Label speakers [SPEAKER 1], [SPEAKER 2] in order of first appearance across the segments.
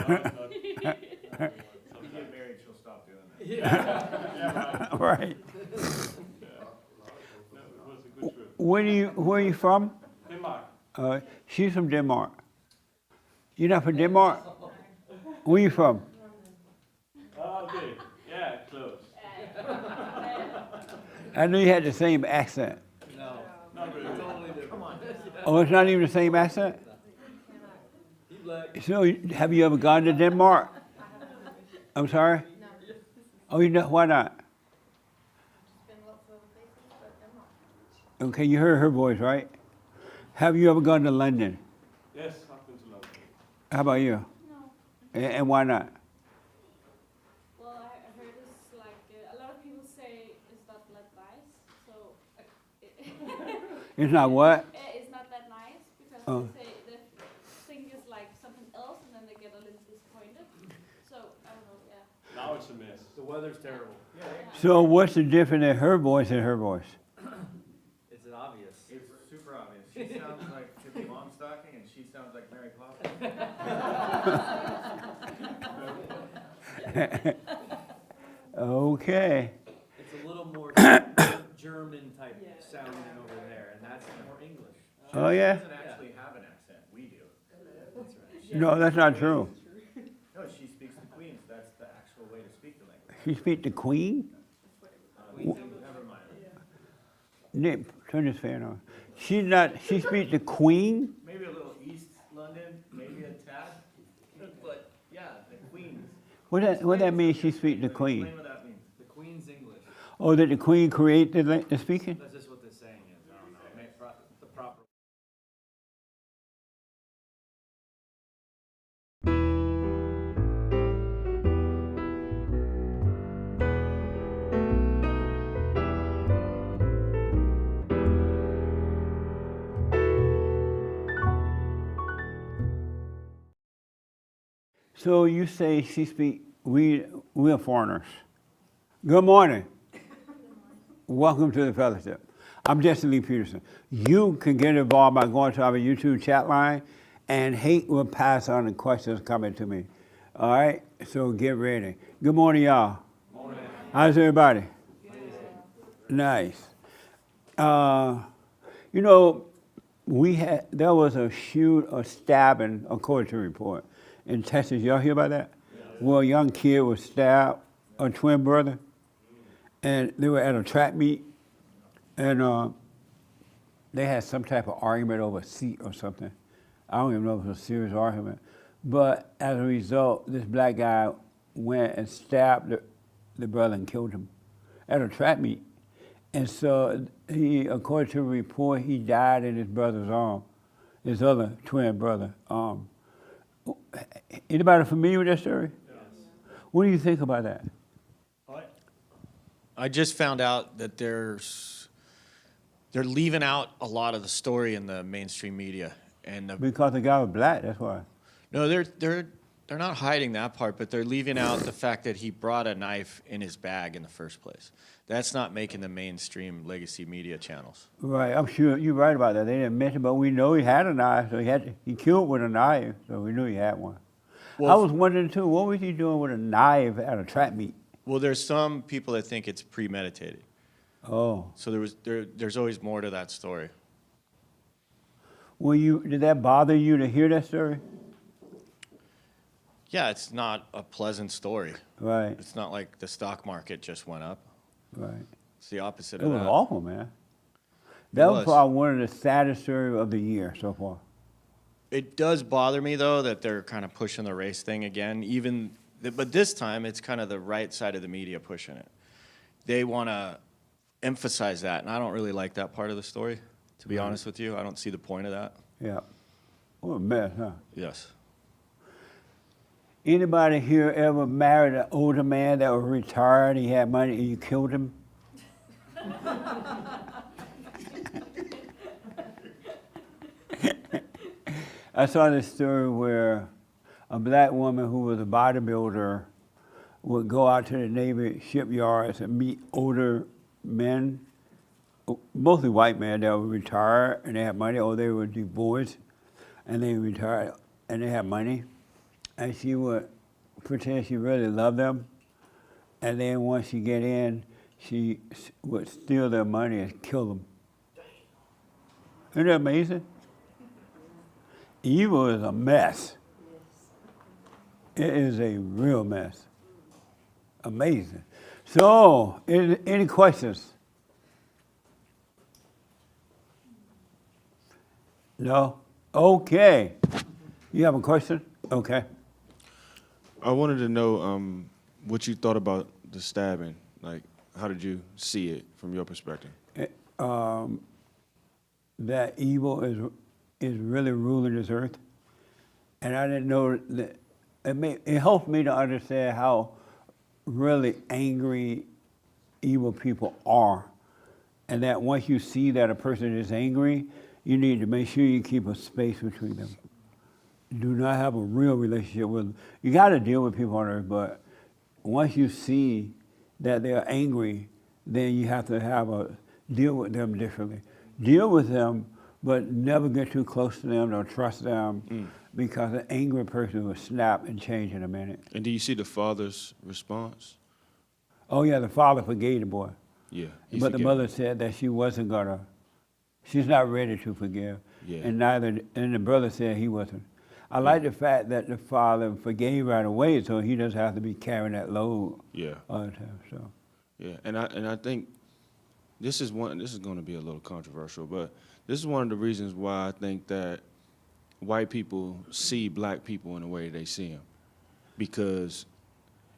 [SPEAKER 1] get married, she'll stop doing that.
[SPEAKER 2] Yeah, right.
[SPEAKER 3] Yeah. No, it was a good trip.
[SPEAKER 2] Where are you from?
[SPEAKER 3] Denmark.
[SPEAKER 2] She's from Denmark. You're not from Denmark? Where you from?
[SPEAKER 3] Okay. Yeah, close.
[SPEAKER 2] I knew you had the same accent.
[SPEAKER 4] No,
[SPEAKER 3] Not really.
[SPEAKER 4] totally different. Come on.
[SPEAKER 2] Oh, it's not even the same accent?
[SPEAKER 4] He black.
[SPEAKER 2] So, have you ever gone to Denmark? I'm sorry?
[SPEAKER 5] No.
[SPEAKER 2] Oh, you know, why not?
[SPEAKER 5] Just been lots of places, but Denmark.
[SPEAKER 2] Okay, you heard her voice, right? Have you ever gone to London?
[SPEAKER 3] Yes, I've been to London.
[SPEAKER 2] How about you?
[SPEAKER 5] No.
[SPEAKER 2] And why not?
[SPEAKER 5] Well, I heard it's like a lot of people say it's not that nice. So
[SPEAKER 2] It's not what?
[SPEAKER 5] it's not that nice because
[SPEAKER 2] Oh.
[SPEAKER 5] they say they think it's like something else, and then they get a little disappointed. So I don't know. Yeah.
[SPEAKER 3] Now it's a mess.
[SPEAKER 4] The weather's terrible.
[SPEAKER 2] So what's the difference in her voice and her voice?
[SPEAKER 4] It's obvious.
[SPEAKER 1] It's super obvious. She sounds like Pippi Longstocking, and she sounds like Mary Poppins.
[SPEAKER 2] Okay.
[SPEAKER 4] It's a little more German type sounding over there, and that's more English.
[SPEAKER 2] Oh, yeah?
[SPEAKER 1] She doesn't actually have an accent. We do.
[SPEAKER 4] That's right.
[SPEAKER 2] No, that's not true.
[SPEAKER 1] No, she speaks the Queen's. That's the actual way to speak the language.
[SPEAKER 2] She speak to Queen?
[SPEAKER 1] Never mind.
[SPEAKER 2] Nick, turn this fan on. She speak to Queen?
[SPEAKER 1] Maybe a little East London, maybe a tad. But yeah, the Queen's.
[SPEAKER 2] What that mean, she speak to Queen?
[SPEAKER 1] Explain what that means.
[SPEAKER 4] The Queen's English.
[SPEAKER 2] Oh, did the Queen create the speaking?
[SPEAKER 4] That's just what the saying is. I don't know. The proper.
[SPEAKER 2] So you say she speak, we are foreigners. Good morning. Welcome to the fellowship. I'm Jesse Lee Peterson. You can get involved by going to our YouTube chat line, and Hate will pass on the questions coming to me. All right, so get ready. Good morning, y'all.
[SPEAKER 3] Morning.
[SPEAKER 2] How's everybody? Nice. You know, there was a stabbing, according to the report, in Texas. Y'all hear about that? Well, a young kid was stabbed, a twin brother, and they were at a track meet, and they had some type of argument over a seat or something. I don't even know if it was a serious argument. But as a result, this black guy went and stabbed the brother and killed him at a track meet. And so according to the report, he died in his brother's arm, his other twin brother. Anybody familiar with that story?
[SPEAKER 3] Yes.
[SPEAKER 2] What do you think about that?
[SPEAKER 6] I just found out that they're leaving out a lot of the story in the mainstream media, and
[SPEAKER 2] Because the guy was black, that's why.
[SPEAKER 6] no, they're not hiding that part, but they're leaving out the fact that he brought a knife in his bag in the first place. That's not making the mainstream legacy media channels.
[SPEAKER 2] Right, I'm sure you're right about that. They didn't mention, but we know he had a knife, so he killed with a knife, so we knew he had one.
[SPEAKER 6] Well,
[SPEAKER 2] I was wondering too, what was he doing with a knife at a track meet?
[SPEAKER 6] Well, there's some people that think it's premeditated.
[SPEAKER 2] Oh,
[SPEAKER 6] So there's always more to that story.
[SPEAKER 2] did that bother you to hear that story?
[SPEAKER 6] Yeah, it's not a pleasant story.
[SPEAKER 2] Right,
[SPEAKER 6] It's not like the stock market just went up.
[SPEAKER 2] right.
[SPEAKER 6] It's the opposite
[SPEAKER 2] It
[SPEAKER 6] of
[SPEAKER 2] was
[SPEAKER 6] that.
[SPEAKER 2] awful, man. That was
[SPEAKER 6] was.
[SPEAKER 2] probably one of the saddest stories of the year so far.
[SPEAKER 6] It does bother me though that they're kind of pushing the race thing again. But this time it's kind of the right side of the media pushing it. They want to emphasize that, and I don't really like that part of the story. To be honest with you, I don't see the point of that.
[SPEAKER 2] Yeah. What a mess, huh?
[SPEAKER 6] Yes.
[SPEAKER 2] Anybody here ever married an older man that was retired, he had money, and you killed him? I saw this story where a black woman who was a bodybuilder would go out to the Navy shipyards and meet older men, mostly white men that were retired and they had money, or they were divorced and they retired and they had money. and she would pretend she really loved them, and then once she get in, she would steal their money and kill them. Isn't that amazing? Evil is a mess. It is a real mess. Amazing. So, any questions? No? Okay. You have a question? Okay.
[SPEAKER 7] I wanted to know what you thought about the stabbing. Like, how did you see it from your perspective?
[SPEAKER 2] That evil is really ruling this earth, and I didn't know that. It helped me to understand how really angry evil people are, and that once you see that a person is angry, you need to make sure you keep a space between them. Do not have a real relationship with them. You got to deal with people on earth, but once you see that they're angry, then you have to deal with them differently. Deal with them, but never get too close to them or trust them, because an angry person will snap and change in a minute.
[SPEAKER 7] And do you see the father's response?
[SPEAKER 2] Oh yeah, the father forgave the boy.
[SPEAKER 7] Yeah.
[SPEAKER 2] But the mother said that she wasn't she's not ready to forgive.
[SPEAKER 7] Yeah.
[SPEAKER 2] And the brother said he wasn't. I like the fact that the father forgave right away, so he doesn't have to be carrying that load all the time. So.
[SPEAKER 7] Yeah, and I think this is going to be a little controversial, but this is one of the reasons why I think that white people see black people in the way they see them, because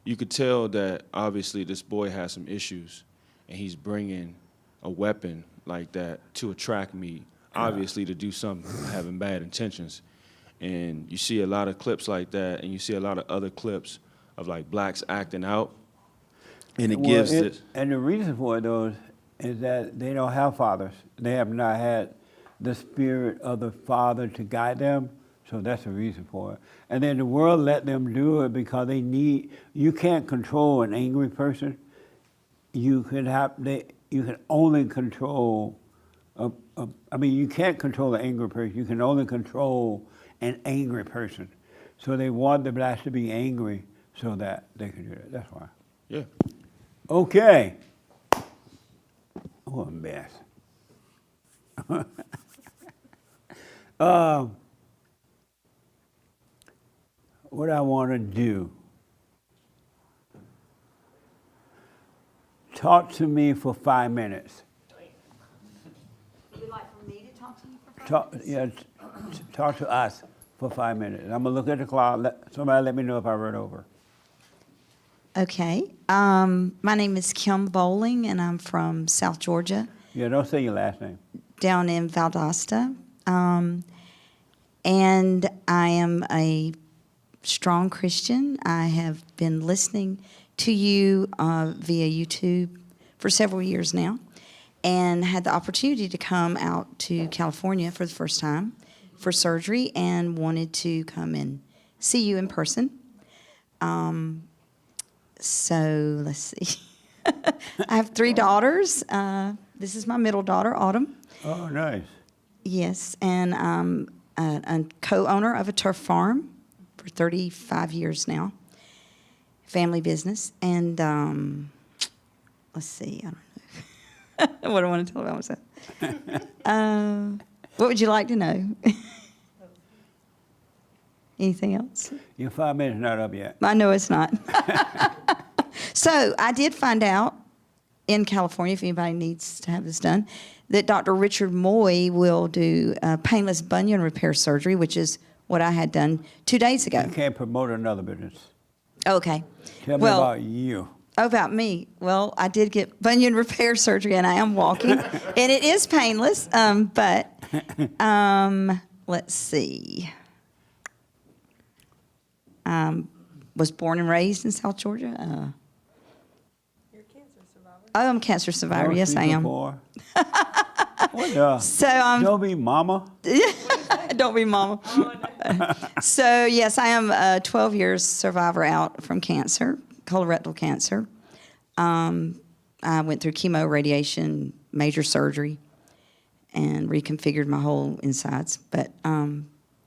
[SPEAKER 7] you could tell that obviously this boy has some issues, and he's bringing a weapon like that to attract me, obviously to do something, having bad intentions. And you see a lot of clips like that, and you see a lot of other clips of like blacks acting out, and it gives it.
[SPEAKER 2] And the reason for it, though, is that they don't have fathers. They have not had the spirit of the father to guide them, so that's the reason for it. And then the world let them do it because you can't control an angry person. You can only control, you can't control an angry person. You can only control an angry person. So they want the blacks to be angry so that they can do that. That's why.
[SPEAKER 7] Yeah.
[SPEAKER 2] Okay. What a mess. What I want to do, talk to me for 5 minutes.
[SPEAKER 8] Would you like for me to talk to you for 5 minutes?
[SPEAKER 2] Talk to us for 5 minutes. I'm going to look at the clock. Somebody let me know if I run over.
[SPEAKER 8] Okay. My name is Kim Bowling, and I'm from South Georgia,
[SPEAKER 2] Yeah, don't say your last name.
[SPEAKER 8] down in Valdosta. And I am a strong Christian. I have been listening to you via YouTube for several years now, and had the opportunity to come out to California for the first time for surgery, and wanted to come and see you in person. So let's see. I have 3 daughters. This is my middle daughter, Autumn.
[SPEAKER 2] Oh, nice.
[SPEAKER 8] Yes, and I'm a co-owner of a turf farm for 35 years now. Family business. And let's see, I don't know. What do I want to tell about myself? What would you like to know? Anything else?
[SPEAKER 2] Your 5 minutes not up yet.
[SPEAKER 8] I know it's not. So I did find out in California, if anybody needs to have this done, that Dr. Richard Moy will do painless bunion repair surgery, which is what I had done 2 days ago.
[SPEAKER 2] You can't promote another business.
[SPEAKER 8] Okay.
[SPEAKER 2] Tell me about you.
[SPEAKER 8] Oh, about me. Well, I did get bunion repair surgery, and I am walking, and it is painless. But let's see. Was born and raised in South Georgia.
[SPEAKER 5] You're a cancer survivor.
[SPEAKER 8] Oh, I'm a cancer survivor.
[SPEAKER 2] Don't
[SPEAKER 8] Yes,
[SPEAKER 2] speak
[SPEAKER 8] I am.
[SPEAKER 2] before. What the?
[SPEAKER 8] So
[SPEAKER 2] Don't be mama.
[SPEAKER 8] don't be mama. So yes, I am a 12 years survivor out from cancer, colorectal cancer. I went through chemo, radiation, major surgery, and reconfigured my whole insides. But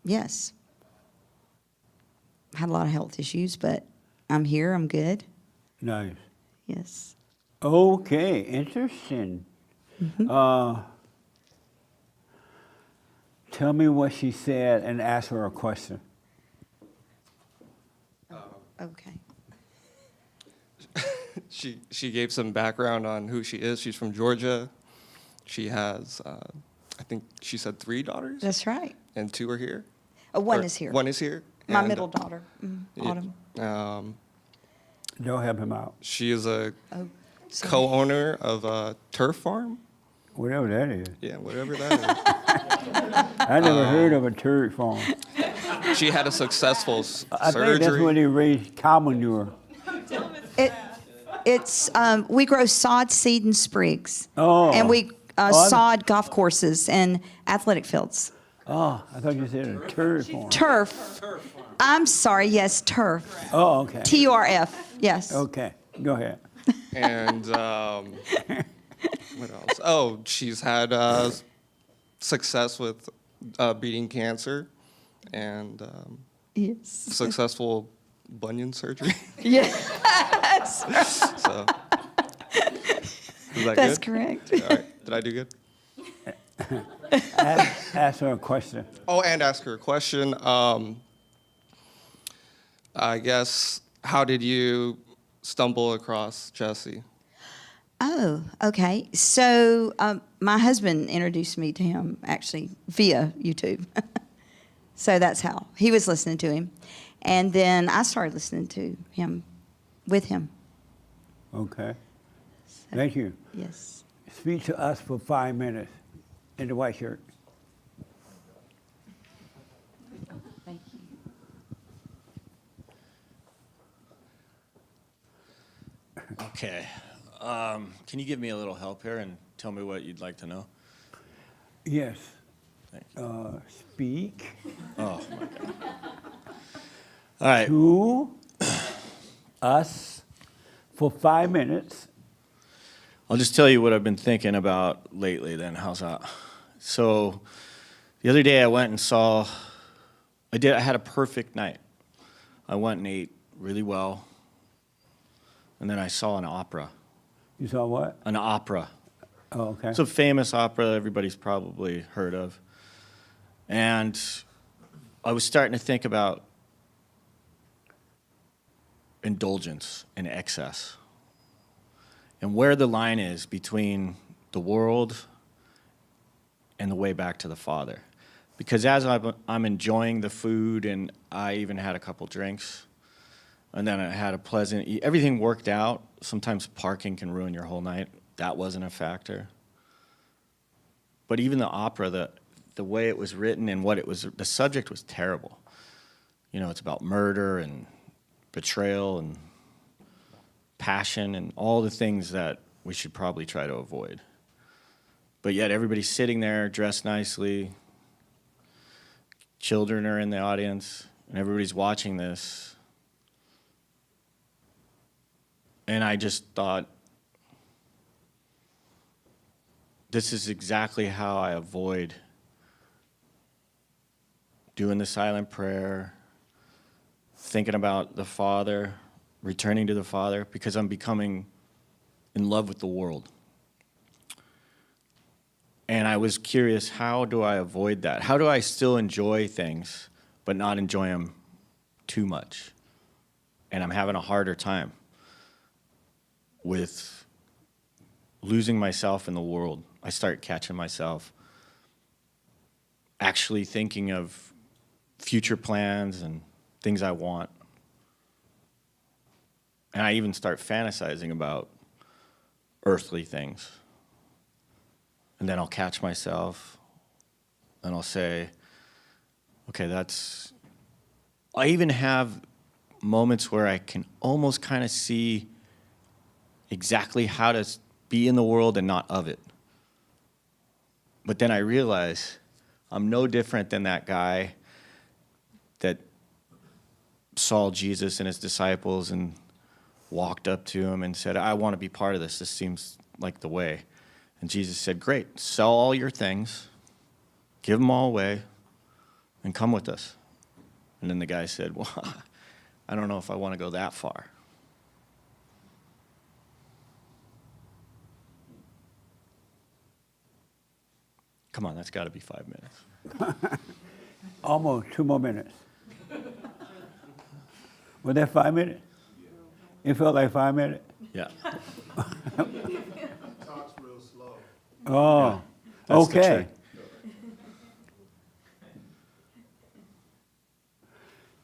[SPEAKER 8] yes. had a lot of health issues, but I'm here. I'm good.
[SPEAKER 2] Nice.
[SPEAKER 8] Yes.
[SPEAKER 2] Okay, interesting. Tell me what she said and ask her a question.
[SPEAKER 8] Okay.
[SPEAKER 9] She gave some background on who she is. She's from Georgia. She has, I think she said 3 daughters,
[SPEAKER 8] That's right.
[SPEAKER 9] and 2 are here.
[SPEAKER 8] One
[SPEAKER 9] Or
[SPEAKER 8] is here.
[SPEAKER 9] One is here.
[SPEAKER 8] My
[SPEAKER 9] and,
[SPEAKER 8] middle daughter,
[SPEAKER 9] yeah,
[SPEAKER 8] Autumn.
[SPEAKER 2] Don't help him out.
[SPEAKER 9] She is a
[SPEAKER 8] Oh, sorry.
[SPEAKER 9] co-owner of a turf farm.
[SPEAKER 2] Whatever that is.
[SPEAKER 9] Yeah, whatever that
[SPEAKER 2] I never heard of a turd farm.
[SPEAKER 9] is. She had a successful
[SPEAKER 2] I think that's where they raise cow manure.
[SPEAKER 8] It's we grow sod, seed, and sprigs.
[SPEAKER 2] Oh.
[SPEAKER 8] And we
[SPEAKER 2] Oh,
[SPEAKER 8] sod golf courses and athletic fields.
[SPEAKER 2] Oh, I thought you said a turd farm.
[SPEAKER 8] Turf. I'm sorry. Yes, turf.
[SPEAKER 2] Oh, okay.
[SPEAKER 8] TURF. Yes.
[SPEAKER 2] Okay, go ahead.
[SPEAKER 9] And what else? Oh, she's had success with beating cancer and
[SPEAKER 8] Yes.
[SPEAKER 9] successful bunion surgery.
[SPEAKER 8] Yes.
[SPEAKER 9] So, is that
[SPEAKER 8] That's
[SPEAKER 9] good?
[SPEAKER 8] correct.
[SPEAKER 9] All right. Did I do good?
[SPEAKER 2] Ask her a question.
[SPEAKER 9] Oh, and ask her a question. I guess, how did you stumble across Jesse?
[SPEAKER 8] Oh, okay. So my husband introduced me to him actually via YouTube. So that's how he was listening to him, and then I started listening to him with him.
[SPEAKER 2] Okay. Thank you.
[SPEAKER 8] Yes.
[SPEAKER 2] Speak to us for 5 minutes in the white shirt.
[SPEAKER 8] Thank you.
[SPEAKER 6] Okay. Can you give me a little help here and tell me what you'd like to know?
[SPEAKER 2] Yes.
[SPEAKER 6] Thank you.
[SPEAKER 2] Speak
[SPEAKER 6] Oh, my God. All right.
[SPEAKER 2] to us for 5 minutes.
[SPEAKER 6] I'll just tell you what I've been thinking about lately then. How's that? So the other day I went and saw, I had a perfect night. I went and ate really well. And then I saw an opera.
[SPEAKER 2] You saw what?
[SPEAKER 6] An opera.
[SPEAKER 2] Oh, okay.
[SPEAKER 6] It's a famous opera that everybody's probably heard of. And I was starting to think about indulgence and excess and where the line is between the world and the way back to the Father. Because as I'm enjoying the food, and I even had a couple drinks, and then I had a pleasant, everything worked out. Sometimes parking can ruin your whole night. That wasn't a factor. But even the opera, the way it was written and what it was, the subject was terrible. You know, it's about murder and betrayal and passion and all the things that we should probably try to avoid. But yet everybody's sitting there dressed nicely. Children are in the audience, and everybody's watching this. And I just thought, this is exactly how I avoid doing the silent prayer, thinking about the Father, returning to the Father, because I'm becoming in love with the world. And I was curious, how do I avoid that? How do I still enjoy things, but not enjoy them too much? And I'm having a harder time with losing myself in the world. I start catching myself actually thinking of future plans and things I want. And I even start fantasizing about earthly things. And then I'll catch myself and I'll say, okay, I even have moments where I can almost kind of see exactly how to be in the world and not of it. But then I realize I'm no different than that guy that saw Jesus and his disciples and walked up to him and said, I want to be part of this. This seems like the way. And Jesus said, great, sell all your things, give them all away, and come with us. And then the guy said, well, I don't know if I want to go that far. Come on, that's got to be 5 minutes.
[SPEAKER 2] Almost 2 more minutes. Was that 5 minutes? It felt like 5 minutes?
[SPEAKER 6] Yeah.
[SPEAKER 3] Talks real slow.
[SPEAKER 2] Oh,
[SPEAKER 6] That's the
[SPEAKER 2] okay.
[SPEAKER 6] trick.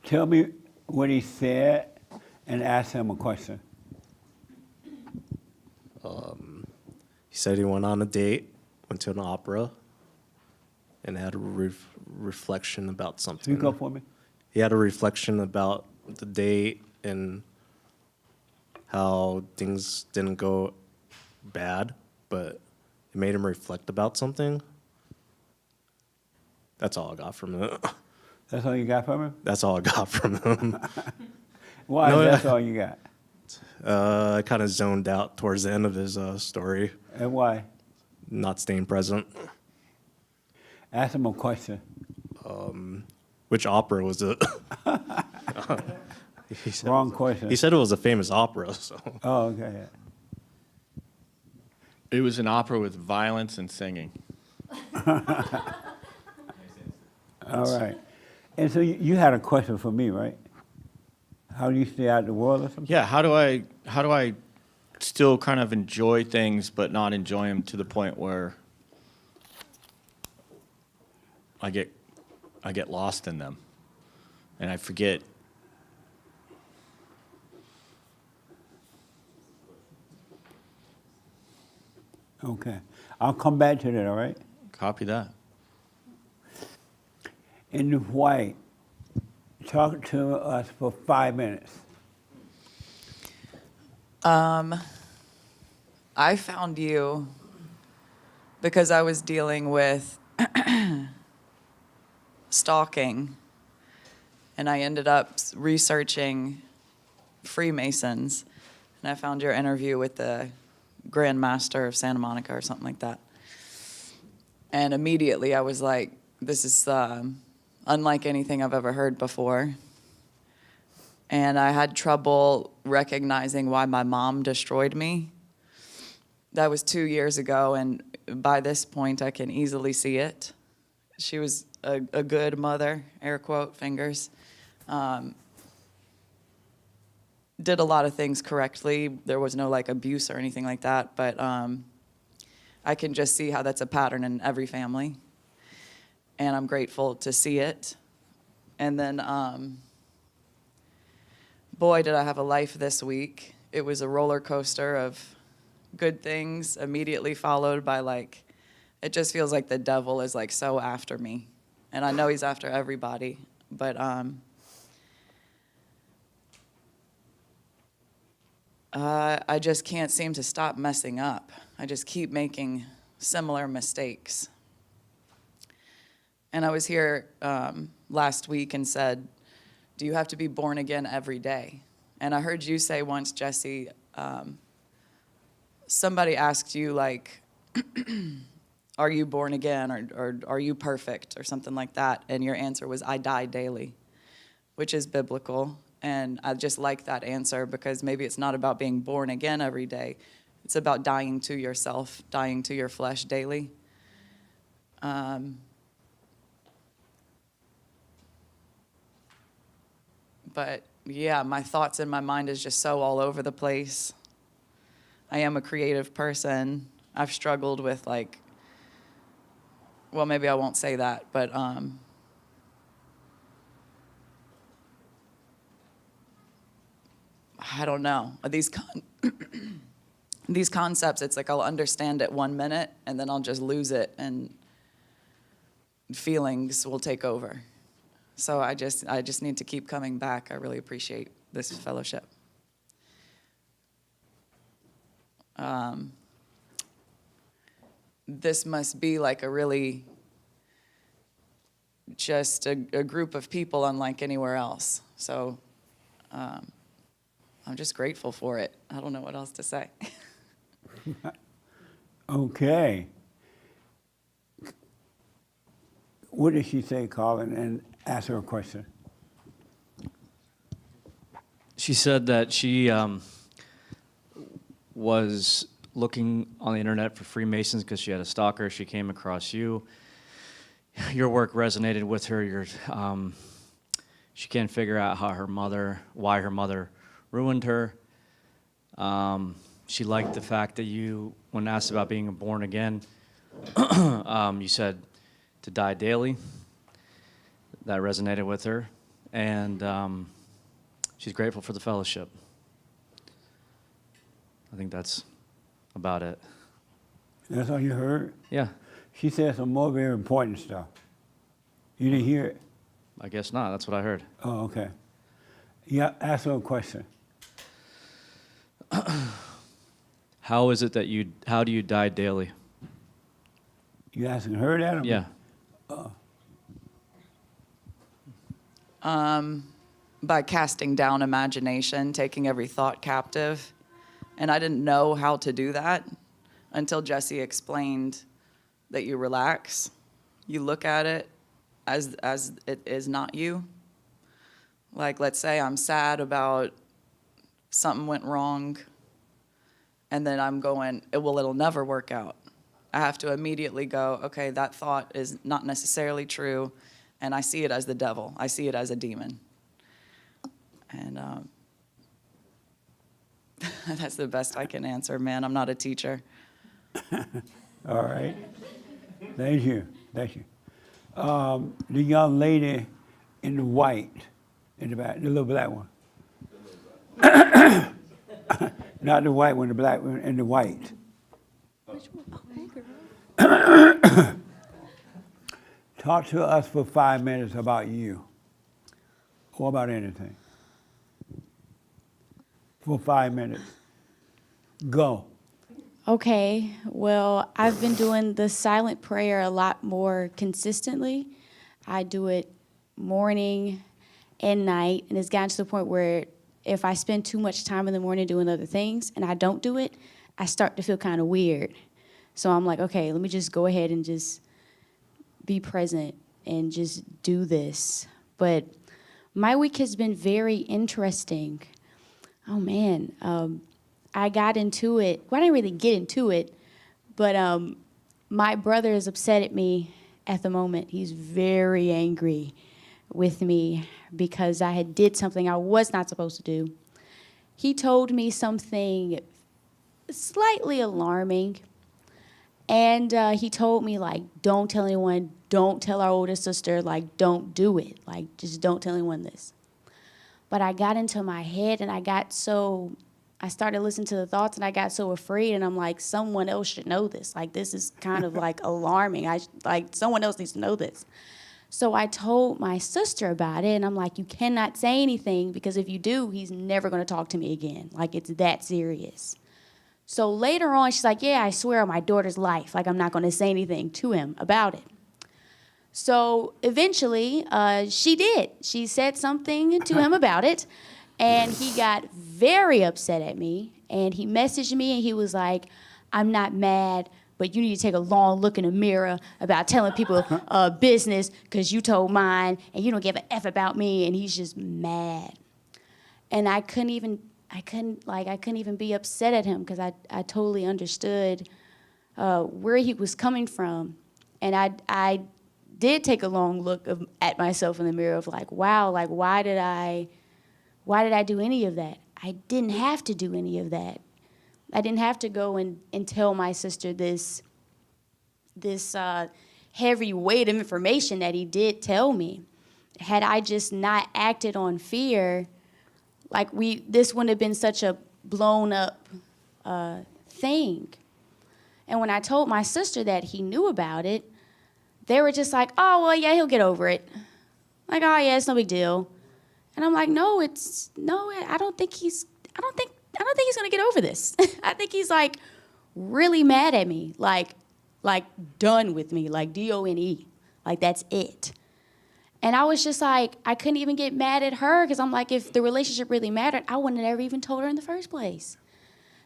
[SPEAKER 2] Tell me what he said and ask him a question.
[SPEAKER 10] He said he went on a date, went to an opera, and had a reflection about something.
[SPEAKER 2] Speak up for me.
[SPEAKER 10] He had a reflection about the date and how things didn't go bad, but it made him reflect about something. That's all I got from it.
[SPEAKER 2] That's all you got from him?
[SPEAKER 10] That's all I got from him.
[SPEAKER 2] Why
[SPEAKER 10] No,
[SPEAKER 2] that's all you got?
[SPEAKER 10] I kind of zoned out towards the end of his story,
[SPEAKER 2] And why?
[SPEAKER 10] not staying present.
[SPEAKER 2] Ask him a question.
[SPEAKER 10] Which opera was it? He said
[SPEAKER 2] Wrong question.
[SPEAKER 10] He said it was a famous opera, so.
[SPEAKER 2] Oh, okay. Yeah.
[SPEAKER 6] It was an opera with violence and singing.
[SPEAKER 2] All right. And so you had a question for me, right? How do you stay out of the world or something?
[SPEAKER 6] Yeah, how do I still kind of enjoy things but not enjoy them to the point where I get lost in them and I forget.
[SPEAKER 2] Okay. I'll come back to that, all right?
[SPEAKER 6] Copy that.
[SPEAKER 2] In white, talk to us for 5 minutes.
[SPEAKER 11] I found you because I was dealing with stalking, and I ended up researching Freemasons, and I found your interview with the Grand Master of Santa Monica or something like that. And immediately I was like, this is unlike anything I've ever heard before. And I had trouble recognizing why my mom destroyed me. That was 2 years ago, and by this point I can easily see it. She was a good mother, air quote, fingers. Did a lot of things correctly. There was no like abuse or anything like that, but I can just see how that's a pattern in every family. And I'm grateful to see it. And then, boy, did I have a life this week. It was a roller coaster of good things, immediately followed by like, it just feels like the devil is like so after me. And I know he's after everybody, but I just can't seem to stop messing up. I just keep making similar mistakes. And I was here last week and said, do you have to be born again every day? And I heard you say once, Jesse, somebody asked you, like, are you born again or are you perfect or something like that? And your answer was, I die daily, which is biblical. And I just like that answer because maybe it's not about being born again every day. It's about dying to yourself, dying to your flesh daily. But yeah, my thoughts and my mind is just so all over the place. I am a creative person. I've struggled with like, well, maybe I won't say that, but I don't know. These concepts, it's like I'll understand it 1 minute and then I'll just lose it and feelings will take over. So I just need to keep coming back. I really appreciate this fellowship. This must be like a really just a group of people unlike anywhere else. So I'm just grateful for it. I don't know what else to say.
[SPEAKER 2] Okay. What did she say, Colin? And ask her a question.
[SPEAKER 4] She said that she was looking on the internet for Freemasons because she had a stalker. She came across you. Your work resonated with her. She can't figure out why her mother ruined her. She liked the fact that you, when asked about being born again, you said to die daily. That resonated with her. And she's grateful for the fellowship. I think that's about it.
[SPEAKER 2] That's all you heard?
[SPEAKER 4] Yeah,
[SPEAKER 2] She said some more very important stuff. You didn't hear it?
[SPEAKER 4] I guess not. That's what I heard.
[SPEAKER 2] Oh, okay. Yeah, ask her a question.
[SPEAKER 4] How is it that how do you die daily?
[SPEAKER 2] You asking her that? Or
[SPEAKER 4] Yeah.
[SPEAKER 11] By casting down imagination, taking every thought captive. And I didn't know how to do that until Jesse explained that you relax, you look at it as it is not you. Like, let's say I'm sad about something went wrong, and then I'm going, it'll never work out. I have to immediately go, okay, that thought is not necessarily true, and I see it as the devil. I see it as a demon. And that's the best I can answer, man. I'm not a teacher.
[SPEAKER 2] All right. Thank you. Thank you. The young lady in the white, in the back, the little black one. Not the white one, the black one, and the white. Talk to us for 5 minutes about you, or about anything. For 5 minutes. Go.
[SPEAKER 5] Okay, well, I've been doing the silent prayer a lot more consistently. I do it morning and night, and it's gotten to the point where if I spend too much time in the morning doing other things and I don't do it, I start to feel kind of weird. So I'm like, okay, let me just go ahead and just be present and just do this. But my week has been very interesting. Oh, man. I got into it. Well, I didn't really get into it, but my brother is upset at me at the moment. He's very angry with me because I had did something I was not supposed to do. He told me something slightly alarming, and he told me, like, don't tell anyone, don't tell our older sister, like, don't do it. Like, just don't tell anyone this. But I got into my head, and I started listening to the thoughts, and I got so afraid, and I'm like, someone else should know this. Like, this is kind of, like, alarming. Someone else needs to know this. So I told my sister about it, and I'm like, you cannot say anything, because if you do, he's never going to talk to me again. Like, it's that serious. So later on, she's like, yeah, I swear on my daughter's life, like, I'm not going to say anything to him about it. So eventually, she did. She said something to him about it, and he got very upset at me, and he messaged me, and he was like, I'm not mad, but you need to take a long look in the mirror about telling people business because you told mine, and you don't give a F about me, and he's just mad. And I couldn't even be upset at him because I totally understood where he was coming from. And I did take a long look at myself in the mirror of like, wow, like why did I do any of that? I didn't have to do any of that. I didn't have to go and tell my sister this heavy weight of information that he did tell me. Had I just not acted on fear, this wouldn't have been such a blown up thing. And when I told my sister that he knew about it, they were just like, oh, well, yeah, he'll get over it. Like, oh, yeah, it's no big deal. And I'm like, I don't think he's gonna get over this. I think he's like really mad at me, like done with me, like DONE, like that's it. And I was just like, I couldn't even get mad at her because I'm like, if the relationship really mattered, I wouldn't have ever even told her in the first place.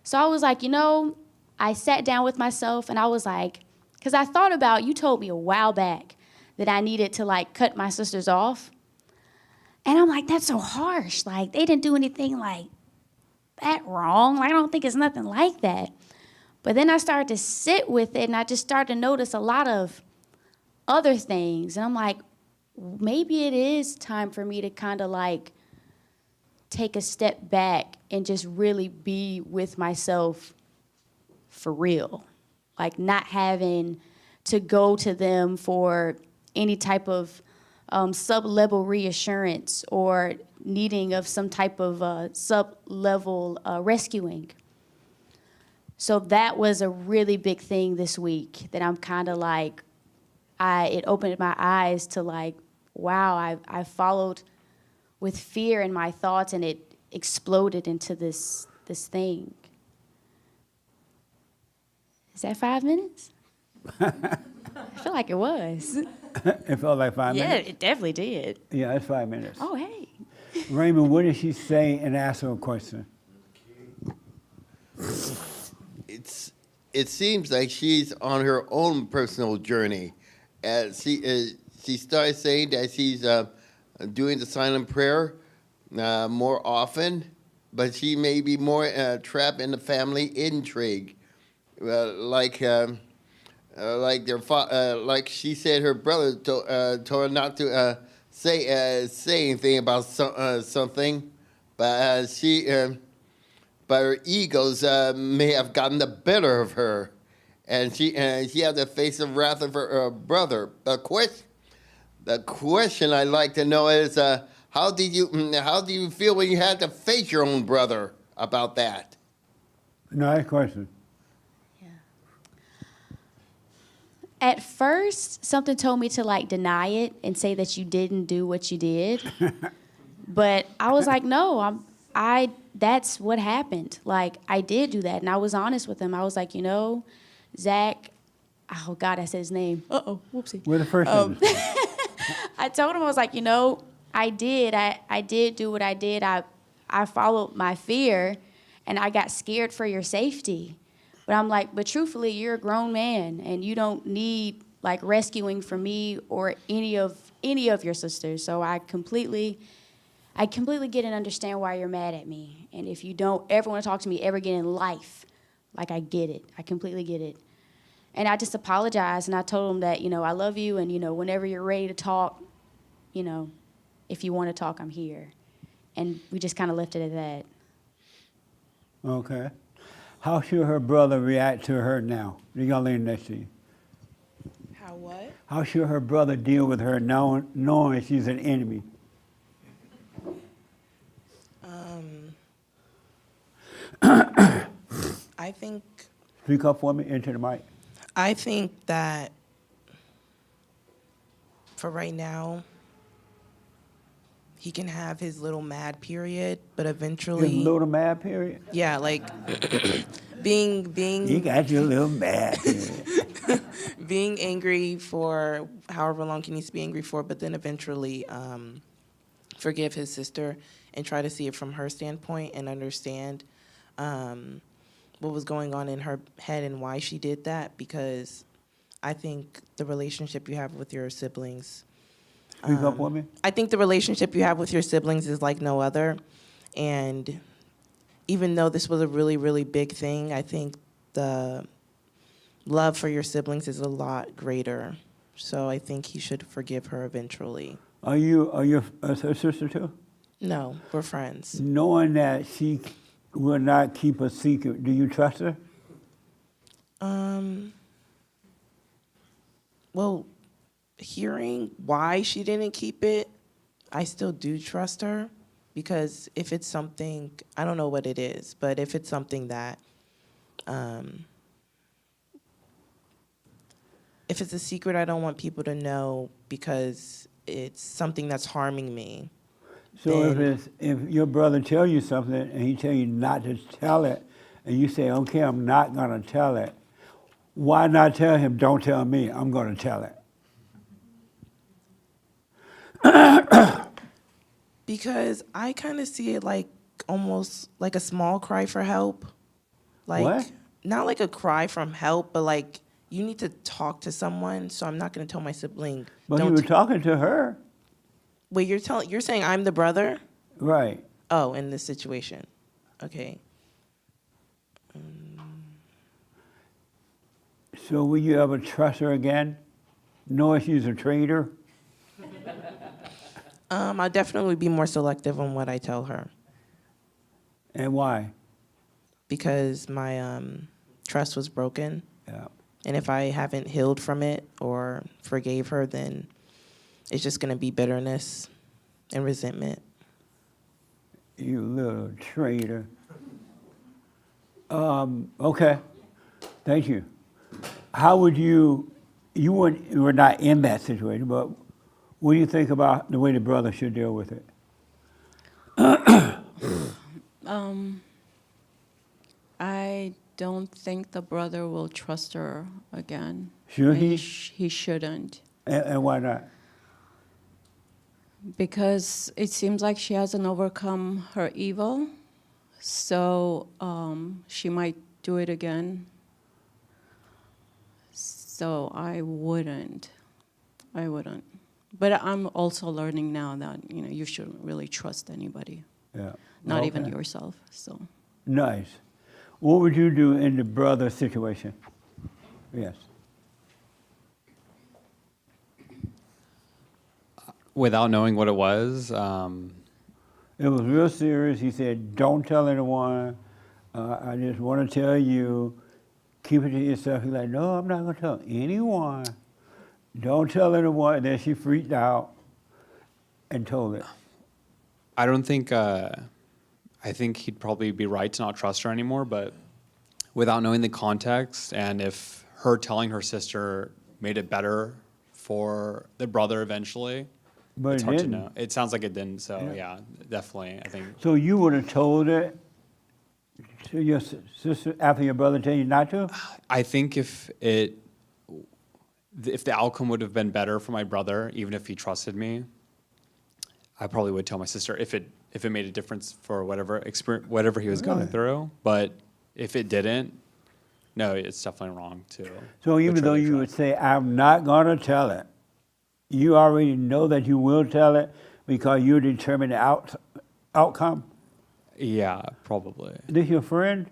[SPEAKER 5] So I was like, I sat down with myself and I was like, because I thought about, you told me a while back that I needed to like cut my sisters off. And I'm like, that's so harsh. Like, they didn't do anything like that wrong. Like, I don't think it's nothing like that. But then I started to sit with it, and I just started to notice a lot of other things. And I'm like, maybe it is time for me to kind of like take a step back and just really be with myself for real. Like, not having to go to them for any type of sub-level reassurance or needing of some type of sub-level rescuing. So that was a really big thing this week that I'm kind of like, it opened my eyes to like, wow, I followed with fear in my thoughts, and it exploded into this thing. Is that 5 minutes? I feel like it was.
[SPEAKER 2] It felt like 5 minutes?
[SPEAKER 5] Yeah, it definitely did.
[SPEAKER 2] Yeah, it's 5 minutes.
[SPEAKER 5] Oh, hey.
[SPEAKER 2] Raymond, what did she say and ask her a question?
[SPEAKER 12] It seems like she's on her own personal journey. She started saying that she's doing the silent prayer more often, but she may be more trapped in the family intrigue, like she said her brother told her not to say anything about something, but but her egos may have gotten the better of her, and she had to face the wrath of her brother. The question I'd like to know is, how do you feel when you had to face your own brother about that?
[SPEAKER 2] Nice question.
[SPEAKER 5] At first, something told me to like deny it and say that you didn't do what you did. But I was like, no, that's what happened. Like, I did do that, and I was honest with him. I was like, Zach, oh God, I said his name. Uh-oh, whoopsie.
[SPEAKER 2] We're the first
[SPEAKER 5] I told him, I was like, I did do what I did. I followed my fear, and I got scared for your safety. But I'm like, but truthfully, you're a grown man, and you don't need like rescuing from me or any of your sisters. So I completely get and understand why you're mad at me. And if you don't ever want to talk to me ever again in life, like, I get it. I completely get it. And I just apologized, and I told him that, I love you, and, whenever you're ready to talk, if you want to talk, I'm here. And we just kind of left it at that.
[SPEAKER 2] Okay. How should her brother react to her now? The young lady next to you.
[SPEAKER 13] How what?
[SPEAKER 2] How should her brother deal with her knowing she's an enemy?
[SPEAKER 13] I think.
[SPEAKER 2] Speak up for me into the mic.
[SPEAKER 13] I think that for right now, he can have his little mad period, but eventually.
[SPEAKER 2] His little mad period?
[SPEAKER 13] Yeah, like being.
[SPEAKER 2] You got your little mad period.
[SPEAKER 13] Being angry for however long he needs to be angry for, but then eventually forgive his sister and try to see it from her standpoint and understand what was going on in her head and why she did that, because I think the relationship you have with your siblings.
[SPEAKER 2] Speak up for me.
[SPEAKER 13] I think the relationship you have with your siblings is like no other. And even though this was a really, really big thing, I think the love for your siblings is a lot greater. So I think he should forgive her eventually.
[SPEAKER 2] Are you her sister too?
[SPEAKER 13] No, we're friends.
[SPEAKER 2] Knowing that she will not keep a secret, do you trust her?
[SPEAKER 13] Well, hearing why she didn't keep it, I still do trust her, because if it's something, I don't know what it is, but if it's something that, if it's a secret I don't want people to know because it's something that's harming me.
[SPEAKER 2] So if your brother tell you something and he tell you not to tell it, and you say, okay, I'm not gonna tell it, why not tell him, don't tell me, I'm gonna tell it?
[SPEAKER 13] Because I kind of see it like almost like a small cry for help. Like,
[SPEAKER 2] what?
[SPEAKER 13] Not like a cry from help, but like you need to talk to someone. So I'm not going to tell my sibling.
[SPEAKER 2] But you were talking to her.
[SPEAKER 13] Wait, you're saying I'm the brother?
[SPEAKER 2] Right.
[SPEAKER 13] Oh, in this situation. Okay.
[SPEAKER 2] So will you ever trust her again? Knowing she's a traitor?
[SPEAKER 13] I'll definitely be more selective on what I tell her
[SPEAKER 2] And why?
[SPEAKER 13] because my trust was broken.
[SPEAKER 2] Yeah.
[SPEAKER 13] And if I haven't healed from it or forgave her, then it's just going to be bitterness and resentment.
[SPEAKER 2] You little traitor. Okay. Thank you. How would you were not in that situation, but what do you think about the way the brother should deal with it?
[SPEAKER 14] I don't think the brother will trust her again.
[SPEAKER 2] Should
[SPEAKER 14] And
[SPEAKER 2] he?
[SPEAKER 14] He shouldn't.
[SPEAKER 2] And why not?
[SPEAKER 14] Because it seems like she hasn't overcome her evil, so she might do it again. So I wouldn't. But I'm also learning now that you shouldn't really trust anybody,
[SPEAKER 2] Yeah.
[SPEAKER 14] not even
[SPEAKER 2] Okay.
[SPEAKER 14] yourself. So
[SPEAKER 2] Nice. What would you do in the brother situation? Yes.
[SPEAKER 15] Without knowing what it was,
[SPEAKER 2] It was real serious. He said, "Don't tell anyone. I just want to tell you. Keep it to yourself." He's like, "No, I'm not going to tell anyone. Don't tell anyone." And then she freaked out and told it.
[SPEAKER 15] I don't think, I think he'd probably be right to not trust her anymore, but without knowing the context and if her telling her sister made it better for the brother eventually,
[SPEAKER 2] But
[SPEAKER 15] it's
[SPEAKER 2] it
[SPEAKER 15] hard
[SPEAKER 2] didn't.
[SPEAKER 15] to know. It sounds like it didn't, so
[SPEAKER 2] Yeah.
[SPEAKER 15] yeah, definitely, I think.
[SPEAKER 2] So you would have told it to your sister after your brother told you not to?
[SPEAKER 15] I think if the outcome would have been better for my brother, even if he trusted me, I probably would tell my sister if it made a difference for whatever he was going
[SPEAKER 2] Really?
[SPEAKER 15] through. But if it didn't, no, it's definitely wrong to.
[SPEAKER 2] So even though you would say, "I'm not going to tell it," you already know that you will tell it because you determine the outcome?
[SPEAKER 15] Yeah, probably.
[SPEAKER 2] This your friend?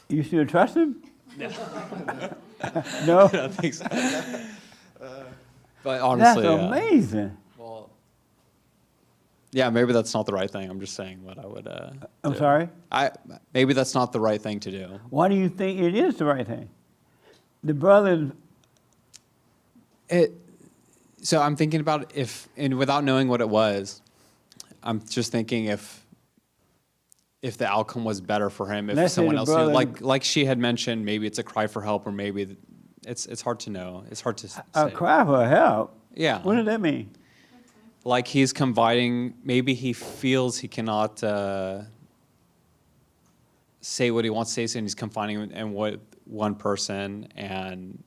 [SPEAKER 2] You still trust him?
[SPEAKER 15] No.
[SPEAKER 2] No?
[SPEAKER 15] I don't think so. But honestly,
[SPEAKER 2] That's amazing.
[SPEAKER 15] Well, yeah, maybe that's not the right thing. I'm just saying what I would.
[SPEAKER 2] I'm
[SPEAKER 15] do.
[SPEAKER 2] sorry?
[SPEAKER 15] Maybe that's not the right thing to do.
[SPEAKER 2] Why do you think it is the right thing? The brother.
[SPEAKER 15] So I'm thinking about and without knowing what it was, I'm just thinking if the outcome was better for him, if
[SPEAKER 2] Let's say
[SPEAKER 15] someone
[SPEAKER 2] the
[SPEAKER 15] else
[SPEAKER 2] brother-
[SPEAKER 15] knew, like she had mentioned, maybe it's a cry for help, or maybe it's hard to know. It's hard to say.
[SPEAKER 2] A cry for help?
[SPEAKER 15] Yeah.
[SPEAKER 2] What does that mean?
[SPEAKER 15] Like he's confiding, maybe he feels he cannot say what he wants to say, and he's confiding in what one person and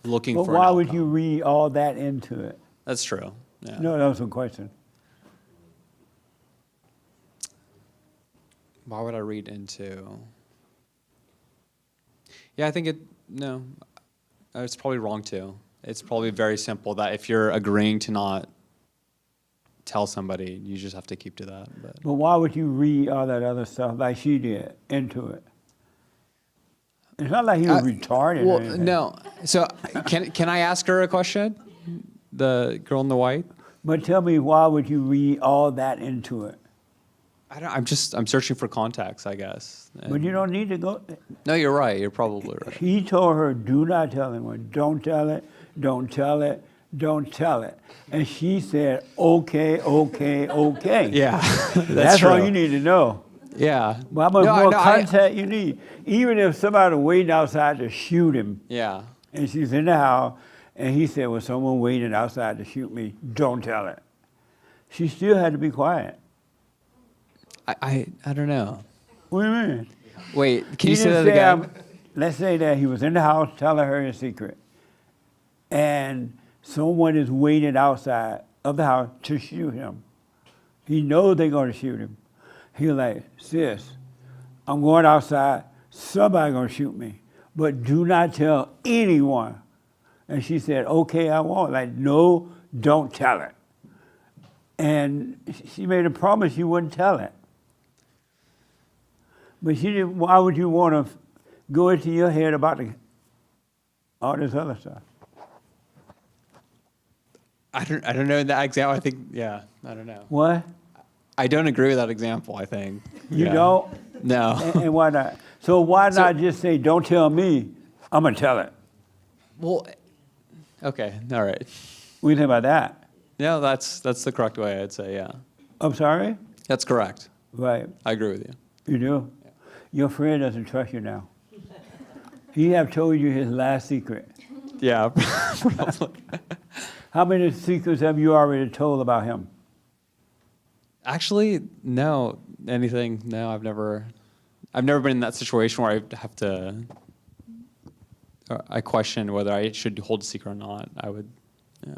[SPEAKER 15] looking
[SPEAKER 2] But
[SPEAKER 15] for.
[SPEAKER 2] why
[SPEAKER 15] an
[SPEAKER 2] would
[SPEAKER 15] outcome.
[SPEAKER 2] you read all that into it?
[SPEAKER 15] That's true. Yeah.
[SPEAKER 2] No, that was a question.
[SPEAKER 15] Why would I read into? Yeah, I think no, it's probably wrong too. It's probably very simple that if you're agreeing to not tell somebody, you just have to keep to that.
[SPEAKER 2] But why would you read all that other stuff like she did into it? It's not like he was retarded. or
[SPEAKER 15] Well,
[SPEAKER 2] anything.
[SPEAKER 15] no. So can I ask her a question? The girl in the white.
[SPEAKER 2] But tell me, why would you read all that into it?
[SPEAKER 15] I'm searching for context, I guess.
[SPEAKER 2] But you don't need to go.
[SPEAKER 15] No, you're right. You're probably right.
[SPEAKER 2] He told her, "Do not tell anyone. Don't tell it. Don't tell it. Don't tell it." And she said, "Okay, okay, okay."
[SPEAKER 15] Yeah,
[SPEAKER 2] that's all
[SPEAKER 15] true.
[SPEAKER 2] you need to know.
[SPEAKER 15] Yeah.
[SPEAKER 2] Well, how much
[SPEAKER 15] No,
[SPEAKER 2] more
[SPEAKER 15] no,
[SPEAKER 2] contact you need? Even if somebody waiting outside to shoot him,
[SPEAKER 15] Yeah.
[SPEAKER 2] and she's in the house, and he said, "Well, someone waiting outside to shoot me. Don't tell it." She still had to be quiet.
[SPEAKER 15] I don't know.
[SPEAKER 2] What do you mean?
[SPEAKER 15] Wait, can
[SPEAKER 2] He
[SPEAKER 15] you say
[SPEAKER 2] didn't
[SPEAKER 15] that again?
[SPEAKER 2] Let's say that he was in the house telling her his secret, and someone is waiting outside of the house to shoot him. He knows they're going to shoot him. He's like, "Sis, I'm going outside. Somebody's going to shoot me, but do not tell anyone." And she said, "Okay, I won't." Like, no, don't tell it. And she made a promise she wouldn't tell it. But she didn't, why would you want to go into your head about all this other stuff?
[SPEAKER 15] I don't know that example. I think, yeah, I don't know.
[SPEAKER 2] What?
[SPEAKER 15] I don't agree with that example, I think.
[SPEAKER 2] You
[SPEAKER 15] Yeah.
[SPEAKER 2] don't?
[SPEAKER 15] No.
[SPEAKER 2] And why not? So why not just say, don't tell me, I'm going to tell it?
[SPEAKER 15] Well, okay, all right.
[SPEAKER 2] What do you think about that?
[SPEAKER 15] Yeah, that's the correct way, I'd say, yeah.
[SPEAKER 2] I'm sorry?
[SPEAKER 15] That's correct.
[SPEAKER 2] Right.
[SPEAKER 15] I agree with you.
[SPEAKER 2] You do? Yeah. Your friend doesn't trust you now. He have told you his last secret.
[SPEAKER 15] Yeah, probably.
[SPEAKER 2] How many secrets have you already told about him?
[SPEAKER 15] Actually, no. Anything? No, I've never been in that situation where I have to. I question whether I should hold a secret or not. I would. Yeah.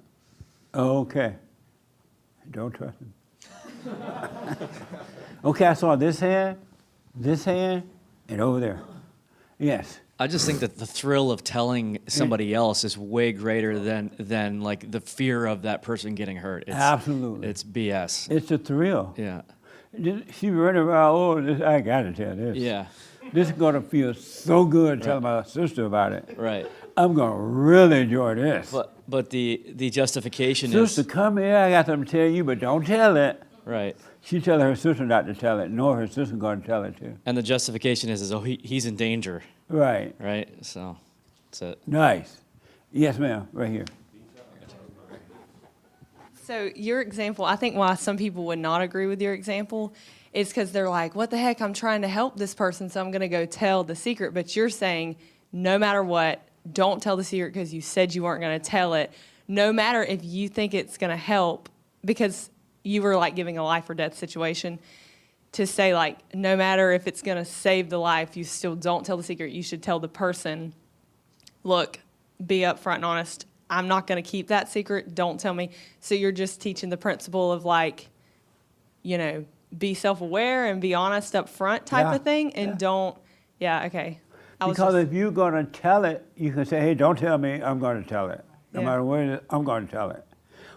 [SPEAKER 2] Okay. Don't trust him. Okay, I saw this hand, and over there. Yes.
[SPEAKER 4] I just think that the thrill of telling somebody else is way greater than like the fear of that person getting hurt. It's,
[SPEAKER 2] Absolutely.
[SPEAKER 4] It's BS.
[SPEAKER 2] It's a thrill.
[SPEAKER 4] Yeah.
[SPEAKER 2] She running around, oh, this, I got to tell this.
[SPEAKER 4] Yeah.
[SPEAKER 2] This is going to feel so good telling my sister about it.
[SPEAKER 4] Right.
[SPEAKER 2] I'm going to really enjoy this.
[SPEAKER 4] But the justification
[SPEAKER 2] Sister,
[SPEAKER 4] is
[SPEAKER 2] come here, I got something to tell you, but don't tell it.
[SPEAKER 4] right.
[SPEAKER 2] She telling her sister not to tell it, nor her sister going to tell it too.
[SPEAKER 4] And the justification is oh he's in danger.
[SPEAKER 2] Right.
[SPEAKER 4] Right. So that's it.
[SPEAKER 2] Nice. Yes, ma'am, right here.
[SPEAKER 16] So your example, I think why some people would not agree with your example is because they're like, what the heck, I'm trying to help this person, so I'm going to go tell the secret. But you're saying, no matter what, don't tell the secret because you said you weren't going to tell it, no matter if you think it's going to help, because you were like giving a life or death situation, to say like, no matter if it's going to save the life, you still don't tell the secret. You should tell the person, look, be upfront and honest. I'm not going to keep that secret. Don't tell me. So you're just teaching the principle of like, you know, be self-aware and be honest up front type of thing, and don't, okay.
[SPEAKER 2] Because if you're going to tell it, you can say, hey, don't tell me, I'm going to tell it. No
[SPEAKER 16] Yeah.
[SPEAKER 2] matter what it is, I'm going to tell it.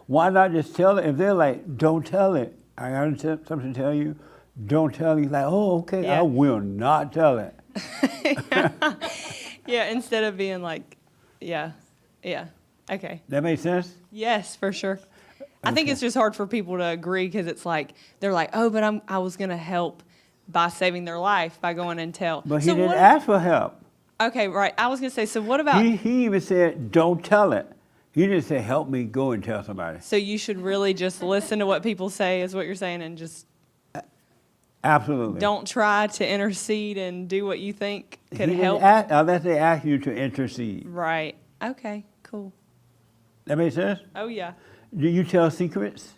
[SPEAKER 2] Why not just tell it? If they're like, don't tell it, I got something to tell you, don't tell you. Like, oh, okay,
[SPEAKER 16] Yeah.
[SPEAKER 2] I will not tell it.
[SPEAKER 16] Yeah, instead of being like, yeah, okay.
[SPEAKER 2] That makes sense?
[SPEAKER 16] Yes, for sure. I think it's just hard for people to agree because it's like, they're like, oh, but I was going to help by saving their life by going and tell.
[SPEAKER 2] But he
[SPEAKER 16] So
[SPEAKER 2] didn't
[SPEAKER 16] what-
[SPEAKER 2] ask for help.
[SPEAKER 16] Okay, right. I was going to say, so what about,
[SPEAKER 2] He even said, don't tell it. He didn't say, help me go and tell somebody.
[SPEAKER 16] so you should really just listen to what people say is what you're saying, and just
[SPEAKER 2] Absolutely.
[SPEAKER 16] don't try to intercede and do what you think
[SPEAKER 2] He
[SPEAKER 16] could
[SPEAKER 2] didn't
[SPEAKER 16] help.
[SPEAKER 2] ask, unless they ask you to intercede.
[SPEAKER 16] Right. Okay, cool.
[SPEAKER 2] That makes sense?
[SPEAKER 16] Oh, yeah.
[SPEAKER 2] Do you tell secrets?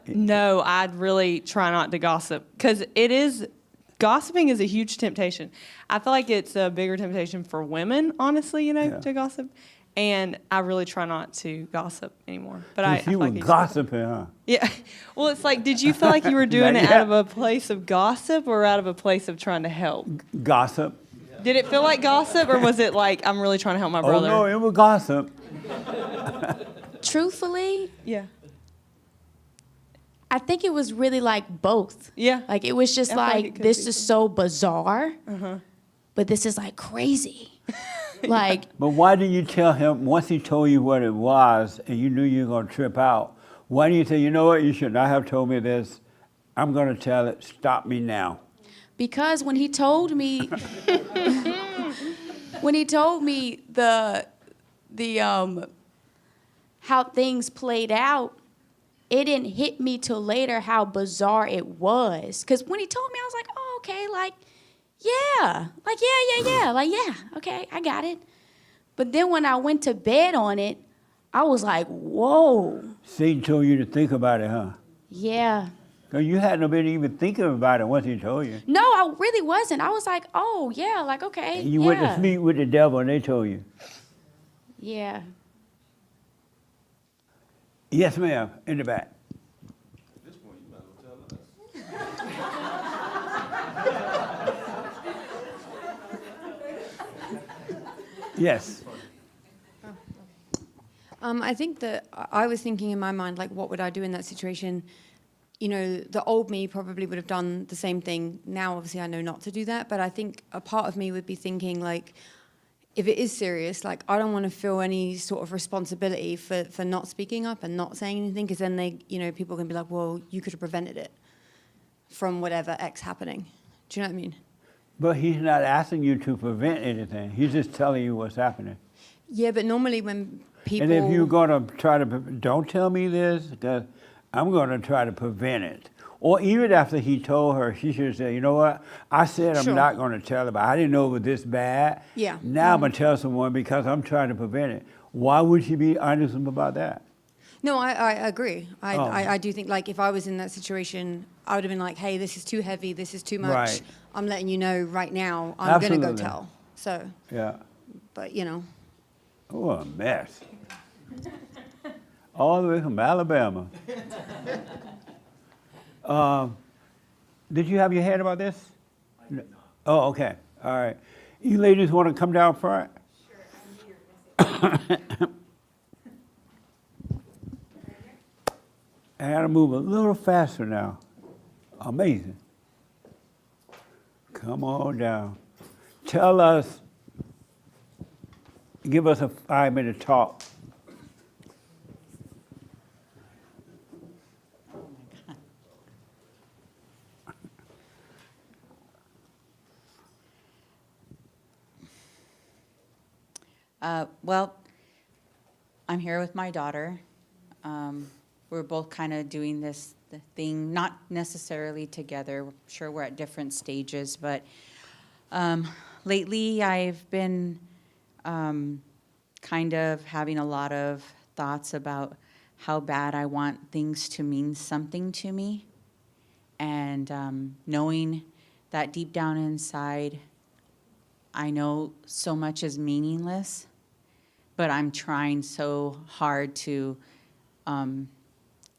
[SPEAKER 16] No, I'd really try not to gossip because gossiping is a huge temptation. I feel like it's a bigger temptation for women, honestly, to gossip. And I really try not to gossip anymore. But I
[SPEAKER 2] You
[SPEAKER 16] feel
[SPEAKER 2] were
[SPEAKER 16] like
[SPEAKER 2] gossiping, huh?
[SPEAKER 16] yeah. Well, it's like, did you feel like you were doing it out of a place of gossip or out of a place of trying to help?
[SPEAKER 2] Gossip.
[SPEAKER 16] Did it feel like gossip, or was it like, I'm really trying to help my brother?
[SPEAKER 2] Oh, no, it was gossip.
[SPEAKER 5] Truthfully,
[SPEAKER 16] Yeah.
[SPEAKER 5] I think it was really like both.
[SPEAKER 16] Yeah.
[SPEAKER 5] Like it was just
[SPEAKER 16] I feel like
[SPEAKER 5] like,
[SPEAKER 16] it could
[SPEAKER 5] this
[SPEAKER 16] be.
[SPEAKER 5] is so bizarre,
[SPEAKER 16] Uh-huh.
[SPEAKER 5] but this is like crazy. Like,
[SPEAKER 2] But why did you tell him, once he told you what it was and you knew you were going to trip out, why didn't you say, you know what, you should not have told me this. I'm going to tell it, stop me now.
[SPEAKER 5] because when he told me the how things played out, it didn't hit me till later how bizarre it was. Because when he told me, I was like, oh, okay, like, yeah, like, yeah, okay, I got it. But then when I went to bed on it, I was like, whoa,
[SPEAKER 2] Satan told you to think about it, huh?
[SPEAKER 5] yeah.
[SPEAKER 2] Because you hadn't been even thinking about it once he told you.
[SPEAKER 5] No, I really wasn't. I was like, oh, yeah, like, okay,
[SPEAKER 2] You
[SPEAKER 5] yeah.
[SPEAKER 2] went to sleep with the devil and they told you.
[SPEAKER 5] Yeah.
[SPEAKER 2] Yes, ma'am, in the back. Yes.
[SPEAKER 17] I think that I was thinking in my mind, like, what would I do in that situation? You know, the old me probably would have done the same thing. Now, obviously, I know not to do that, but I think a part of me would be thinking, like, if it is serious, like, I don't want to feel any sort of responsibility for not speaking up and not saying anything, because then they, you know, people can be like, well, you could have prevented it from whatever X happening. Do you know what I mean?
[SPEAKER 2] But he's not asking you to prevent anything. He's just telling you what's happening.
[SPEAKER 17] Yeah, but normally when people...
[SPEAKER 2] And if you're going to try to, don't tell me this, because I'm going to try to prevent it. Or even after he told her, she should have said, you know what? I said I'm not going to tell her, but I didn't know it was this bad.
[SPEAKER 17] Yeah.
[SPEAKER 2] Now I'm going to tell someone because I'm trying to prevent it. Why would she be honest about that?
[SPEAKER 17] No, I agree.
[SPEAKER 2] Oh.
[SPEAKER 17] I do think, like, if I was in that situation, I would have been like, hey, this is too heavy, this is too much.
[SPEAKER 2] Right.
[SPEAKER 17] I'm letting you know right now, I'm going to go tell. So,
[SPEAKER 2] yeah.
[SPEAKER 17] but, you know.
[SPEAKER 2] Oh, a mess. All the way from Alabama. Did you have your head about this? I did not. Oh, okay. All right. You ladies want to come down front? Sure. I got to move a little faster now. Amazing. Come on down. Tell us, give us a 5-minute talk.
[SPEAKER 18] Well, I'm here with my daughter. We're both kind of doing this thing, not necessarily together. I'm sure we're at different stages, but lately I've been kind of having a lot of thoughts about how bad I want things to mean something to me, and knowing that deep down inside, I know so much is meaningless, but I'm trying so hard to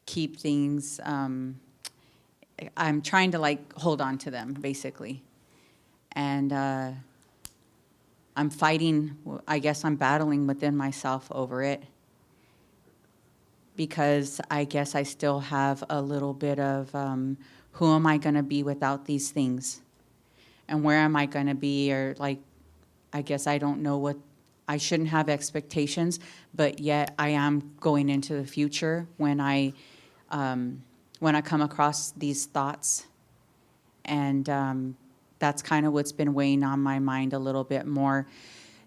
[SPEAKER 18] keep things, I'm trying to, like, hold on to them, basically. And I'm fighting, I guess I'm battling within myself over it, because I guess I still have a little bit of who am I going to be without these things? And where am I going to be? Or, like, I guess I don't know what, I shouldn't have expectations, but yet I am going into the future when I come across these thoughts. And that's kind of what's been weighing on my mind a little bit more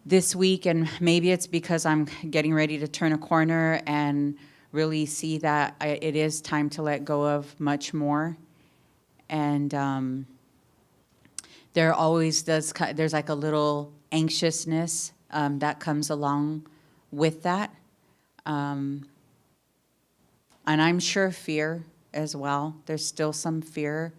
[SPEAKER 18] this week. And maybe it's because I'm getting ready to turn a corner and really see that it is time to let go of much more. And there always does, there's like a little anxiousness that comes along with that. And I'm sure fear as well. There's still some fear.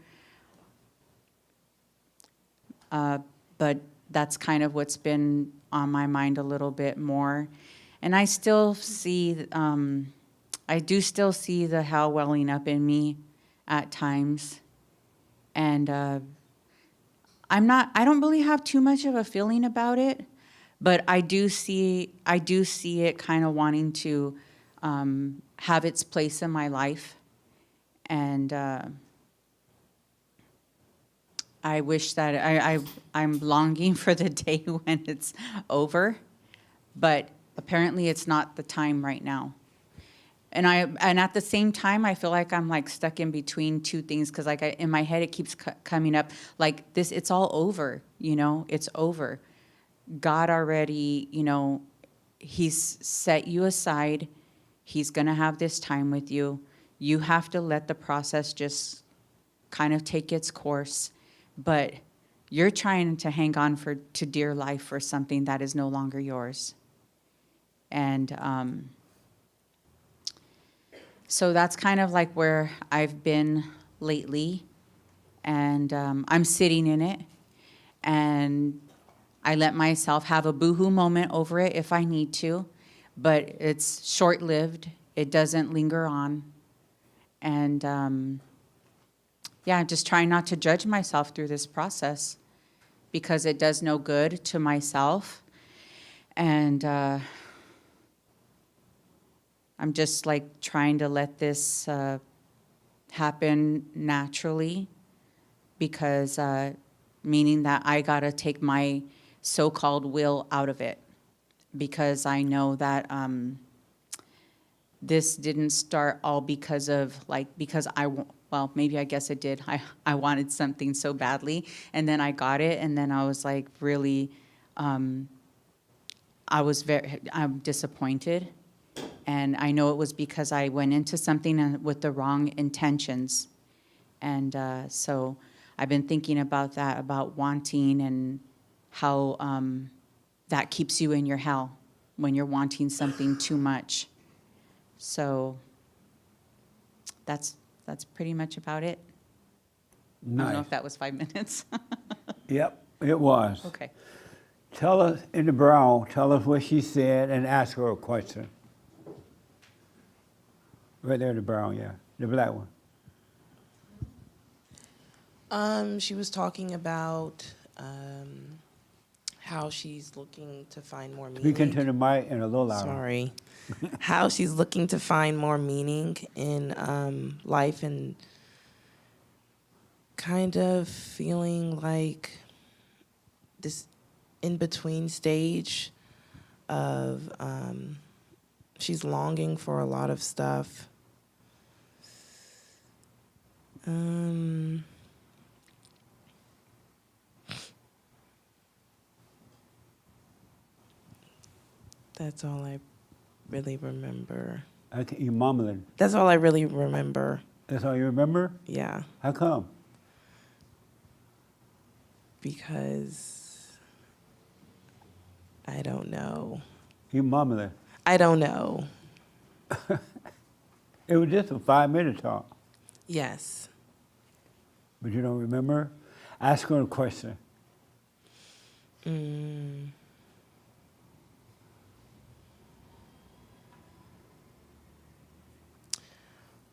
[SPEAKER 18] But that's kind of what's been on my mind a little bit more. And I still see, I do still see the hell welling up in me at times. And I don't really have too much of a feeling about it, but I do see it kind of wanting to have its place in my life. And I wish that I'm longing for the day when it's over, but apparently it's not the time right now. And at the same time, I feel like I'm like stuck in between two things, because like in my head it keeps coming up like this. It's all over, it's over. God already, He's set you aside. He's gonna have this time with you. You have to let the process just kind of take its course. But you're trying to hang on to dear life for something that is no longer yours. And so that's kind of like where I've been lately. And I'm sitting in it. And I let myself have a boohoo moment over it if I need to. But it's short-lived. It doesn't linger on. And yeah, just trying not to judge myself through this process, because it does no good to myself. And I'm just like trying to let this happen naturally, because meaning that I gotta take my so-called will out of it, because I know that this didn't start all because of because well, maybe I guess it did. I wanted something so badly, and then I got it, and then I was like really, I'm disappointed. And I know it was because I went into something with the wrong intentions. And so I've been thinking about that, about wanting and how that keeps you in your hell when you're wanting something too much. So that's pretty much about it. I don't know
[SPEAKER 2] Nice.
[SPEAKER 18] if that was 5 minutes.
[SPEAKER 2] Yep, it was.
[SPEAKER 18] Okay.
[SPEAKER 2] Tell us, in the brown, tell us what she said and ask her a question. Right there in the brown, yeah, the black one.
[SPEAKER 13] She was talking about how she's looking to find more meaning.
[SPEAKER 2] Speak into the mic and a little louder.
[SPEAKER 13] Sorry. How she's looking to find more meaning in life, and kind of feeling like this in-between stage of she's longing for a lot of stuff. That's all I really remember.
[SPEAKER 2] I think you're mumbling.
[SPEAKER 13] That's all I really remember.
[SPEAKER 2] That's all you remember?
[SPEAKER 13] Yeah.
[SPEAKER 2] How come?
[SPEAKER 13] Because I don't know.
[SPEAKER 2] You mumbling.
[SPEAKER 13] I don't know.
[SPEAKER 2] It was just a 5-minute talk.
[SPEAKER 13] Yes.
[SPEAKER 2] But you don't remember? Ask her a question.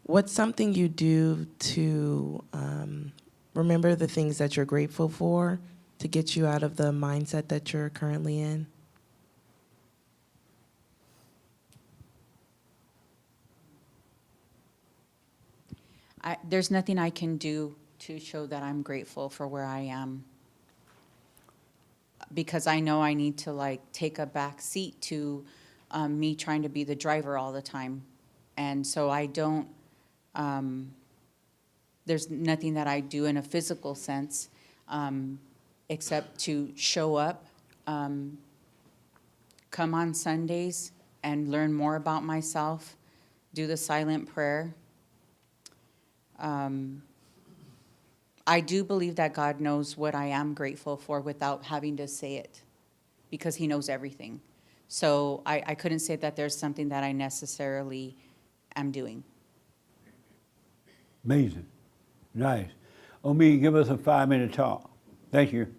[SPEAKER 13] What's something you do to remember the things that you're grateful for to get you out of the mindset that you're currently in?
[SPEAKER 18] There's nothing I can do to show that I'm grateful for where I am, because I know I need to like take a back seat to me trying to be the driver all the time. And so I don't, there's nothing that I do in a physical sense except to show up, come on Sundays and learn more about myself, do the silent prayer. I do believe that God knows what I am grateful for without having to say it, because he knows everything. So I couldn't say that there's something that I necessarily am doing.
[SPEAKER 2] Amazing. Nice. Omi, give us a 5-minute talk. Thank you.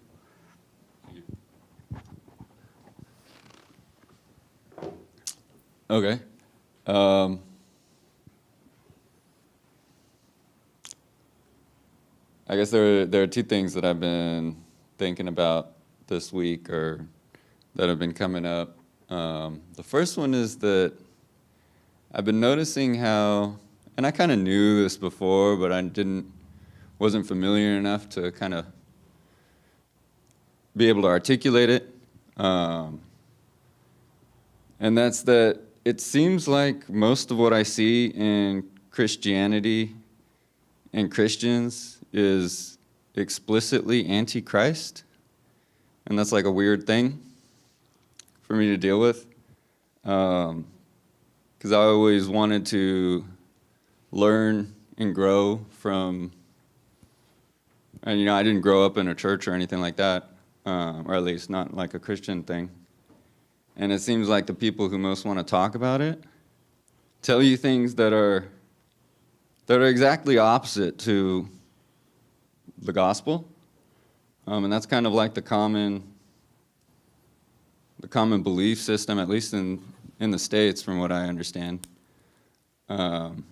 [SPEAKER 19] Okay. I guess there are two things that I've been thinking about this week, or that have been coming up. The first one is that I've been noticing how, and I kind of knew this before, but I wasn't familiar enough to kind of be able to articulate it. And that's that it seems like most of what I see in Christianity and Christians is explicitly anti-Christ. And that's like a weird thing for me to deal with. Because I always wanted to learn and grow from, and I didn't grow up in a church or anything like that, or at least not like a Christian thing. And it seems like the people who most want to talk about it tell you things that are exactly opposite to the gospel. And that's kind of like the common belief system, at least in the States, from what I understand. And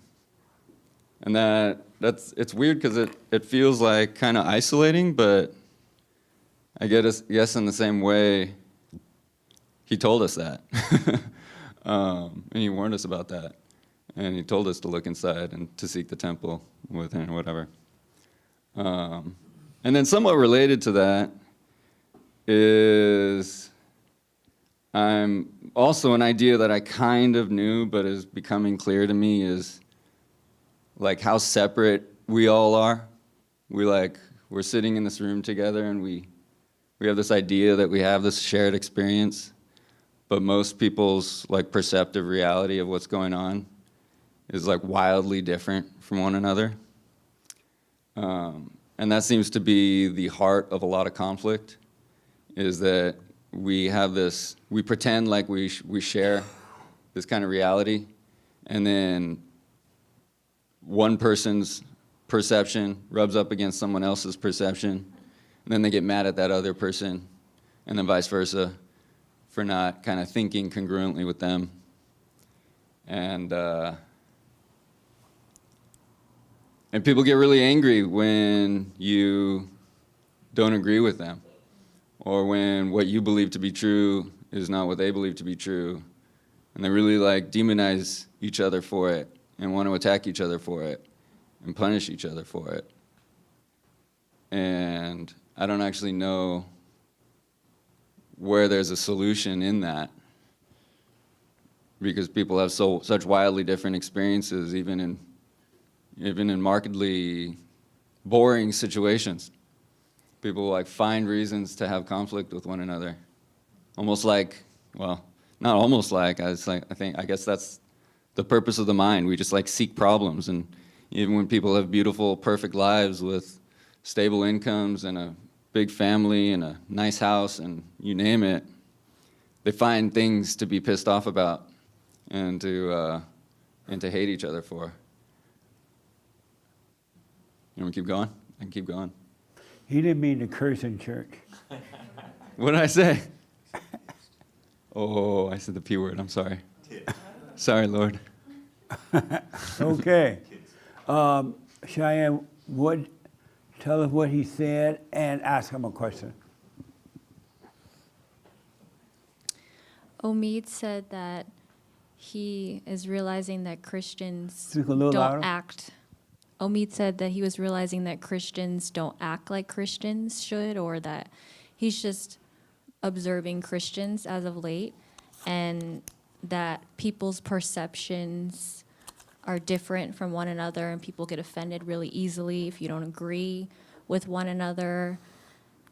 [SPEAKER 19] it's weird because it feels like kind of isolating, but I guess in the same way, he told us that. And he warned us about that. And he told us to look inside and to seek the temple within, whatever. And then somewhat related to that is I'm also an idea that I kind of knew but is becoming clear to me is like how separate we all are. We're sitting in this room together and we have this idea that we have this shared experience, but most people's like perceptive reality of what's going on is like wildly different from one another. And that seems to be the heart of a lot of conflict, is that we have this, we pretend like we share this kind of reality, and then one person's perception rubs up against someone else's perception, and then they get mad at that other person, and then vice versa, for not kind of thinking congruently with them. And people get really angry when you don't agree with them, or when what you believe to be true is not what they believe to be true. And they really like demonize each other for it and want to attack each other for it and punish each other for it. And I don't actually know where there's a solution in that, because people have such wildly different experiences, even in markedly boring situations. People like find reasons to have conflict with one another. Almost like, well, not almost like, I guess that's the purpose of the mind. We just like seek problems. And even when people have beautiful, perfect lives with stable incomes and a big family and a nice house and you name it, they find things to be pissed off about and to hate each other for. You want me to keep going? I can keep going.
[SPEAKER 2] He didn't mean to curse in church.
[SPEAKER 19] What did I say? Oh, I said the P word. I'm sorry. Sorry, Lord.
[SPEAKER 2] Okay. Cheyenne, tell us what he said and ask him a question.
[SPEAKER 20] Omid said that he is realizing that Christians
[SPEAKER 2] Speak a little
[SPEAKER 20] don't
[SPEAKER 2] louder.
[SPEAKER 20] act. Omid said that he was realizing that Christians don't act like Christians should, or that he's just observing Christians as of late, and that people's perceptions are different from one another, and people get offended really easily if you don't agree with one another.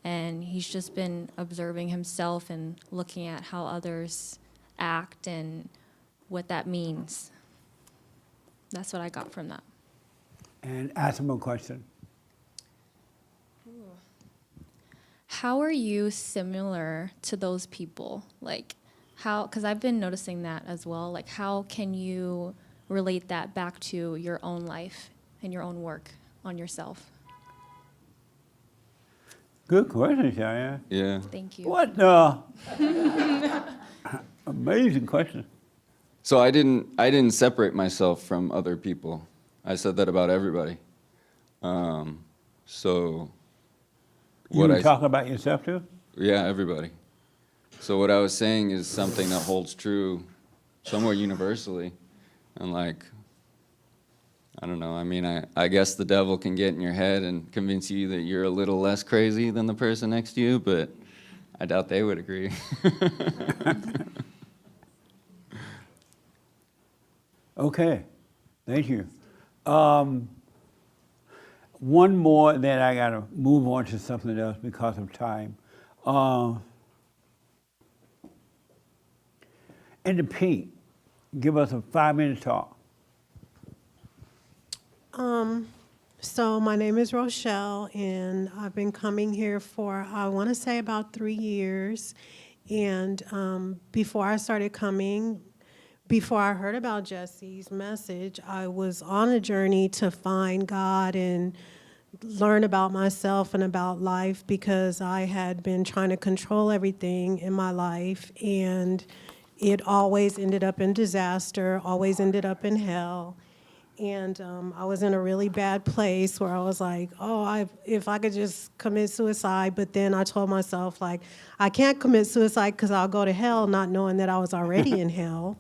[SPEAKER 20] And he's just been observing himself and looking at how others act and what that means. That's what I got from that.
[SPEAKER 2] And ask him a question.
[SPEAKER 20] How are you similar to those people? Like, how, because I've been noticing that as well. Like, how can you relate that back to your own life and your own work on yourself?
[SPEAKER 2] Good question, Cheyenne.
[SPEAKER 19] Yeah.
[SPEAKER 20] Thank you.
[SPEAKER 2] What the? Amazing question.
[SPEAKER 19] So I didn't separate myself from other people. I said that about everybody. So
[SPEAKER 2] You were talking about yourself too?
[SPEAKER 19] Yeah, everybody. So what I was saying is something that holds true somewhat universally. And like, I don't know, I mean, I guess the devil can get in your head and convince you that you're a little less crazy than the person next to you, but I doubt they would agree.
[SPEAKER 2] Okay, thank you. One more, then I gotta move on to something else because of time. And the Pete, give us a 5-minute talk.
[SPEAKER 21] So my name is Rochelle, and I've been coming here for, I want to say, about 3 years. And before I started coming, before I heard about Jesse's message, I was on a journey to find God and learn about myself and about life, because I had been trying to control everything in my life, and it always ended up in disaster, always ended up in hell. And I was in a really bad place where I was like, oh, if I could just commit suicide. But then I told myself, like, I can't commit suicide because I'll go to hell, not knowing that I was already in hell.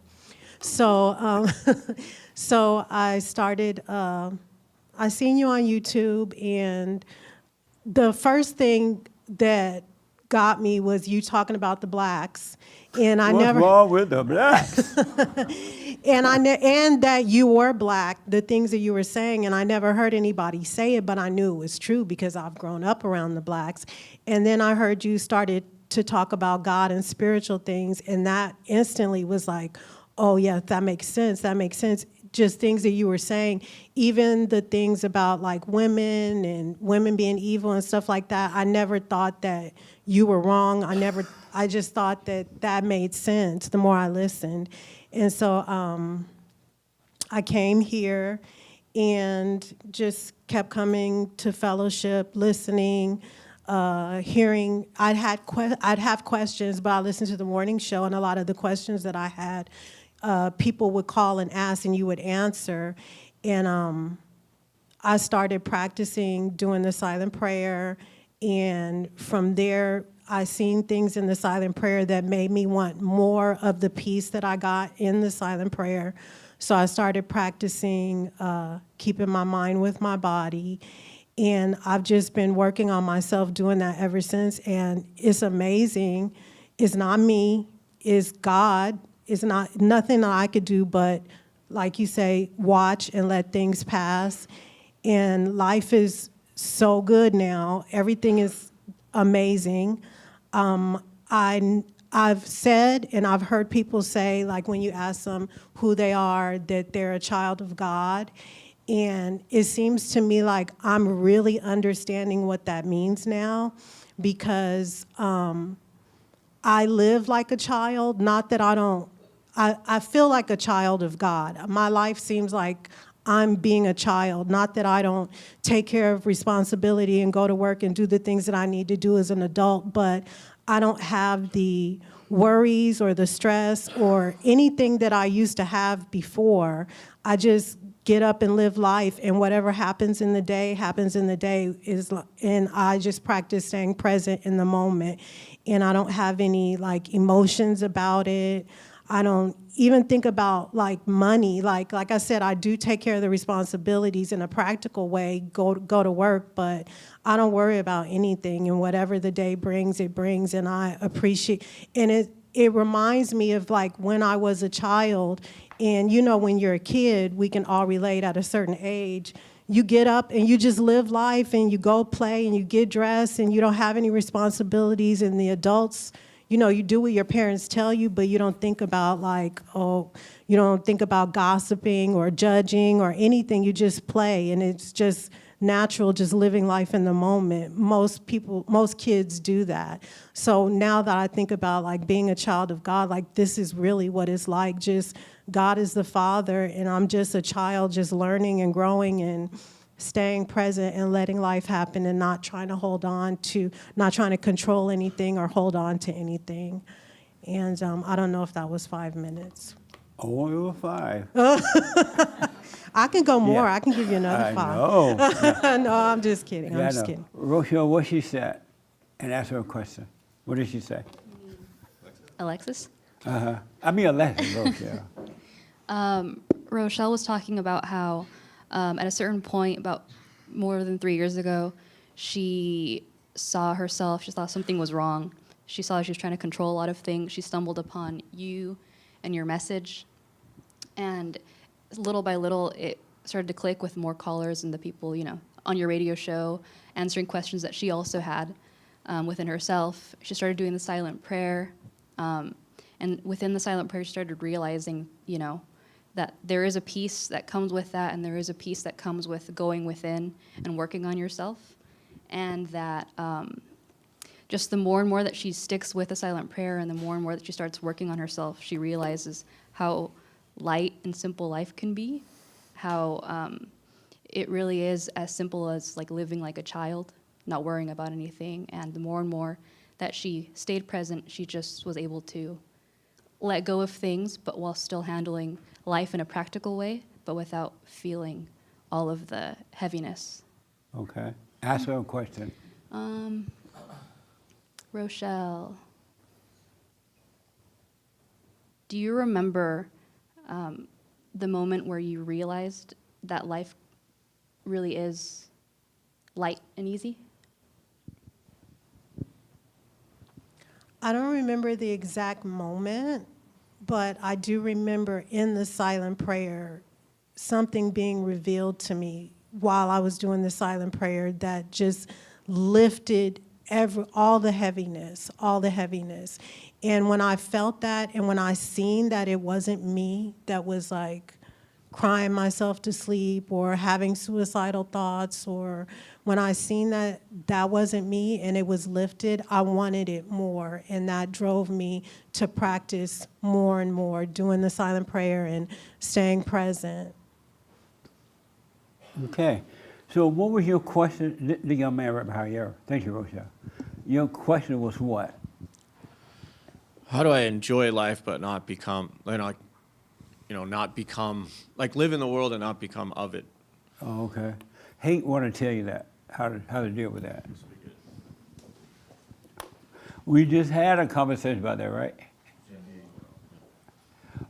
[SPEAKER 21] So, so I started. I seen you on YouTube, and the first thing that got me was you talking about the blacks, and I
[SPEAKER 2] What's
[SPEAKER 21] never.
[SPEAKER 2] wrong with the blacks?
[SPEAKER 21] And that you were black, the things that you were saying, and I never heard anybody say it, but I knew it was true because I've grown up around the blacks. And then I heard you started to talk about God and spiritual things, and that instantly was like, oh yeah, that makes sense. That makes sense. Just things that you were saying, even the things about like women and women being evil and stuff like that. I never thought that you were wrong. I just thought that that made sense the more I listened. And so I came here and just kept coming to fellowship, listening, hearing. I'd have questions, but I listened to the morning show, and a lot of the questions that I had, people would call and ask, and you would answer. And I started practicing doing the silent prayer, and from there, I seen things in the silent prayer that made me want more of the peace that I got in the silent prayer. So I started practicing keeping my mind with my body, and I've just been working on myself doing that ever since, and it's amazing. It's not me, it's God. It's not nothing that I could do but, like you say, watch and let things pass. And life is so good now. Everything is amazing. I've said and I've heard people say, like when you ask them who they are, that they're a child of God. And it seems to me like I'm really understanding what that means now, because I live like a child, not that I don't, I feel like a child of God. My life seems like I'm being a child, not that I don't take care of responsibility and go to work and do the things that I need to do as an adult, but I don't have the worries or the stress or anything that I used to have before. I just get up and live life, and whatever happens in the day, and I just practice staying present in the moment. And I don't have any like emotions about it. I don't even think about like money. Like I said, I do take care of the responsibilities in a practical way, go to work, but I don't worry about anything, and whatever the day brings, it brings, and I appreciate. And it reminds me of like when I was a child, and you know, when you're a kid, we can all relate at a certain age. You get up and you just live life, and you go play, and you get dressed, and you don't have any responsibilities, and the adults, you know, you do what your parents tell you, but you don't think about like, oh, you don't think about gossiping or judging or anything. You just play, and it's just natural, just living life in the moment. Most kids do that. So now that I think about like being a child of God, like this is really what it's like. Just God is the Father, and I'm just a child, just learning and growing and staying present and letting life happen, and not trying to control anything or hold on to anything. And I don't know if that was 5 minutes.
[SPEAKER 2] Oh, it was 5.
[SPEAKER 21] I can go more.
[SPEAKER 2] Yeah.
[SPEAKER 21] I can give you another
[SPEAKER 2] I
[SPEAKER 21] 5.
[SPEAKER 2] know.
[SPEAKER 21] No, I'm just kidding.
[SPEAKER 2] Yeah,
[SPEAKER 21] I'm
[SPEAKER 2] I
[SPEAKER 21] just
[SPEAKER 2] know.
[SPEAKER 21] kidding.
[SPEAKER 2] Rochelle, what she said, and ask her a question. What did she say?
[SPEAKER 1] Alexis?
[SPEAKER 2] I mean, Alexis, Rochelle.
[SPEAKER 1] Rochelle was talking about how at a certain point, about more than 3 years ago, she saw herself, she thought something was wrong. She saw she was trying to control a lot of things. She stumbled upon you and your message. And little by little, it started to click with more callers and the people, you know, on your radio show, answering questions that she also had within herself. She started doing the silent prayer. And within the silent prayer, she started realizing, you know, that there is a peace that comes with that, and there is a peace that comes with going within and working on yourself. And that just the more and more that she sticks with the silent prayer, and the more and more that she starts working on herself, she realizes how light and simple life can be, how it really is as simple as like living like a child, not worrying about anything. And the more and more that she stayed present, she just was able to let go of things, but while still handling life in a practical way, but without feeling all of the heaviness.
[SPEAKER 2] Okay. Ask her a question.
[SPEAKER 1] Rochelle, do you remember the moment where you realized that life really is light and easy?
[SPEAKER 21] I don't remember the exact moment, but I do remember in the silent prayer something being revealed to me while I was doing the silent prayer that just lifted all the heaviness, all the heaviness. And when I felt that and when I seen that it wasn't me that was like crying myself to sleep or having suicidal thoughts, or when I seen that that wasn't me and it was lifted, I wanted it more. And that drove me to practice more and more, doing the silent prayer and staying present.
[SPEAKER 2] Okay. So what was your question, the young man right behind you? Thank you, Rochelle. Your question was what?
[SPEAKER 6] How do I enjoy life but not become, not become, like live in the world and not become of it?
[SPEAKER 2] Oh, okay. Hate want to tell you that, how to deal with that. We just had a conversation about that, right?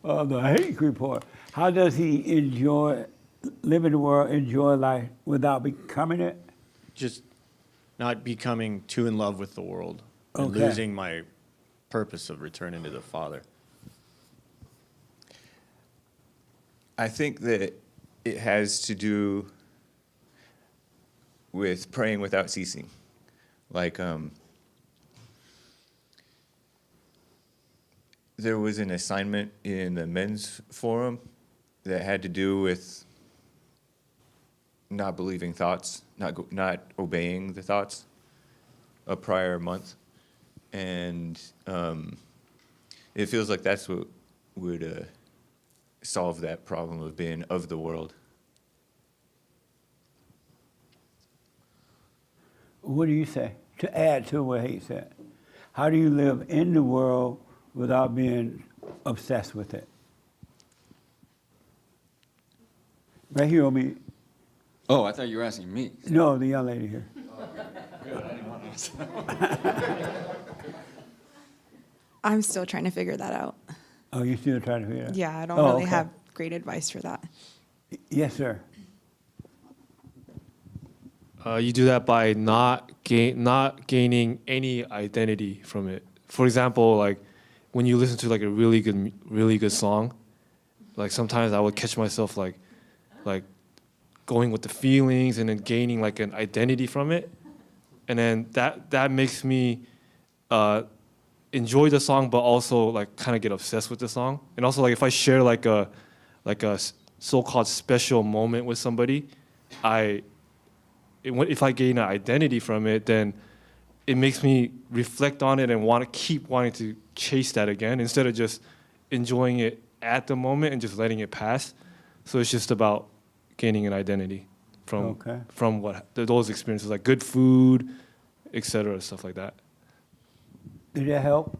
[SPEAKER 2] The hate report. How does he live in the world, enjoy life without becoming it?
[SPEAKER 6] Just not becoming too in love with the world and
[SPEAKER 2] Okay.
[SPEAKER 6] losing my purpose of returning to the Father.
[SPEAKER 7] I think that it has to do with praying without ceasing. Like, there was an assignment in the men's forum that had to do with not believing thoughts, not obeying the thoughts a prior month. And it feels like that's what would solve that problem of being of the world.
[SPEAKER 2] What do you say? To add to what he said, how do you live in the world without being obsessed with it? Right here on me.
[SPEAKER 19] Oh, I thought you were asking me.
[SPEAKER 2] No, the young lady here.
[SPEAKER 22] I'm still trying to figure that out.
[SPEAKER 2] Oh, you're still trying to figure it out?
[SPEAKER 22] Yeah, I don't
[SPEAKER 2] Oh,
[SPEAKER 22] really
[SPEAKER 2] okay.
[SPEAKER 22] have great advice for that.
[SPEAKER 2] Yes, sir.
[SPEAKER 3] You do that by not gaining any identity from it. For example, like when you listen to like a really good song, like sometimes I would catch myself like going with the feelings and then gaining like an identity from it, and then that makes me enjoy the song, but also like kind of get obsessed with the song. And also like if I share like a so-called special moment with somebody, if I gain an identity from it, then it makes me reflect on it and keep wanting to chase that again instead of just enjoying it at the moment and just letting it pass. So it's just about gaining an identity from those experiences, like good food, etc., stuff like that.
[SPEAKER 2] Did that help?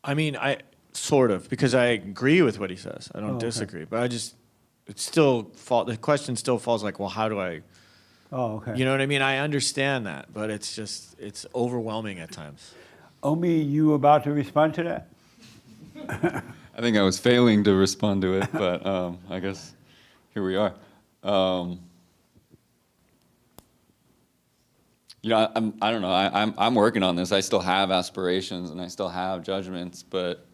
[SPEAKER 6] I mean, I sort of, because I agree with what he says. I don't
[SPEAKER 2] okay.
[SPEAKER 6] disagree, but the question still falls like, well, how do I?
[SPEAKER 2] Oh, okay.
[SPEAKER 6] You know what I mean? I understand that, but it's overwhelming at times.
[SPEAKER 2] Omi, you about to respond to that?
[SPEAKER 19] I think I was failing to respond to it, but I guess here we are. I don't know. I'm working on this. I still have aspirations and I still have judgments, but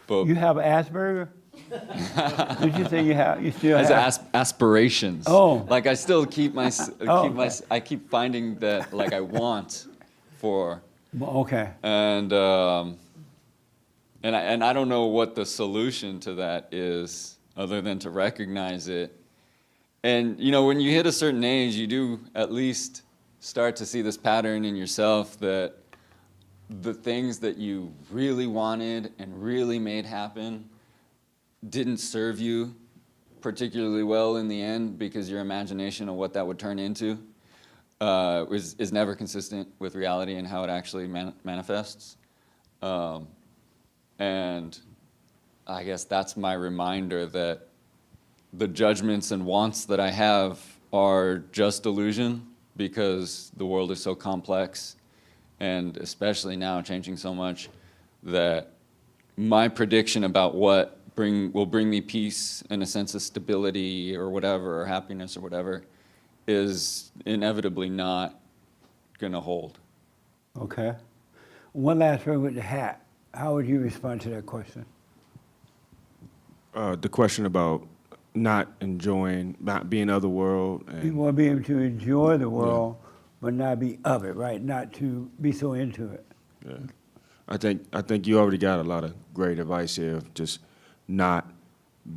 [SPEAKER 2] You have Asperger? Did you say you still
[SPEAKER 19] as
[SPEAKER 2] have?
[SPEAKER 19] aspirations.
[SPEAKER 2] Oh.
[SPEAKER 19] Like I still keep
[SPEAKER 2] okay.
[SPEAKER 19] I keep finding that like I want for.
[SPEAKER 2] Okay.
[SPEAKER 19] And I don't know what the solution to that is other than to recognize it. And when you hit a certain age, you do at least start to see this pattern in yourself that the things that you really wanted and really made happen didn't serve you particularly well in the end because your imagination of what that would turn into is never consistent with reality and how it actually manifests. And I guess that's my reminder that the judgments and wants that I have are just illusion because the world is so complex and especially now changing so much that my prediction about what will bring me peace and a sense of stability or whatever, or happiness or whatever, is inevitably not going to hold.
[SPEAKER 2] Okay. One last word with the hat. How would you respond to that question?
[SPEAKER 8] The question about not being of the world.
[SPEAKER 2] You want to be able to enjoy the world, but not be of it, right? Not to be so into it.
[SPEAKER 8] Yeah. I think you already got a lot of great advice here of just not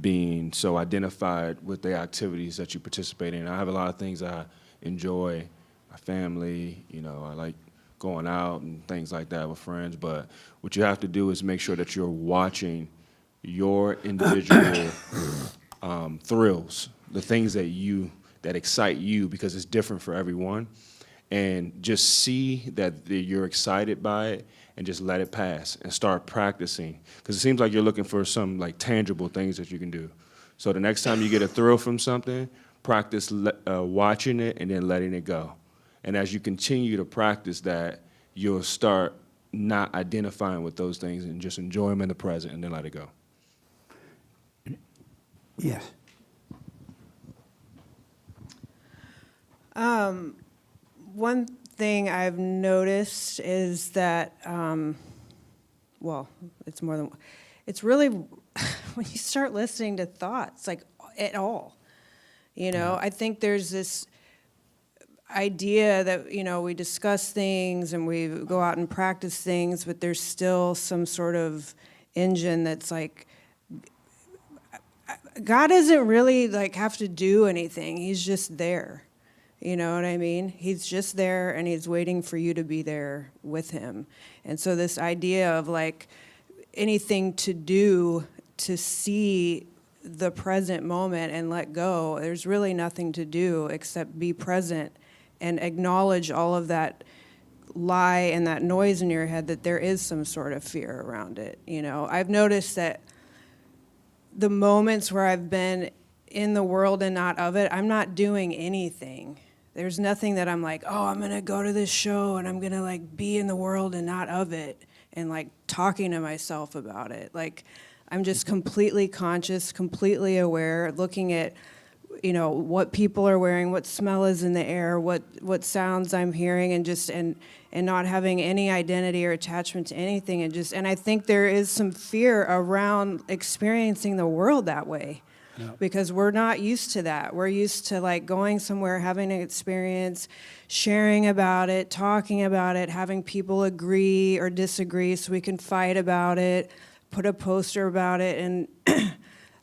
[SPEAKER 8] being so identified with the activities that you participate in. I have a lot of things I enjoy, my family, I like going out and things like that with friends, but what you have to do is make sure that you're watching your individual thrills, the things that excite you, because it's different for everyone, and just see that you're excited by it and just let it pass and start practicing, because it seems like you're looking for some like tangible things that you can do. So the next time you get a thrill from something, practice watching it and then letting it go. And as you continue to practice that, you'll start not identifying with those things and just enjoy them in the present and then let it go.
[SPEAKER 2] Yes.
[SPEAKER 9] One thing I've noticed is that, well, it's more than, it's really when you start listening to thoughts, like at all, I think there's this idea that, we discuss things and we go out and practice things, but there's still some sort of engine that's like, God doesn't really like have to do anything. He's just there. You know what I mean? He's just there and he's waiting for you to be there with him. And so this idea of like anything to do to see the present moment and let go, there's really nothing to do except be present and acknowledge all of that lie and that noise in your head that there is some sort of fear around it. I've noticed that the moments where I've been in the world and not of it, I'm not doing anything. There's nothing that I'm like, oh, I'm going to go to this show and I'm going to like be in the world and not of it and like talking to myself about it. Like I'm just completely conscious, completely aware, looking at, what people are wearing, what smell is in the air, what sounds I'm hearing, and not having any identity or attachment to anything, and I think there is some fear around experiencing the world that way. Yeah. Because we're not used to that. We're used to like going somewhere, having an experience, sharing about it, talking about it, having people agree or disagree so we can fight about it, put a poster about it, and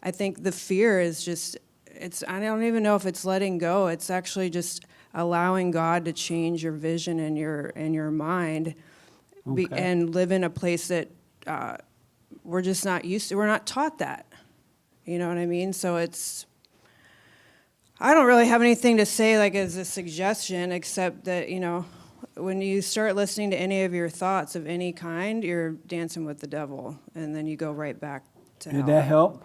[SPEAKER 9] I think the fear is just, I don't even know if it's letting go. It's actually just allowing God to change your vision and your mind, and live in a place that we're just not used to. We're not taught that. You know what I mean? So I don't really have anything to say like as a suggestion, except that, when you start listening to any of your thoughts of any kind, you're dancing with the devil, and then you go right back to hell.
[SPEAKER 2] Did that help?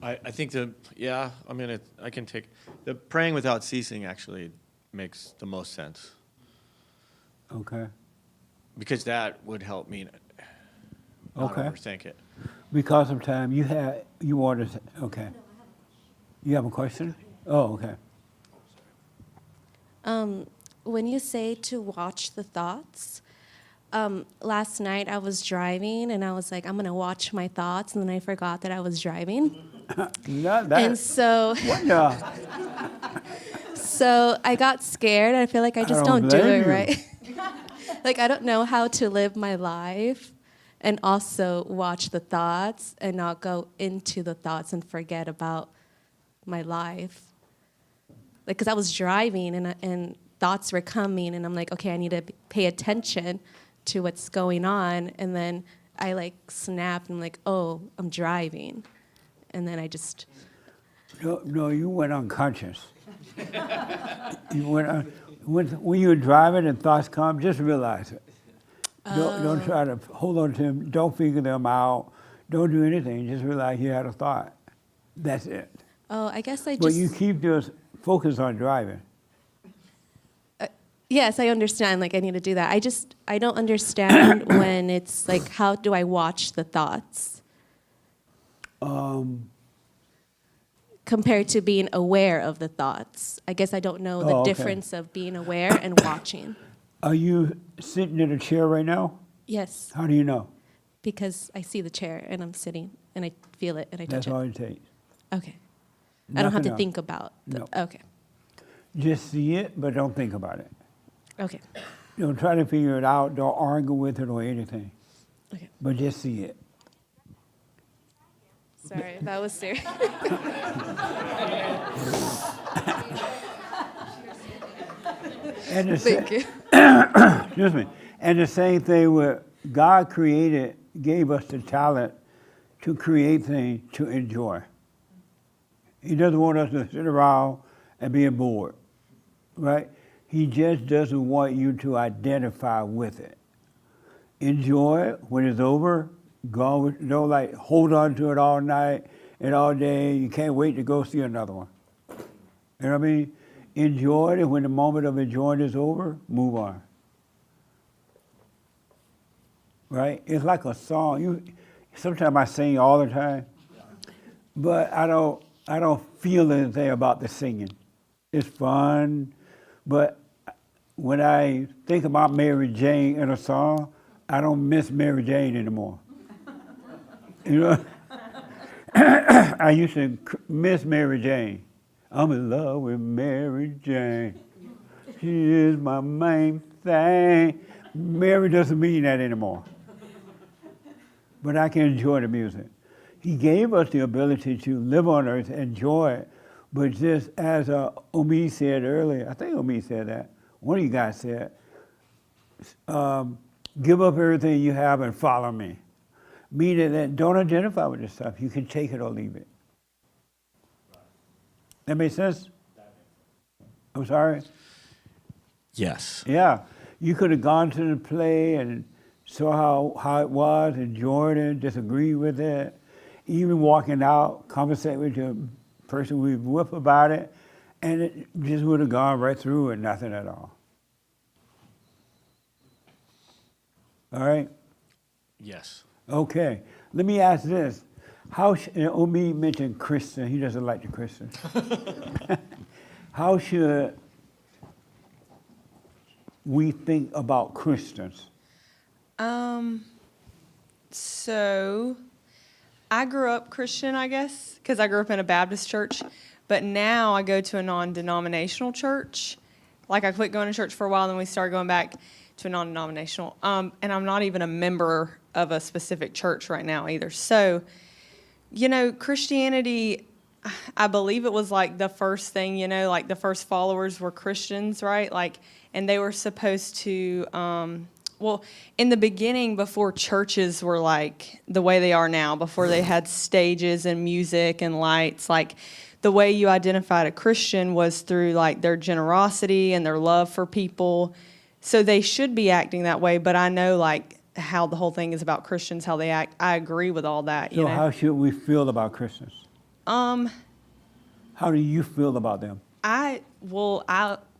[SPEAKER 6] I think I can take, the praying without ceasing actually makes the most sense.
[SPEAKER 2] Okay.
[SPEAKER 6] Because that would help me not overthink it.
[SPEAKER 2] Because of time, you wanted to, okay. You have a question? Oh, okay.
[SPEAKER 23] When you say to watch the thoughts, last night I was driving and I was like, I'm gonna watch my thoughts, and then I forgot that I was driving.
[SPEAKER 2] Not that.
[SPEAKER 23] And so,
[SPEAKER 2] what the?
[SPEAKER 23] So I got scared. I feel like I just don't do it right. Like I don't know how to live my life and also watch the thoughts and not go into the thoughts and forget about my life. Like, because I was driving and thoughts were coming, and I'm like, okay, I need to pay attention to what's going on, and then I like snapped and I'm like, oh, I'm driving, and then I just.
[SPEAKER 2] No, you went unconscious. You went when you were driving and thoughts come, just realize it. Don't try to hold on to them. Don't figure them out. Don't do anything. Just realize you had a thought. That's it.
[SPEAKER 23] Oh, I guess I just.
[SPEAKER 2] But you keep just focus on driving.
[SPEAKER 23] Yes, I understand. Like, I need to do that. I don't understand when it's like, how do I watch the thoughts compared to being aware of the thoughts? I guess I don't know the
[SPEAKER 2] okay.
[SPEAKER 23] difference of being aware and watching.
[SPEAKER 2] Are you sitting in a chair right now?
[SPEAKER 23] Yes,
[SPEAKER 2] How do you know?
[SPEAKER 23] because I see the chair and I'm sitting and I feel it and I touch
[SPEAKER 2] That's all
[SPEAKER 23] it.
[SPEAKER 2] it takes.
[SPEAKER 23] Okay. I don't have
[SPEAKER 2] Nothing
[SPEAKER 23] to
[SPEAKER 2] else.
[SPEAKER 23] think about the,
[SPEAKER 2] No.
[SPEAKER 23] okay.
[SPEAKER 2] Just see it, but don't think about it.
[SPEAKER 23] Okay.
[SPEAKER 2] Don't try to figure it out. Don't argue with it or anything.
[SPEAKER 23] Okay.
[SPEAKER 2] But just see it.
[SPEAKER 23] Sorry, that was serious.
[SPEAKER 2] And the
[SPEAKER 23] Thank you.
[SPEAKER 2] excuse me. And the same thing with God gave us the talent to create things to enjoy. He doesn't want us to sit around and be bored, right? He just doesn't want you to identify with it. Enjoy it. When it's over, go. Don't like hold on to it all night and all day. You can't wait to go see another one. You know what I mean? Enjoy it, and when the moment of enjoying is over, move on. Right? It's like a song. Sometimes I sing all the time, but I don't feel anything about the singing. It's fun, but when I think about Mary Jane in a song, I don't miss Mary Jane anymore. You know, I used to miss Mary Jane. I'm in love with Mary Jane. She is my main thing. Mary doesn't mean that anymore. But I can enjoy the music. He gave us the ability to live on earth, enjoy it, but just as Omi said earlier, I think Omi said that, one of you guys said, give up everything you have and follow me. Meaning that don't identify with this stuff. You can take it or leave it. That make sense? I'm sorry?
[SPEAKER 6] Yes.
[SPEAKER 2] Yeah. You could have gone to the play and saw how it was, enjoyed it, disagreed with it, even walking out, conversate with the person we were with about it, and it just would have gone right through and nothing at all. All right?
[SPEAKER 6] Yes.
[SPEAKER 2] Okay. Let me ask this. Omi mentioned Christian. He doesn't like the Christian. How should we think about Christians?
[SPEAKER 16] So I grew up Christian, I guess, because I grew up in a Baptist church. But now I go to a non-denominational church. Like, I quit going to church for a while, and then we started going back to a non-denominational. And I'm not even a member of a specific church right now either. So, you know, Christianity, I believe it was like the first thing, you know, like the first followers were Christians, right? Like, and they were supposed to, well, in the beginning, before churches were like the way they are now, before they had stages and music and lights, like the way you identified a Christian was through like their generosity and their love for people. So they should be acting that way, but I know like how the whole thing is about Christians, how they act. I agree with all that,
[SPEAKER 2] So how should we feel about Christians? How do you feel about them?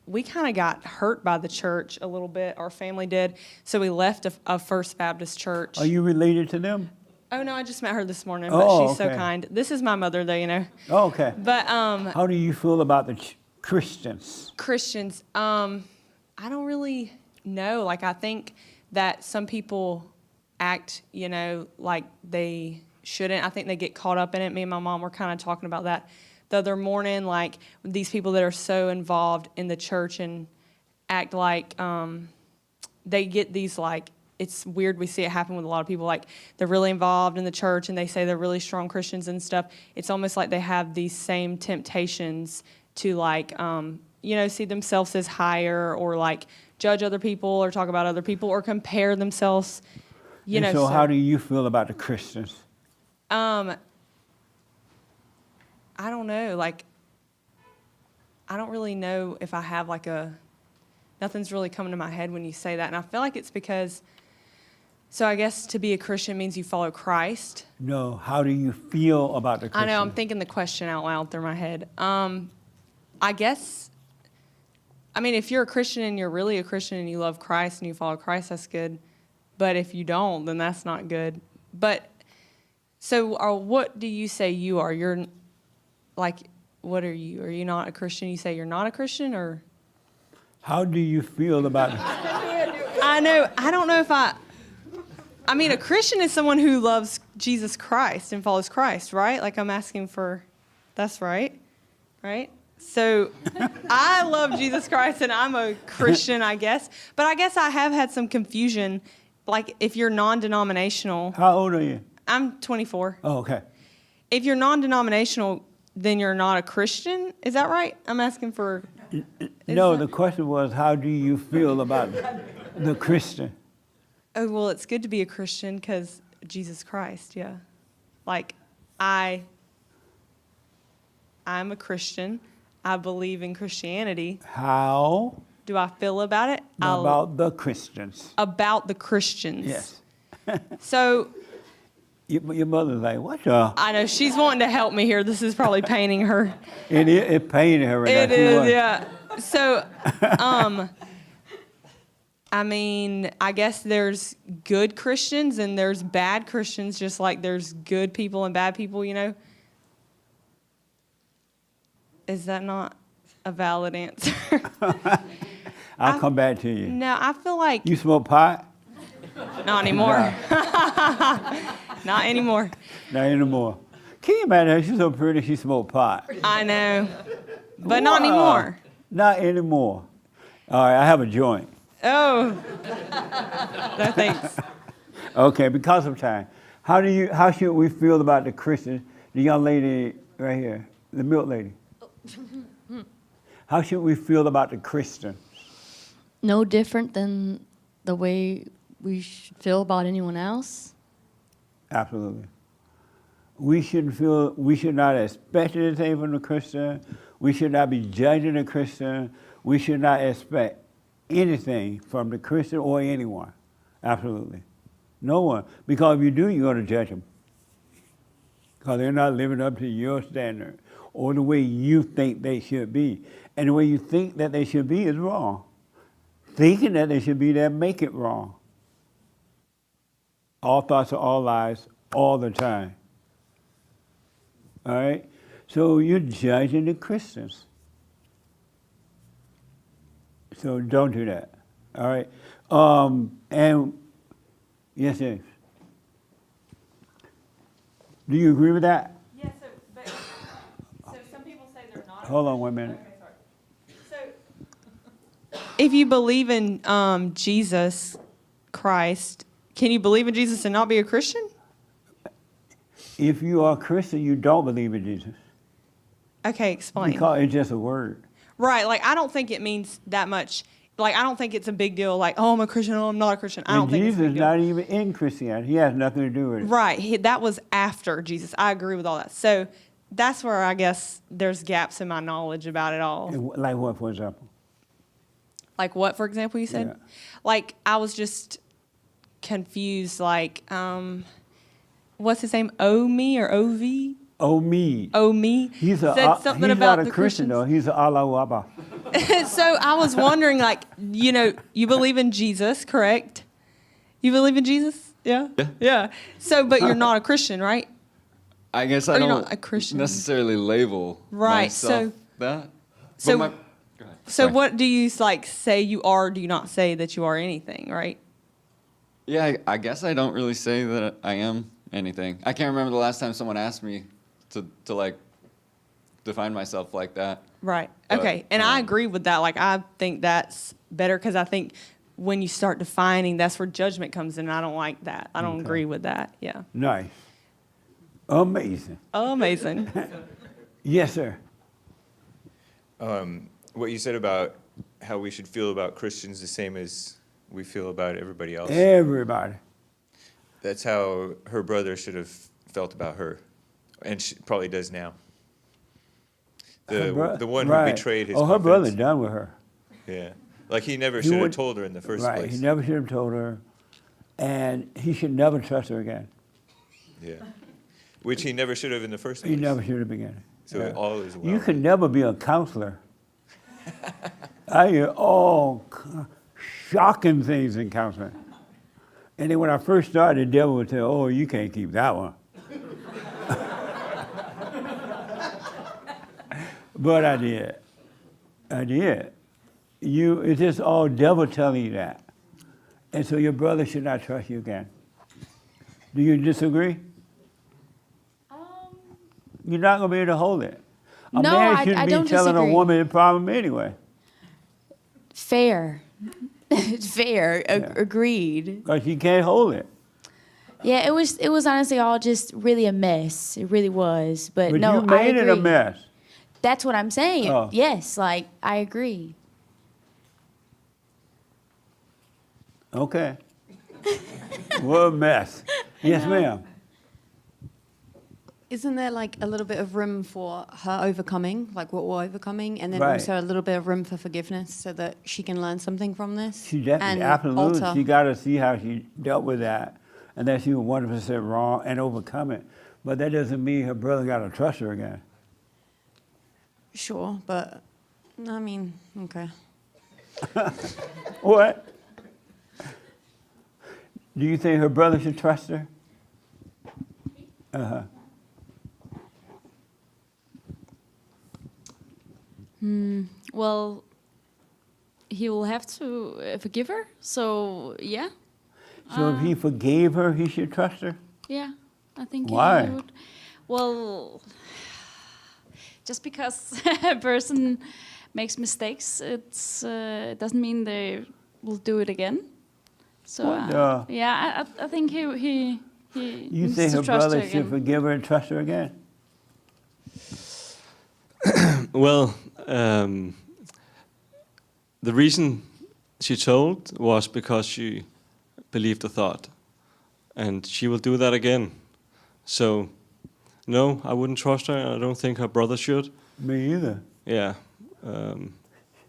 [SPEAKER 16] We kind of got hurt by the church a little bit. Our family did. So we left a First Baptist church.
[SPEAKER 2] Are you related to them?
[SPEAKER 16] Oh, no, I just met her this morning,
[SPEAKER 2] Oh,
[SPEAKER 16] but she's so
[SPEAKER 2] okay.
[SPEAKER 16] kind. This is my mother, though, you know.
[SPEAKER 2] Oh, okay.
[SPEAKER 16] But
[SPEAKER 2] how do you feel about the Christians?
[SPEAKER 16] Christians, I don't really know. Like, I think that some people act, you know, like they shouldn't. I think they get caught up in it. Me and my mom were kind of talking about that the other morning, like these people that are so involved in the church and act like they get these, like, it's weird, we see it happen with a lot of people, like they're really involved in the church and they say they're really strong Christians and stuff. It's almost like they have these same temptations to, like, you know, see themselves as higher or like judge other people or talk about other people or compare themselves, you know.
[SPEAKER 2] So how do you feel about the Christians?
[SPEAKER 16] I don't know. Like, I don't really know if I have like nothing's really coming to my head when you say that. And I feel like it's because, so I guess to be a Christian means you follow Christ.
[SPEAKER 2] No, how do you feel about the Christians?
[SPEAKER 16] I know, I'm thinking the question out loud through my head. I guess I mean, if you're a Christian and you're really a Christian and you love Christ and you follow Christ, that's good. But if you don't, then that's not good. But so, what do you say you are? You're like, what are you? Are you not a Christian? You say you're not a Christian, or?
[SPEAKER 2] How do you feel about it?
[SPEAKER 16] I know. I don't know if I mean, a Christian is someone who loves Jesus Christ and follows Christ, right? Like I'm asking for, that's right, right? So I love Jesus Christ and I'm a Christian, I guess. But I guess I have had some confusion. Like if you're non-denominational.
[SPEAKER 2] How old are you?
[SPEAKER 16] I'm 24.
[SPEAKER 2] Oh, okay.
[SPEAKER 16] If you're non-denominational, then you're not a Christian. Is that right? I'm asking for.
[SPEAKER 2] No, the question was, how do you feel about the Christian?
[SPEAKER 16] Oh, well, it's good to be a Christian because Jesus Christ, yeah. Like, I'm a Christian. I believe in Christianity.
[SPEAKER 2] How
[SPEAKER 16] do I feel about it?
[SPEAKER 2] About the Christians.
[SPEAKER 16] About the Christians.
[SPEAKER 2] Yes.
[SPEAKER 16] So.
[SPEAKER 2] Your mother's like, what the?
[SPEAKER 16] I know, she's wanting to help me here. This is probably paining her.
[SPEAKER 2] It's paining her right now.
[SPEAKER 16] It is, yeah. So, I mean, I guess there's good Christians and there's bad Christians, just like there's good people and bad people, you know? Is that not a valid answer?
[SPEAKER 2] I'll come back to you.
[SPEAKER 16] No, I feel like...
[SPEAKER 2] You smoke pot?
[SPEAKER 16] Not anymore. Not anymore.
[SPEAKER 2] Not anymore. Can you imagine her? She's so pretty, she smoked pot.
[SPEAKER 16] I know. But not anymore.
[SPEAKER 2] Not anymore. All right, I have a joint.
[SPEAKER 16] Oh. No, thanks.
[SPEAKER 2] Okay, because of time. How should we feel about the Christians? The young lady right here, the milk lady. How should we feel about the Christian?
[SPEAKER 10] No different than the way we should feel about anyone else.
[SPEAKER 2] Absolutely. We should not expect anything from the Christian. We should not be judging the Christian. We should not expect anything from the Christian or anyone. Absolutely. No one. Because if you do, you're going to judge them. Because they're not living up to your standard or the way you think they should be. And the way you think that they should be is wrong. Thinking that they should be there make it wrong. All thoughts are all lies all the time. All right? So you're judging the Christians. So don't do that. All right? And yes, yes. Do you agree with that?
[SPEAKER 16] Yes, so some people say they're not.
[SPEAKER 2] Hold on 1 minute.
[SPEAKER 16] If you believe in Jesus Christ, can you believe in Jesus and not be a Christian?
[SPEAKER 2] If you are a Christian, you don't believe in Jesus.
[SPEAKER 16] Okay, explain.
[SPEAKER 2] Because it's just a word.
[SPEAKER 16] Right, like I don't think it means that much. Like I don't think it's a big deal. Like, oh, I'm a Christian, oh, I'm not a Christian. I don't think it's a big
[SPEAKER 2] Jesus is
[SPEAKER 16] deal.
[SPEAKER 2] not even in Christianity. He has nothing to do with it.
[SPEAKER 16] Right, that was after Jesus. I agree with all that. So that's where I guess there's gaps in my knowledge about it all.
[SPEAKER 2] Like what, for example?
[SPEAKER 16] Like what, for example, you said?
[SPEAKER 2] Yeah.
[SPEAKER 16] Like I was just confused. Like, what's his name? O-me or O-V?
[SPEAKER 2] O-me.
[SPEAKER 16] O-me.
[SPEAKER 2] He's
[SPEAKER 16] said something
[SPEAKER 2] he's
[SPEAKER 16] about
[SPEAKER 2] not a
[SPEAKER 16] the
[SPEAKER 2] Christian,
[SPEAKER 16] Christians.
[SPEAKER 2] though. He's an Allahu Abba.
[SPEAKER 16] So I was wondering, like, you know, you believe in Jesus, correct? You believe in Jesus? Yeah?
[SPEAKER 19] Yeah.
[SPEAKER 16] Yeah. So, but you're not a Christian, right?
[SPEAKER 19] I guess
[SPEAKER 16] Or
[SPEAKER 19] I
[SPEAKER 16] you're
[SPEAKER 19] don't
[SPEAKER 16] not a Christian.
[SPEAKER 19] necessarily label
[SPEAKER 16] Right,
[SPEAKER 19] myself
[SPEAKER 16] so-
[SPEAKER 19] that.
[SPEAKER 16] so-
[SPEAKER 19] But go ahead.
[SPEAKER 16] So
[SPEAKER 19] Sorry.
[SPEAKER 16] what do you, like, say you are, do you not say that you are anything, right?
[SPEAKER 19] Yeah, I guess I don't really say that I am anything. I can't remember the last time someone asked me to like define myself like that.
[SPEAKER 16] Right.
[SPEAKER 19] But,
[SPEAKER 16] Okay. And I agree with that. Like, I think that's better because I think when you start defining, that's where judgment comes in. And I don't like that. I don't
[SPEAKER 2] Okay.
[SPEAKER 16] agree with that. Yeah.
[SPEAKER 2] Nice. Amazing.
[SPEAKER 16] Amazing.
[SPEAKER 2] Yes, sir.
[SPEAKER 7] What you said about how we should feel about Christians the same as we feel about everybody else.
[SPEAKER 2] Everybody.
[SPEAKER 7] That's how her brother should have felt about her, and she probably does now. The one who
[SPEAKER 2] right.
[SPEAKER 7] betrayed his.
[SPEAKER 2] Oh, her brother
[SPEAKER 7] confidence.
[SPEAKER 2] done with her.
[SPEAKER 7] Yeah, like he never
[SPEAKER 2] He
[SPEAKER 7] should have
[SPEAKER 2] would-
[SPEAKER 7] told her in the first
[SPEAKER 2] Right.
[SPEAKER 7] place.
[SPEAKER 2] He never should have told her, and he should never trust her again.
[SPEAKER 7] Yeah, which he never should have in the first place.
[SPEAKER 2] He never should have begun.
[SPEAKER 7] So all is well.
[SPEAKER 2] You can never be a counselor. I hear all shocking things in counseling. And then when I first started, the devil would say, oh, you can't keep that one. But I did. I did. It's just all devil telling you that. And so your brother should not trust you again. Do you disagree? You're not going to be able to hold it. A
[SPEAKER 5] No,
[SPEAKER 2] man
[SPEAKER 5] I
[SPEAKER 2] shouldn't
[SPEAKER 5] don't
[SPEAKER 2] be telling
[SPEAKER 5] disagree.
[SPEAKER 2] a woman the problem anyway.
[SPEAKER 5] Fair. Fair. Agreed.
[SPEAKER 2] Because you can't hold it.
[SPEAKER 5] Yeah, it was honestly all just really a mess. It really was. But
[SPEAKER 2] But
[SPEAKER 5] no,
[SPEAKER 2] you made
[SPEAKER 5] I
[SPEAKER 2] it a
[SPEAKER 5] agree.
[SPEAKER 2] mess.
[SPEAKER 5] That's what I'm saying.
[SPEAKER 2] Oh.
[SPEAKER 5] Yes, like I agree.
[SPEAKER 2] Okay. What a mess. Yes, ma'am.
[SPEAKER 17] Isn't there like a little bit of room for her overcoming, like what we're overcoming, and then
[SPEAKER 2] Right.
[SPEAKER 17] also a little bit of room for forgiveness so that she can learn something from this?
[SPEAKER 2] She definitely,
[SPEAKER 17] and
[SPEAKER 2] absolutely.
[SPEAKER 17] alter?
[SPEAKER 2] She got to see how she dealt with that and that she was 100% wrong and overcome it. But that doesn't mean her brother got to trust her again.
[SPEAKER 17] Sure, but I mean, okay.
[SPEAKER 2] What? Do you think her brother should trust her? Uh-huh.
[SPEAKER 10] Well, he will have to forgive her. So yeah,
[SPEAKER 2] So if he forgave her, he should trust her?
[SPEAKER 10] yeah, I think
[SPEAKER 2] Why?
[SPEAKER 10] he would. Well, just because a person makes mistakes, it doesn't mean they will do it again. So
[SPEAKER 2] What the-
[SPEAKER 10] yeah, I think he
[SPEAKER 2] You
[SPEAKER 10] needs
[SPEAKER 2] think
[SPEAKER 10] to
[SPEAKER 2] her
[SPEAKER 10] trust
[SPEAKER 2] brother
[SPEAKER 10] her
[SPEAKER 2] should
[SPEAKER 10] again.
[SPEAKER 2] forgive her and trust her again?
[SPEAKER 3] Well, the reason she told was because she believed the thought, and she will do that again. So, no, I wouldn't trust her. And I don't think her brother should.
[SPEAKER 2] Me either.
[SPEAKER 3] Yeah,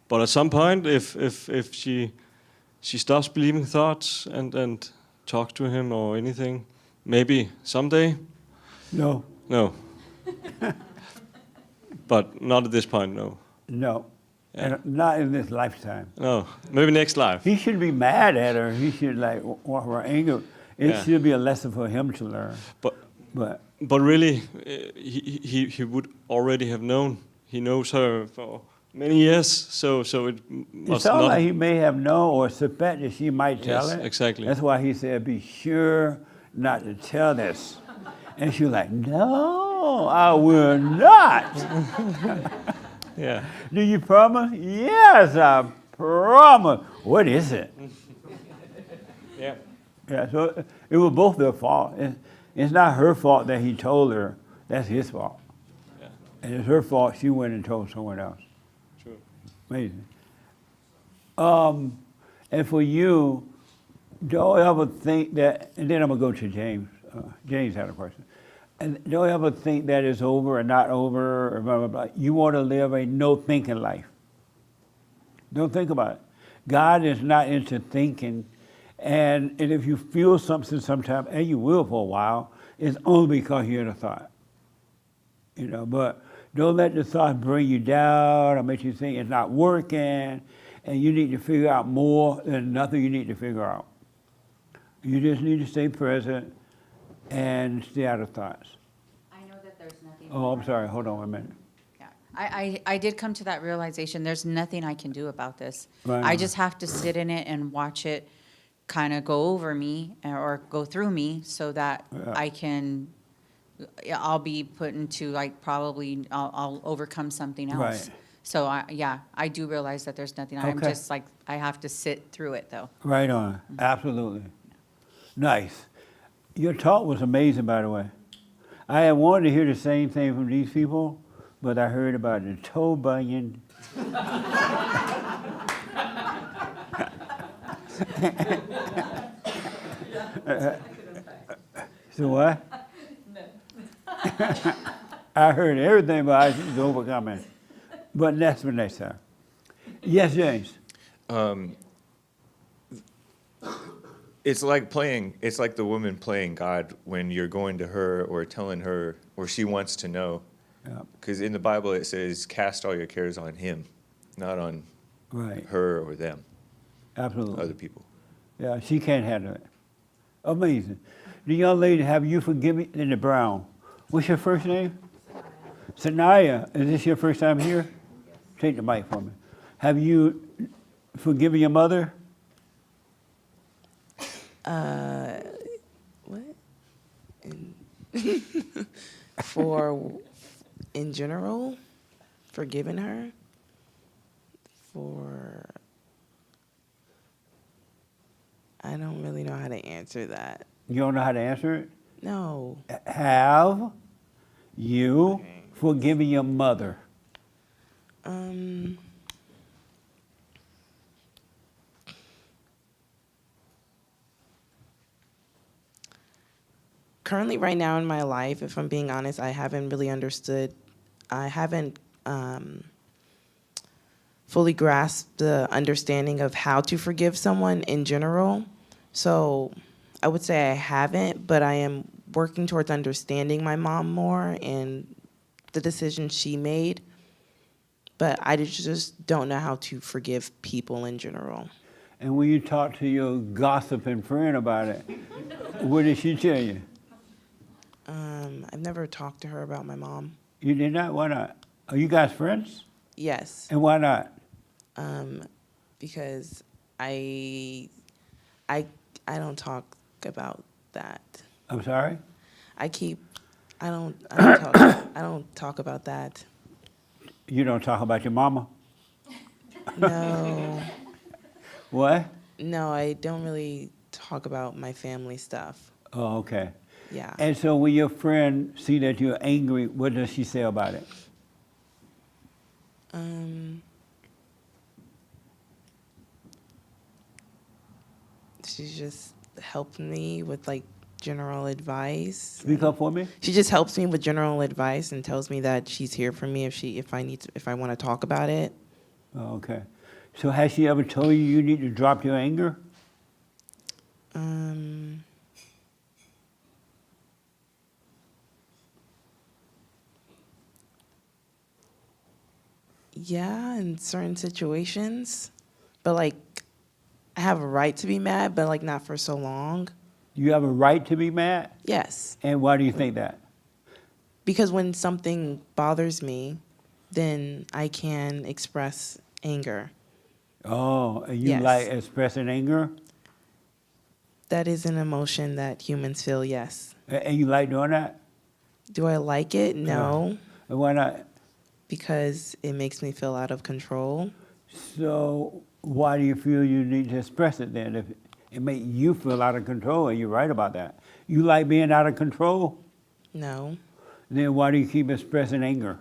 [SPEAKER 3] but at some point, if she stops believing thoughts and talks to him or anything, maybe someday.
[SPEAKER 2] No.
[SPEAKER 3] No. But not at this point, no.
[SPEAKER 2] No. And not in this lifetime.
[SPEAKER 3] No, maybe next life.
[SPEAKER 2] He should be mad at her. He should like want her anger. It
[SPEAKER 3] Yeah.
[SPEAKER 2] should be a lesson for him to learn.
[SPEAKER 3] But really, he would already have known. He knows her for many years, so it
[SPEAKER 2] It
[SPEAKER 3] must
[SPEAKER 2] sounds
[SPEAKER 3] not.
[SPEAKER 2] like he may have known or suspect that she might tell
[SPEAKER 3] Yes,
[SPEAKER 2] it.
[SPEAKER 3] exactly.
[SPEAKER 2] That's why he said, be sure not to tell this. And she was like, no, I will not.
[SPEAKER 3] Yeah.
[SPEAKER 2] Do you promise? Yes, I promise. What is it?
[SPEAKER 3] Yeah.
[SPEAKER 2] Yeah, so it was both their fault. It's not her fault that he told her. That's his fault.
[SPEAKER 3] Yeah.
[SPEAKER 2] And it's her fault she went and told someone else.
[SPEAKER 3] True.
[SPEAKER 2] Amazing. And for you, don't ever think that, and then I'm going to go to James. James had a question. And don't ever think that it's over or not over or blah, blah, blah. You want to live a no-thinking life. Don't think about it. God is not into thinking. And if you feel something sometime, and you will for a while, it's only because you're in a thought. You know, but don't let the thought bring you down or make you think it's not working, and you need to figure out more. There's nothing you need to figure out. You just need to stay present and stay out of thoughts.
[SPEAKER 18] I know that there's nothing.
[SPEAKER 2] Oh, I'm sorry. Hold on 1 minute.
[SPEAKER 18] I did come to that realization. There's nothing I can do about this.
[SPEAKER 2] Right.
[SPEAKER 18] I just have to sit in it and watch it kind of go over me or go through me so that
[SPEAKER 2] Yeah.
[SPEAKER 18] I can, I'll be put into like probably I'll overcome something else.
[SPEAKER 2] Right.
[SPEAKER 18] So I do realize that there's nothing. I'm
[SPEAKER 2] Okay.
[SPEAKER 18] just like, I have to sit through it though.
[SPEAKER 2] Right on. Absolutely. Nice. Your talk was amazing, by the way. I had wanted to hear the same thing from these people, but I heard about the toe bunion. So what? I heard everything, but I was overcoming. But that's for next time. Yes, James.
[SPEAKER 7] It's like the woman playing God when you're going to her or telling her, or she wants to know.
[SPEAKER 2] Yeah.
[SPEAKER 7] Because in the Bible it says, cast all your cares on him, not on
[SPEAKER 2] Right.
[SPEAKER 7] her or them,
[SPEAKER 2] Absolutely.
[SPEAKER 7] other people.
[SPEAKER 2] Yeah, she can't handle it. Amazing. The young lady, have you forgiven me in the brown? What's your first name? Sanaya. Is this your first time here? Take the mic for me. Have you forgiven your mother?
[SPEAKER 13] What? For, in general, forgiving her? For, I don't really know how to answer that.
[SPEAKER 2] You don't know how to answer it?
[SPEAKER 13] No.
[SPEAKER 2] Have you forgiven your mother?
[SPEAKER 13] Currently, right now in my life, if I'm being honest, I haven't really understood. I haven't fully grasped the understanding of how to forgive someone in general. So I would say I haven't, but I am working towards understanding my mom more and the decision she made. But I just don't know how to forgive people in general.
[SPEAKER 2] And when you talk to your gossiping friend about it, what did she tell you?
[SPEAKER 13] I've never talked to her about my mom.
[SPEAKER 2] You did not? Why not? Are you guys friends?
[SPEAKER 13] Yes.
[SPEAKER 2] And why not?
[SPEAKER 13] Because I don't talk about that.
[SPEAKER 2] I'm sorry?
[SPEAKER 13] I don't talk about that.
[SPEAKER 2] You don't talk about your mama?
[SPEAKER 13] No.
[SPEAKER 2] What?
[SPEAKER 13] No, I don't really talk about my family stuff.
[SPEAKER 2] Oh, okay.
[SPEAKER 13] Yeah.
[SPEAKER 2] And so when your friend see that you're angry, what does she say about it?
[SPEAKER 13] She just helped me with like general advice.
[SPEAKER 2] Speak up for me.
[SPEAKER 13] She just helps me with general advice and tells me that she's here for me if I want to talk about it.
[SPEAKER 2] Oh, okay. So has she ever told you you need to drop your anger?
[SPEAKER 13] Yeah, in certain situations. But like I have a right to be mad, but like not for so long.
[SPEAKER 2] You have a right to be mad?
[SPEAKER 13] Yes.
[SPEAKER 2] And why do you think that?
[SPEAKER 13] Because when something bothers me, then I can express anger.
[SPEAKER 2] Oh, and you
[SPEAKER 13] Yes.
[SPEAKER 2] like expressing anger?
[SPEAKER 13] That is an emotion that humans feel, yes.
[SPEAKER 2] And you like doing that?
[SPEAKER 13] Do I like it? No.
[SPEAKER 2] And why not?
[SPEAKER 13] Because it makes me feel out of control.
[SPEAKER 2] So why do you feel you need to express it then? If it makes you feel out of control, and you're right about that. You like being out of control?
[SPEAKER 13] No.
[SPEAKER 2] Then why do you keep expressing anger?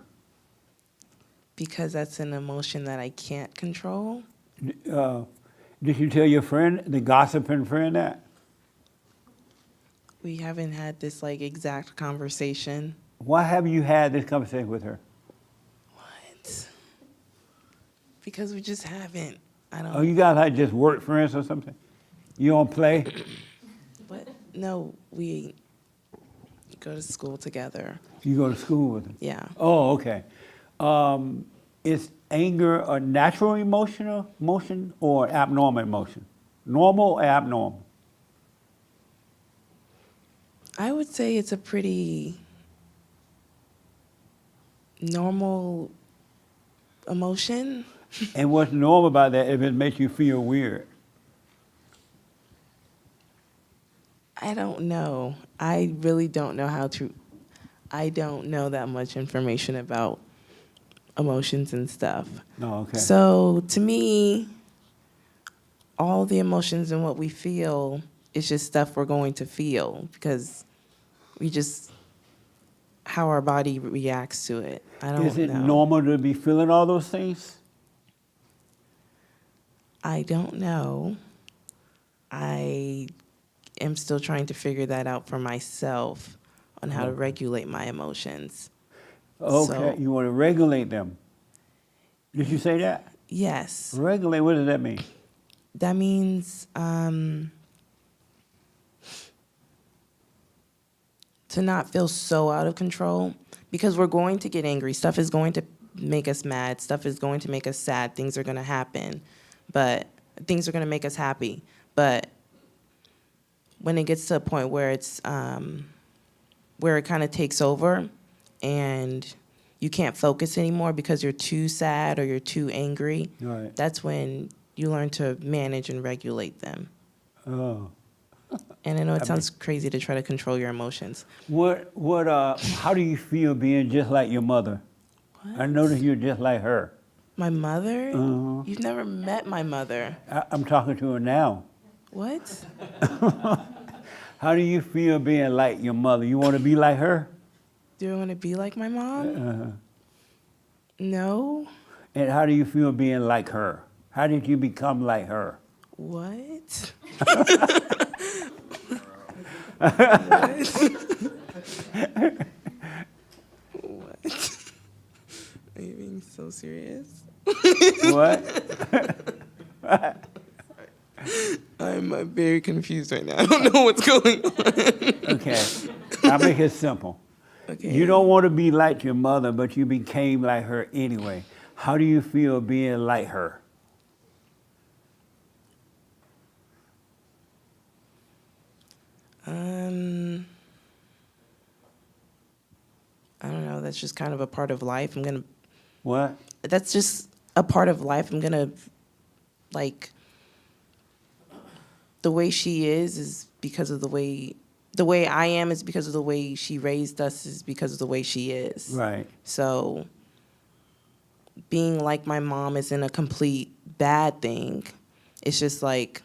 [SPEAKER 13] Because that's an emotion that I can't control.
[SPEAKER 2] Did you tell your friend, the gossiping friend, that?
[SPEAKER 13] We haven't had this like exact conversation.
[SPEAKER 2] Why haven't you had this conversation with her?
[SPEAKER 13] What? Because we just haven't. I don't.
[SPEAKER 2] Oh, you guys like just work friends or something? You don't play?
[SPEAKER 13] What? No, we go to school together.
[SPEAKER 2] You go to school with them?
[SPEAKER 13] Yeah.
[SPEAKER 2] Oh, okay. Is anger a natural emotion or abnormal emotion? Normal or abnormal?
[SPEAKER 13] I would say it's a pretty normal emotion.
[SPEAKER 2] And what's normal about that if it makes you feel weird?
[SPEAKER 13] I don't know. I really don't know I don't know that much information about emotions and stuff.
[SPEAKER 2] Oh, okay.
[SPEAKER 13] So to me, all the emotions and what we feel is just stuff we're going to feel because how our body reacts to it. I don't know.
[SPEAKER 2] Is it normal to be feeling all those things?
[SPEAKER 13] I don't know. I am still trying to figure that out for myself on how to regulate my emotions.
[SPEAKER 2] Okay,
[SPEAKER 13] So-
[SPEAKER 2] you want to regulate them. Did you say that?
[SPEAKER 13] Yes.
[SPEAKER 2] Regulate, what does that mean?
[SPEAKER 13] That means to not feel so out of control because we're going to get angry. Stuff is going to make us mad. Stuff is going to make us sad. Things are going to happen, but things are going to make us happy. But when it gets to a point where it's where it kind of takes over and you can't focus anymore because you're too sad or you're too angry,
[SPEAKER 2] Right.
[SPEAKER 13] that's when you learn to manage and regulate them.
[SPEAKER 2] Oh.
[SPEAKER 13] And I know it sounds crazy to try to control your emotions.
[SPEAKER 2] How do you feel being just like your mother? I noticed you're just like her.
[SPEAKER 13] My mother?
[SPEAKER 2] Uh-huh.
[SPEAKER 13] You've never met my mother.
[SPEAKER 2] I'm talking to her now.
[SPEAKER 13] What?
[SPEAKER 2] How do you feel being like your mother? You want to be like her?
[SPEAKER 13] Do I want to be like my mom? No.
[SPEAKER 2] And how do you feel being like her? How did you become like her?
[SPEAKER 13] What? What? Are you being so serious?
[SPEAKER 2] What?
[SPEAKER 13] I'm very confused right now. I don't know what's going on.
[SPEAKER 2] Okay, I'll make it simple.
[SPEAKER 13] Okay.
[SPEAKER 2] You don't want to be like your mother, but you became like her anyway. How do you feel being like her?
[SPEAKER 13] I don't know. That's just kind of a part of life.
[SPEAKER 2] What?
[SPEAKER 13] That's just a part of life. I'm gonna, like, the way she is because of the way I am is because of the way she raised us is because of the way she is.
[SPEAKER 2] Right.
[SPEAKER 13] So being like my mom isn't a complete bad thing. It's just like,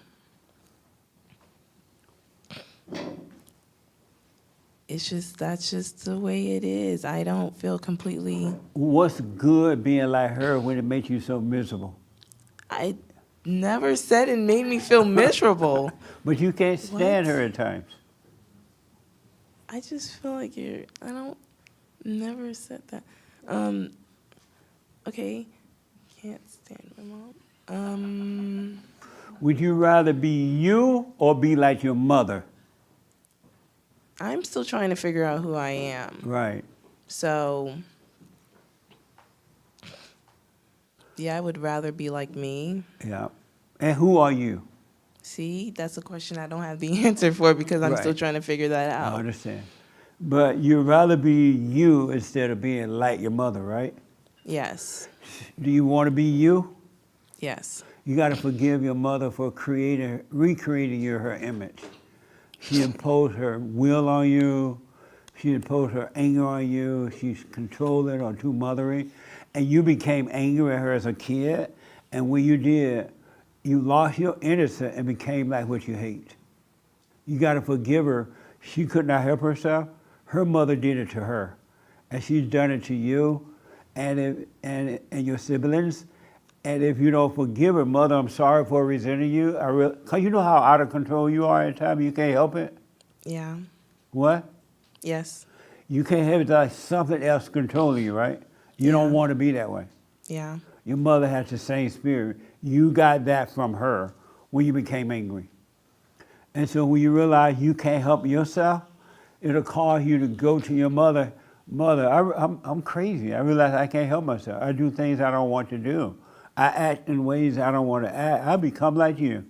[SPEAKER 13] that's just the way it is. I don't feel completely.
[SPEAKER 2] What's good being like her when it makes you so miserable?
[SPEAKER 13] I never said it made me feel miserable.
[SPEAKER 2] But you can't stand her at times.
[SPEAKER 13] I just feel like never said that. Okay, can't stand my mom.
[SPEAKER 2] Would you rather be you or be like your mother?
[SPEAKER 13] I'm still trying to figure out who I am.
[SPEAKER 2] Right.
[SPEAKER 13] So, yeah, I would rather be like me.
[SPEAKER 2] Yeah. And who are you?
[SPEAKER 13] See, that's a question I don't have the answer for because I'm still
[SPEAKER 2] Right.
[SPEAKER 13] trying to figure that out.
[SPEAKER 2] I understand. But you'd rather be you instead of being like your mother, right?
[SPEAKER 13] Yes.
[SPEAKER 2] Do you want to be you?
[SPEAKER 13] Yes.
[SPEAKER 2] You got to forgive your mother for recreating her image. She imposed her will on you. She imposed her anger on you. She's controlling or too mothery. And you became angry at her as a kid. And when you did, you lost your innocence and became like what you hate. You got to forgive her. She could not help herself. Her mother did it to her. And she's done it to you and your siblings. And if you don't forgive her, mother, I'm sorry for resenting you. Cause you know how out of control you are at times. You can't help it.
[SPEAKER 13] Yeah.
[SPEAKER 2] What?
[SPEAKER 13] Yes.
[SPEAKER 2] You can't have it like something else controlling you, right? You don't want to be that way.
[SPEAKER 13] Yeah.
[SPEAKER 2] Your mother has the same spirit. You got that from her when you became angry. And so when you realize you can't help yourself, it'll cause you to go to your mother. Mother, I'm crazy. I realize I can't help myself. I do things I don't want to do. I act in ways I don't want to act. I become like you.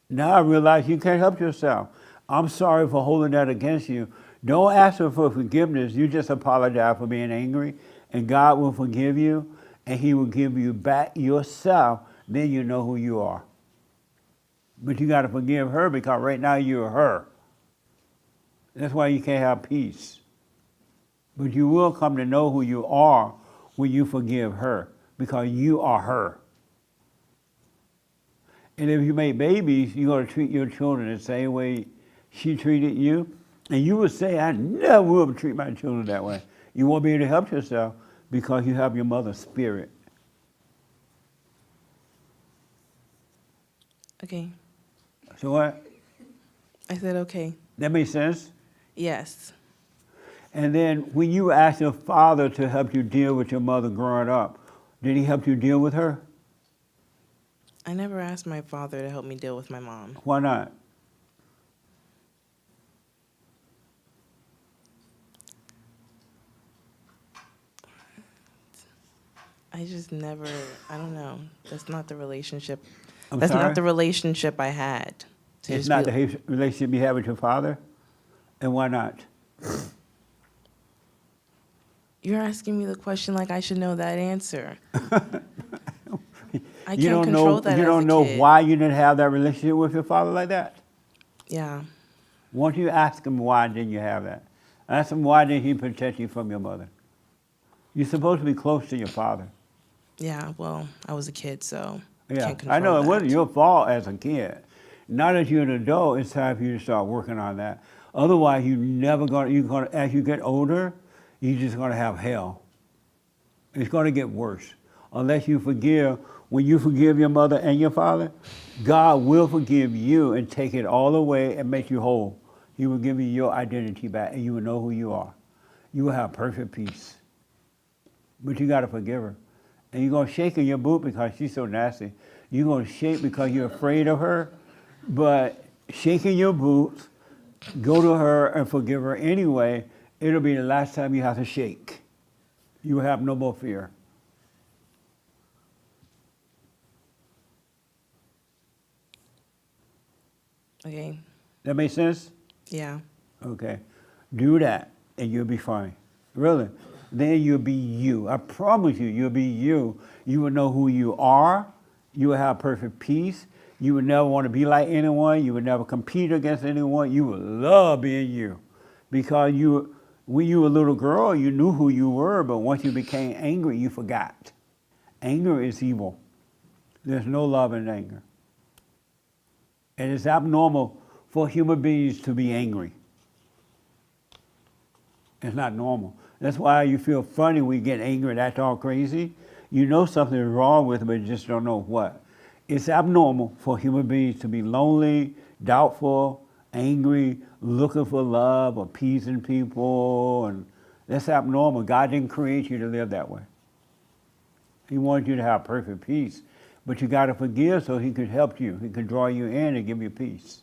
[SPEAKER 2] Now I realize you can't help yourself. I'm sorry for holding that against you. Don't ask her for forgiveness. You just apologize for being angry, and God will forgive you, and He will give you back yourself. Then you know who you are. But you got to forgive her because right now you're her. That's why you can't have peace. But you will come to know who you are when you forgive her, because you are her. And if you make babies, you're going to treat your children the same way she treated you. And you would say, I never will treat my children that way. You won't be able to help yourself because you have your mother's spirit.
[SPEAKER 13] Okay.
[SPEAKER 2] So what?
[SPEAKER 13] I said okay.
[SPEAKER 2] That makes sense?
[SPEAKER 13] Yes.
[SPEAKER 2] And then when you asked your father to help you deal with your mother growing up, did he help you deal with her?
[SPEAKER 13] I never asked my father to help me deal with my mom.
[SPEAKER 2] Why not?
[SPEAKER 13] I just never, I don't know. That's not the relationship.
[SPEAKER 2] I'm
[SPEAKER 13] That's
[SPEAKER 2] sorry?
[SPEAKER 13] not the relationship I had. To
[SPEAKER 2] It's
[SPEAKER 13] just
[SPEAKER 2] not
[SPEAKER 13] be-
[SPEAKER 2] the relationship you have with your father? And why not?
[SPEAKER 13] You're asking me the question like I should know that answer. I
[SPEAKER 2] You
[SPEAKER 13] can't
[SPEAKER 2] don't
[SPEAKER 13] control
[SPEAKER 2] know,
[SPEAKER 13] that
[SPEAKER 2] you
[SPEAKER 13] as
[SPEAKER 2] don't
[SPEAKER 13] a
[SPEAKER 2] know
[SPEAKER 13] kid.
[SPEAKER 2] why you didn't have that relationship with your father like that?
[SPEAKER 13] Yeah.
[SPEAKER 2] Why don't you ask him why didn't you have that? Ask him why didn't he protect you from your mother? You're supposed to be close to your father.
[SPEAKER 13] Yeah, well, I was a kid, so
[SPEAKER 2] Yeah,
[SPEAKER 13] can't control
[SPEAKER 2] I know
[SPEAKER 13] that.
[SPEAKER 2] it wasn't your fault as a kid. Now that you're an adult, it's time for you to start working on that. Otherwise, as you get older, you're just gonna have hell. It's gonna get worse. Unless you forgive, when you forgive your mother and your father, God will forgive you and take it all away and make you whole. He will give you your identity back and you will know who you are. You will have perfect peace. But you gotta forgive her. And you're gonna shake in your boot because she's so nasty. You're gonna shake because you're afraid of her, but shake in your boots, go to her and forgive her anyway. It'll be the last time you have to shake. You will have no more fear.
[SPEAKER 13] Okay.
[SPEAKER 2] That make sense?
[SPEAKER 13] Yeah.
[SPEAKER 2] Okay. Do that and you'll be fine. Really. Then you'll be you. I promise you, you'll be you. You will know who you are. You will have perfect peace. You would never want to be like anyone. You would never compete against anyone. You would love being you. Because when you were a little girl, you knew who you were, but once you became angry, you forgot. Anger is evil. There's no love in anger. And it's abnormal for human beings to be angry. It's not normal. That's why you feel funny when you get angry and act all crazy. You know something is wrong with it, but you just don't know what. It's abnormal for human beings to be lonely, doubtful, angry, looking for love, appeasing people, and that's abnormal. God didn't create you to live that way. He wanted you to have perfect peace, but you got to forgive so He could help you. He could draw you in and give you peace.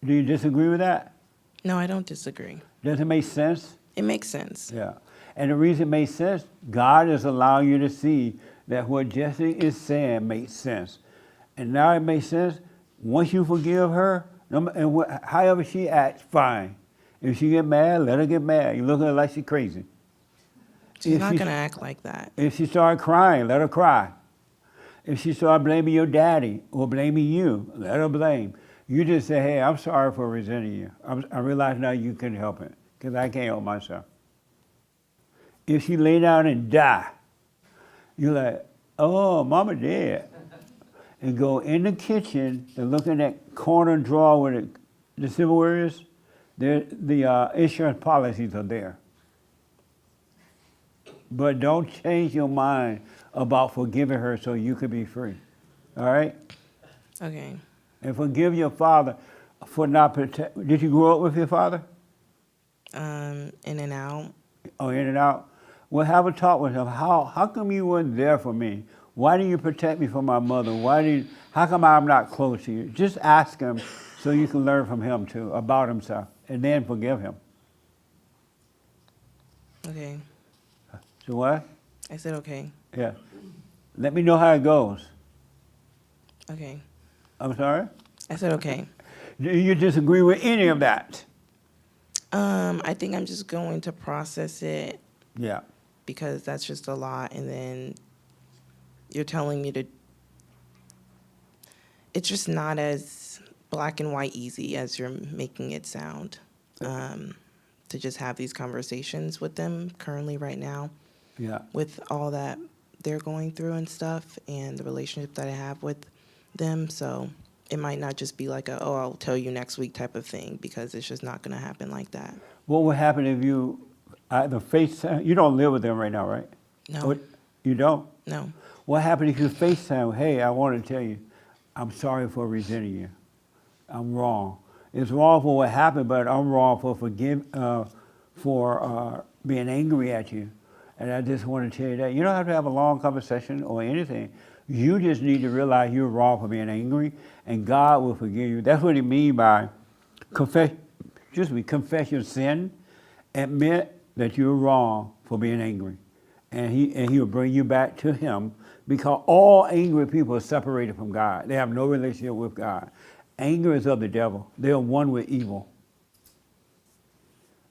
[SPEAKER 2] Do you disagree with that?
[SPEAKER 13] No, I don't disagree.
[SPEAKER 2] Does it make sense?
[SPEAKER 13] It makes sense.
[SPEAKER 2] Yeah. And the reason it makes sense, God is allowing you to see that what Jesse is saying makes sense. And now it makes sense. Once you forgive her, and however she acts, fine. If she get mad, let her get mad. You look at her like she's crazy.
[SPEAKER 13] She's not going to act like that.
[SPEAKER 2] If she start crying, let her cry. If she start blaming your daddy or blaming you, let her blame. You just say, hey, I'm sorry for resenting you. I realize now you couldn't help it because I can't help myself. If she lay down and die, you're like, oh, mama dead. And go in the kitchen and look in that corner drawer where the silverware is. The insurance policies are there. But don't change your mind about forgiving her so you could be free. All right?
[SPEAKER 13] Okay.
[SPEAKER 2] And forgive your father for not protect. Did you grow up with your father?
[SPEAKER 13] In and out.
[SPEAKER 2] Oh, in and out? Well, have a talk with him. How come you weren't there for me? Why didn't you protect me from my mother? How come I'm not close to you? Just ask him so you can learn from him too, about himself, and then forgive him.
[SPEAKER 13] Okay.
[SPEAKER 2] So what?
[SPEAKER 13] I said okay.
[SPEAKER 2] Yeah. Let me know how it goes.
[SPEAKER 13] Okay.
[SPEAKER 2] I'm sorry?
[SPEAKER 13] I said okay.
[SPEAKER 2] Do you disagree with any of that?
[SPEAKER 13] I think I'm just going to process it.
[SPEAKER 2] Yeah.
[SPEAKER 13] Because that's just a lot, and then you're telling me to. It's just not as black and white easy as you're making it sound. To just have these conversations with them currently right now.
[SPEAKER 2] Yeah.
[SPEAKER 13] With all that they're going through and stuff, and the relationship that I have with them, so it might not just be like a, oh, I'll tell you next week type of thing, because it's just not going to happen like that.
[SPEAKER 2] What would happen if you either FaceTime? You don't live with them right now, right?
[SPEAKER 13] No.
[SPEAKER 2] You don't?
[SPEAKER 13] No.
[SPEAKER 2] What happened if you FaceTime? Hey, I want to tell you, I'm sorry for resenting you. I'm wrong. It's wrong for what happened, but I'm wrong for being angry at you. And I just want to tell you that. You don't have to have a long conversation or anything. You just need to realize you're wrong for being angry, and God will forgive you. That's what he means by confess your sin, admit that you're wrong for being angry. And he will bring you back to him, because all angry people are separated from God. They have no relationship with God. Anger is of the devil. They are one with evil.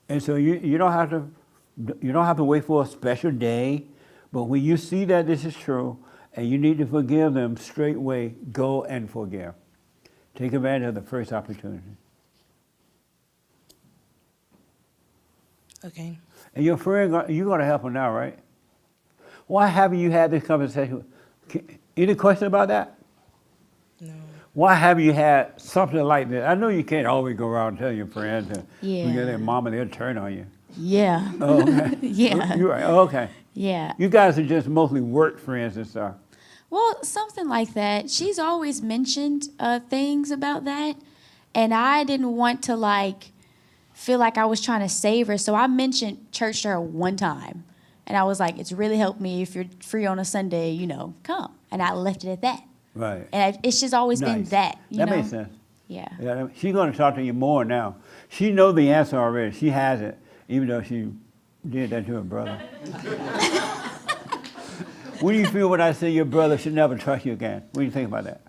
[SPEAKER 2] And so you don't have to wait for a special day, but when you see that this is true and you need to forgive them straightway, go and forgive. Take advantage of the first opportunity.
[SPEAKER 13] Okay.
[SPEAKER 2] And your friend, you're going to help him now, right? Why haven't you had this conversation? Any question about that?
[SPEAKER 13] No.
[SPEAKER 2] Why haven't you had something like this? I know you can't always go around and tell your friends and
[SPEAKER 5] Yeah.
[SPEAKER 2] you get their mama, they'll turn on you.
[SPEAKER 5] Yeah.
[SPEAKER 2] Oh, okay.
[SPEAKER 5] Yeah.
[SPEAKER 2] You're right. Oh, okay.
[SPEAKER 5] Yeah.
[SPEAKER 2] You guys are just mostly work friends and stuff.
[SPEAKER 5] Well, something like that. She's always mentioned things about that, and I didn't want to feel like I was trying to save her, so I mentioned church to her one time, and I was like, "It's really helped me. If you're free on a Sunday, come." And I left it at that.
[SPEAKER 2] Right.
[SPEAKER 5] And it's just always been
[SPEAKER 2] Nice.
[SPEAKER 5] that. You
[SPEAKER 2] That
[SPEAKER 5] know?
[SPEAKER 2] makes sense.
[SPEAKER 5] Yeah.
[SPEAKER 2] She's going to talk to you more now. She knows the answer already. She has it, even though she did that to her brother. What do you feel when I say your brother should never trust you again? What do you think about that?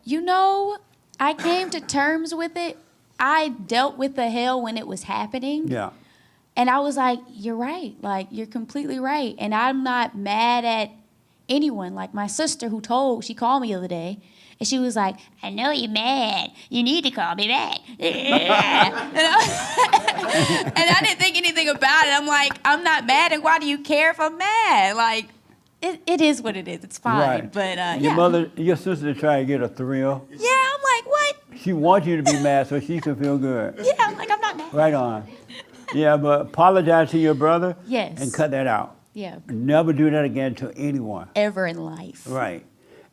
[SPEAKER 5] I came to terms with it. I dealt with the hell when it was happening.
[SPEAKER 2] Yeah.
[SPEAKER 5] And I was like, you're right. You're completely right. And I'm not mad at anyone. Like my sister she called me the other day, and she was like, I know you're mad. You need to call me back. and I didn't think anything about it. I'm like, I'm not mad, and why do you care if I'm mad? It is what it is. It's fine.
[SPEAKER 2] Right.
[SPEAKER 5] But
[SPEAKER 2] Your sister tried to get a thrill.
[SPEAKER 5] Yeah, I'm like, what?
[SPEAKER 2] She wants you to be mad so she can feel good.
[SPEAKER 5] Yeah, I'm like, I'm not mad.
[SPEAKER 2] Right on. Yeah, but apologize to your brother.
[SPEAKER 5] Yes.
[SPEAKER 2] And cut that out.
[SPEAKER 5] Yeah.
[SPEAKER 2] Never do that again to anyone.
[SPEAKER 5] Ever in life.
[SPEAKER 2] Right.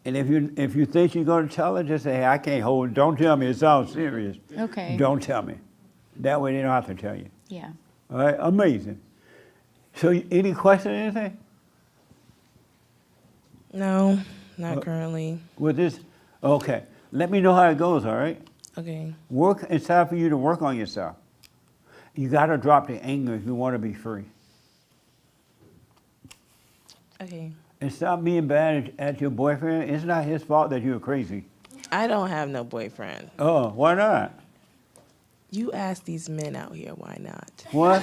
[SPEAKER 2] And if you think you're going to tell her, just say, hey, I can't hold it. Don't tell me. It sounds serious.
[SPEAKER 5] Okay.
[SPEAKER 2] Don't tell me. That way they don't have to tell you.
[SPEAKER 5] Yeah.
[SPEAKER 2] All right? Amazing. So any question or anything?
[SPEAKER 13] No, not currently.
[SPEAKER 2] With this? Okay. Let me know how it goes, all right?
[SPEAKER 13] Okay.
[SPEAKER 2] It's time for you to work on yourself. You got to drop the anger if you want to be free.
[SPEAKER 13] Okay.
[SPEAKER 2] And stop being bad at your boyfriend. It's not his fault that you're crazy.
[SPEAKER 13] I don't have no boyfriend.
[SPEAKER 2] Oh, why not?
[SPEAKER 13] You ask these men out here, why not?
[SPEAKER 2] What?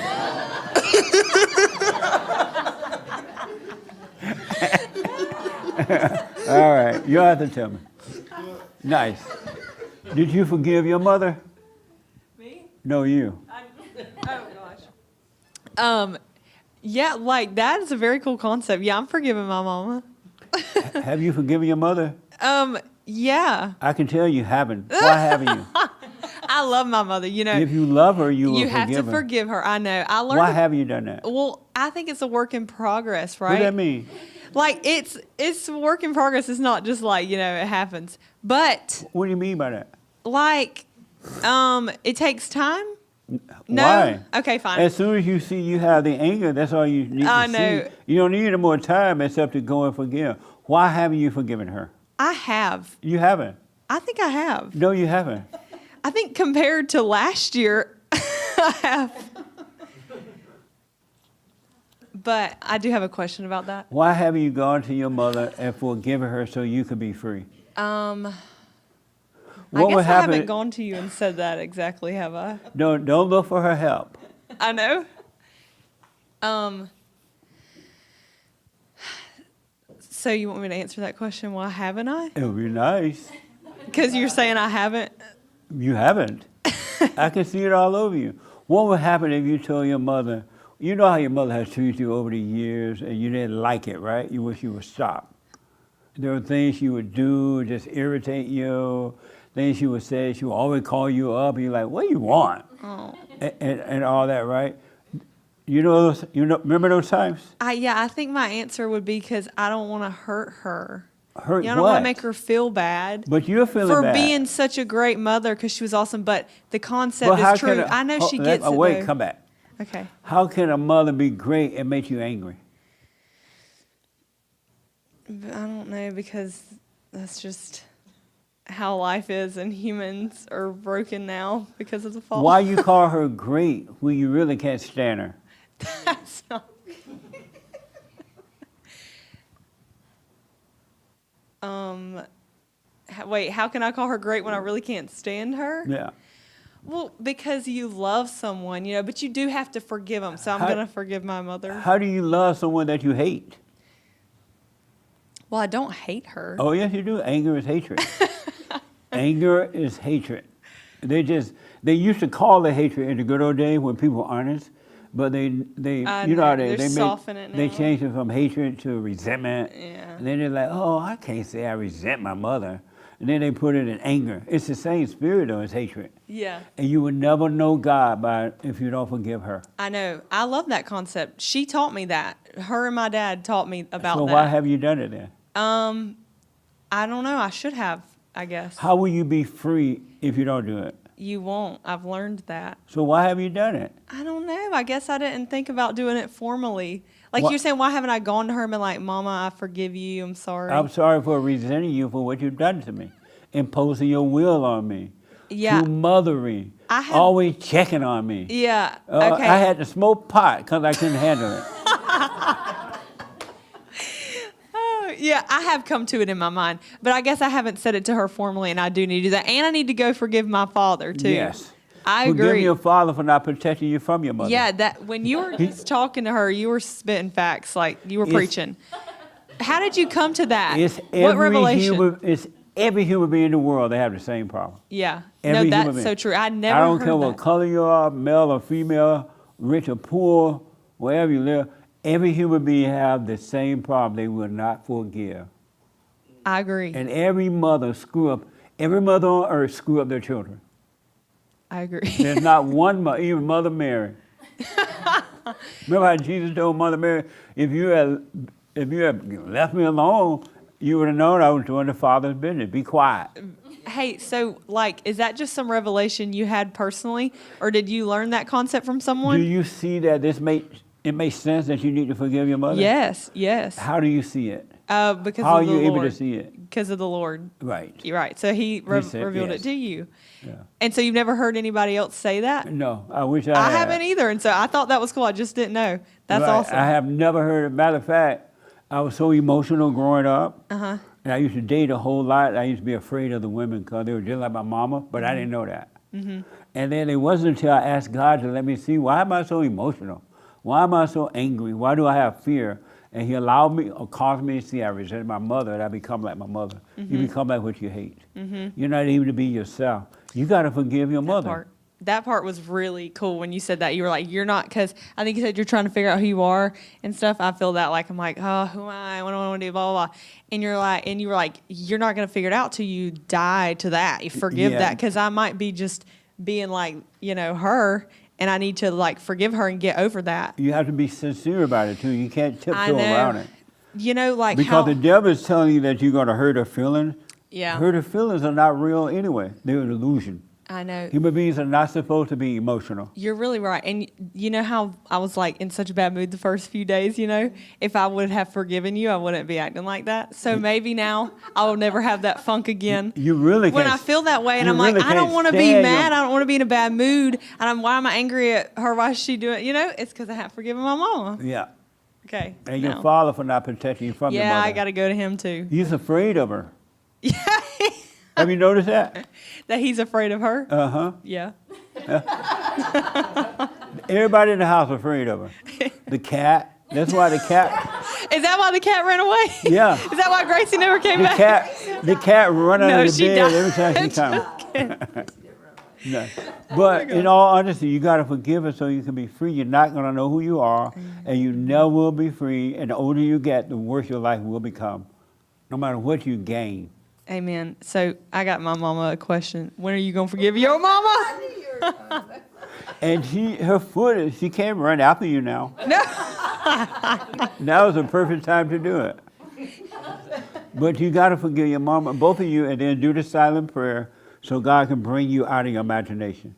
[SPEAKER 2] All right, you have to tell me. Nice. Did you forgive your mother?
[SPEAKER 16] Me?
[SPEAKER 2] No, you.
[SPEAKER 16] Oh gosh. Yeah, that is a very cool concept. Yeah, I'm forgiving my mama.
[SPEAKER 2] Have you forgiven your mother?
[SPEAKER 16] Yeah.
[SPEAKER 2] I can tell you haven't. Why haven't you?
[SPEAKER 16] I love my mother.
[SPEAKER 2] If you love her, you will
[SPEAKER 16] you have
[SPEAKER 2] forgive
[SPEAKER 16] to
[SPEAKER 2] her.
[SPEAKER 16] forgive her. I know. I learned.
[SPEAKER 2] Why haven't you done that?
[SPEAKER 16] Well, I think it's a work in progress, right?
[SPEAKER 2] What does that mean?
[SPEAKER 16] It's a work in progress. It's not just it happens. But
[SPEAKER 2] What do you mean by that?
[SPEAKER 16] it takes time. No.
[SPEAKER 2] Why?
[SPEAKER 16] Okay, fine.
[SPEAKER 2] As soon as you see you have the anger, that's all you need
[SPEAKER 16] I
[SPEAKER 2] to
[SPEAKER 16] know.
[SPEAKER 2] see. You don't need any more time except to go and forgive. Why haven't you forgiven her?
[SPEAKER 16] I have.
[SPEAKER 2] You haven't.
[SPEAKER 16] I think I have.
[SPEAKER 2] No, you haven't.
[SPEAKER 16] I think compared to last year, I have. But I do have a question about that.
[SPEAKER 2] Why haven't you gone to your mother and forgiven her so you could be free?
[SPEAKER 16] I guess I haven't gone to you and said that exactly, have I?
[SPEAKER 2] Don't look for her help.
[SPEAKER 16] I know. So you want me to answer that question? Why haven't I?
[SPEAKER 2] It would be nice.
[SPEAKER 16] Because you're saying I haven't.
[SPEAKER 2] You haven't. I can see it all over you. What would happen if you told your mother, you know how your mother has treated you over the years and you didn't like it, right? You wish you would stop. There were things she would do, just irritate you. Things she would say, she would always call you up, and you're like, what do you want?
[SPEAKER 16] Oh.
[SPEAKER 2] And all that, right? Remember those times?
[SPEAKER 16] I think my answer would be because I don't want to hurt her.
[SPEAKER 2] Hurt
[SPEAKER 16] I don't want
[SPEAKER 2] what?
[SPEAKER 16] to make her feel bad.
[SPEAKER 2] But you're feeling
[SPEAKER 16] for
[SPEAKER 2] bad.
[SPEAKER 16] being such a great mother because she was awesome. But the concept
[SPEAKER 2] Well, how
[SPEAKER 16] is true.
[SPEAKER 2] can
[SPEAKER 16] I know she gets it.
[SPEAKER 2] Wait,
[SPEAKER 16] though.
[SPEAKER 2] come back.
[SPEAKER 16] Okay.
[SPEAKER 2] How can a mother be great and make you angry?
[SPEAKER 16] I don't know, because that's just how life is, and humans are broken now because of the fall.
[SPEAKER 2] Why you call her great when you really can't stand her?
[SPEAKER 16] That's not. Wait, how can I call her great when I really can't stand her?
[SPEAKER 2] Yeah.
[SPEAKER 16] Well, because you love someone, but you do have to forgive them. So I'm
[SPEAKER 2] How-
[SPEAKER 16] going to forgive my mother.
[SPEAKER 2] How do you love someone that you hate?
[SPEAKER 16] Well, I don't hate her.
[SPEAKER 2] Oh, yes, you do. Anger is hatred. Anger is hatred. They used to call it hatred in the good old days when people were honest, but they
[SPEAKER 16] I
[SPEAKER 2] you know how
[SPEAKER 16] know. They're soften it
[SPEAKER 2] they
[SPEAKER 16] now.
[SPEAKER 2] changed it from hatred to resentment.
[SPEAKER 16] Yeah.
[SPEAKER 2] And then they're like, oh, I can't say I resent my mother. And then they put it in anger. It's the same spirit though, it's hatred.
[SPEAKER 16] Yeah.
[SPEAKER 2] And you would never know God if you don't forgive her.
[SPEAKER 16] I know. I love that concept. She taught me that. Her and my dad taught me about
[SPEAKER 2] So
[SPEAKER 16] that.
[SPEAKER 2] why have you done it then?
[SPEAKER 16] I don't know. I should have, I guess.
[SPEAKER 2] How will you be free if you don't do it?
[SPEAKER 16] You won't. I've learned that.
[SPEAKER 2] So why have you done it?
[SPEAKER 16] I don't know. I guess I didn't think about doing it formally. Like
[SPEAKER 2] What-
[SPEAKER 16] you're saying, why haven't I gone to her and been like, Mama, I forgive you. I'm sorry.
[SPEAKER 2] I'm sorry for resenting you for what you've done to me, imposing your will on me,
[SPEAKER 16] Yeah.
[SPEAKER 2] too mothery,
[SPEAKER 16] I have-
[SPEAKER 2] always checking on me.
[SPEAKER 16] Yeah. Okay.
[SPEAKER 2] I had to smoke pot because I couldn't handle it.
[SPEAKER 16] Yeah, I have come to it in my mind, but I guess I haven't said it to her formally, and I do need to do that. And I need to go forgive my father too.
[SPEAKER 2] Yes.
[SPEAKER 16] I
[SPEAKER 2] Forgive
[SPEAKER 16] agree.
[SPEAKER 2] your father for not protecting you from your mother.
[SPEAKER 16] Yeah, that when you were just talking to her, you were spitting facts like you were
[SPEAKER 2] It's-
[SPEAKER 16] preaching. How did you come to that?
[SPEAKER 2] It's
[SPEAKER 16] What revelation?
[SPEAKER 2] It's every human being in the world. They have the same problem.
[SPEAKER 16] Yeah,
[SPEAKER 2] Every
[SPEAKER 16] no,
[SPEAKER 2] human
[SPEAKER 16] that's so
[SPEAKER 2] being.
[SPEAKER 16] true. I never
[SPEAKER 2] I don't
[SPEAKER 16] heard
[SPEAKER 2] care
[SPEAKER 16] that.
[SPEAKER 2] what color you are, male or female, rich or poor, wherever you live. Every human being have the same problem. They will not forgive.
[SPEAKER 16] I agree.
[SPEAKER 2] And every mother on earth screw up their children.
[SPEAKER 16] I agree.
[SPEAKER 2] There's not one mother, even Mother Mary. Remember how Jesus told Mother Mary, if you had left me alone, you would have known I was doing the Father's business. Be quiet.
[SPEAKER 16] Hey, so like, is that just some revelation you had personally, or did you learn that concept from someone?
[SPEAKER 2] Do you see that it makes sense that you need to forgive your mother?
[SPEAKER 16] Yes, yes.
[SPEAKER 2] How do you see it?
[SPEAKER 16] Because
[SPEAKER 2] How
[SPEAKER 16] of the
[SPEAKER 2] are you
[SPEAKER 16] Lord.
[SPEAKER 2] able to see it?
[SPEAKER 16] Because of the Lord.
[SPEAKER 2] Right.
[SPEAKER 16] You're right. So He
[SPEAKER 2] said
[SPEAKER 16] revealed
[SPEAKER 2] yes.
[SPEAKER 16] it to you.
[SPEAKER 2] Yeah.
[SPEAKER 16] And so you've never heard anybody else say that?
[SPEAKER 2] No, I wish
[SPEAKER 16] I
[SPEAKER 2] had.
[SPEAKER 16] haven't either, and so I thought that was cool. I just didn't know. That's
[SPEAKER 2] Right.
[SPEAKER 16] awesome.
[SPEAKER 2] I have never heard. Matter of fact, I was so emotional growing up.
[SPEAKER 16] Uh-huh.
[SPEAKER 2] And I used to date a whole lot. I used to be afraid of the women because they were just like my mama, but I didn't know that.
[SPEAKER 16] Mm-hmm.
[SPEAKER 2] And then it wasn't until I asked God to let me see, why am I so emotional? Why am I so angry? Why do I have fear? And He allowed me or caused me to see I resented my mother and I become like my mother. You
[SPEAKER 16] Mhm.
[SPEAKER 2] become like what you hate.
[SPEAKER 16] Mhm.
[SPEAKER 2] You're not able to be yourself. You got to forgive your mother.
[SPEAKER 16] That part was really cool when you said that. You were like, you're not, because I think you said you're trying to figure out who you are and stuff. I feel that like, I'm like, oh, who am I? What do I want to do? Blah, blah, blah. And you were like, you're not going to figure it out till you die to that. You forgive
[SPEAKER 2] Yeah.
[SPEAKER 16] that, because I might be just being like, her, and I need to like forgive her and get over that.
[SPEAKER 2] You have to be sincere about it too. You can't
[SPEAKER 16] I
[SPEAKER 2] tiptoe
[SPEAKER 16] know.
[SPEAKER 2] around it.
[SPEAKER 16] Like
[SPEAKER 2] Because
[SPEAKER 16] how,
[SPEAKER 2] the devil is telling you that you're going to hurt her feelings.
[SPEAKER 16] Yeah.
[SPEAKER 2] Hurt her feelings are not real anyway. They're an illusion.
[SPEAKER 16] I know.
[SPEAKER 2] Human beings are not supposed to be emotional.
[SPEAKER 16] You're really right. And you know how I was like in such a bad mood the first few days, If I would have forgiven you, I wouldn't be acting like that. So maybe now I will never have that funk again.
[SPEAKER 2] You really
[SPEAKER 16] When
[SPEAKER 2] can't.
[SPEAKER 16] I feel that way and
[SPEAKER 2] you
[SPEAKER 16] I'm like,
[SPEAKER 2] really
[SPEAKER 16] I don't
[SPEAKER 2] can't
[SPEAKER 16] want to be
[SPEAKER 2] stand
[SPEAKER 16] mad.
[SPEAKER 2] your-
[SPEAKER 16] I don't want to be in a bad mood. And why am I angry at her? Why is she doing It's because I haven't forgiven my mama.
[SPEAKER 2] Yeah.
[SPEAKER 16] Okay.
[SPEAKER 2] And your
[SPEAKER 16] now.
[SPEAKER 2] father for not protecting you from your
[SPEAKER 16] Yeah,
[SPEAKER 2] mother.
[SPEAKER 16] I got to go to him too.
[SPEAKER 2] He's afraid of her. Have you noticed that?
[SPEAKER 16] That he's afraid of her?
[SPEAKER 2] Uh-huh.
[SPEAKER 16] Yeah.
[SPEAKER 2] Everybody in the house is afraid of her. The cat. That's why the cat.
[SPEAKER 16] Is that why the cat ran away?
[SPEAKER 2] Yeah.
[SPEAKER 16] Is that why Gracie never came
[SPEAKER 2] The
[SPEAKER 16] back?
[SPEAKER 2] the cat run
[SPEAKER 16] No,
[SPEAKER 2] under the
[SPEAKER 16] she
[SPEAKER 2] bed
[SPEAKER 16] died.
[SPEAKER 2] every time she comes. No. But in all honesty, you got to forgive her so you can be free. You're not going to know who you are, and you never will be free. And the older you get, the worse your life will become, no matter what you gain.
[SPEAKER 16] Amen. So I got my mama a question. When are you going to forgive your mama?
[SPEAKER 2] And she can't run after you now.
[SPEAKER 16] No.
[SPEAKER 2] Now is the perfect time to do it. But you got to forgive your mama, both of you, and then do the silent prayer so God can bring you out of your imagination.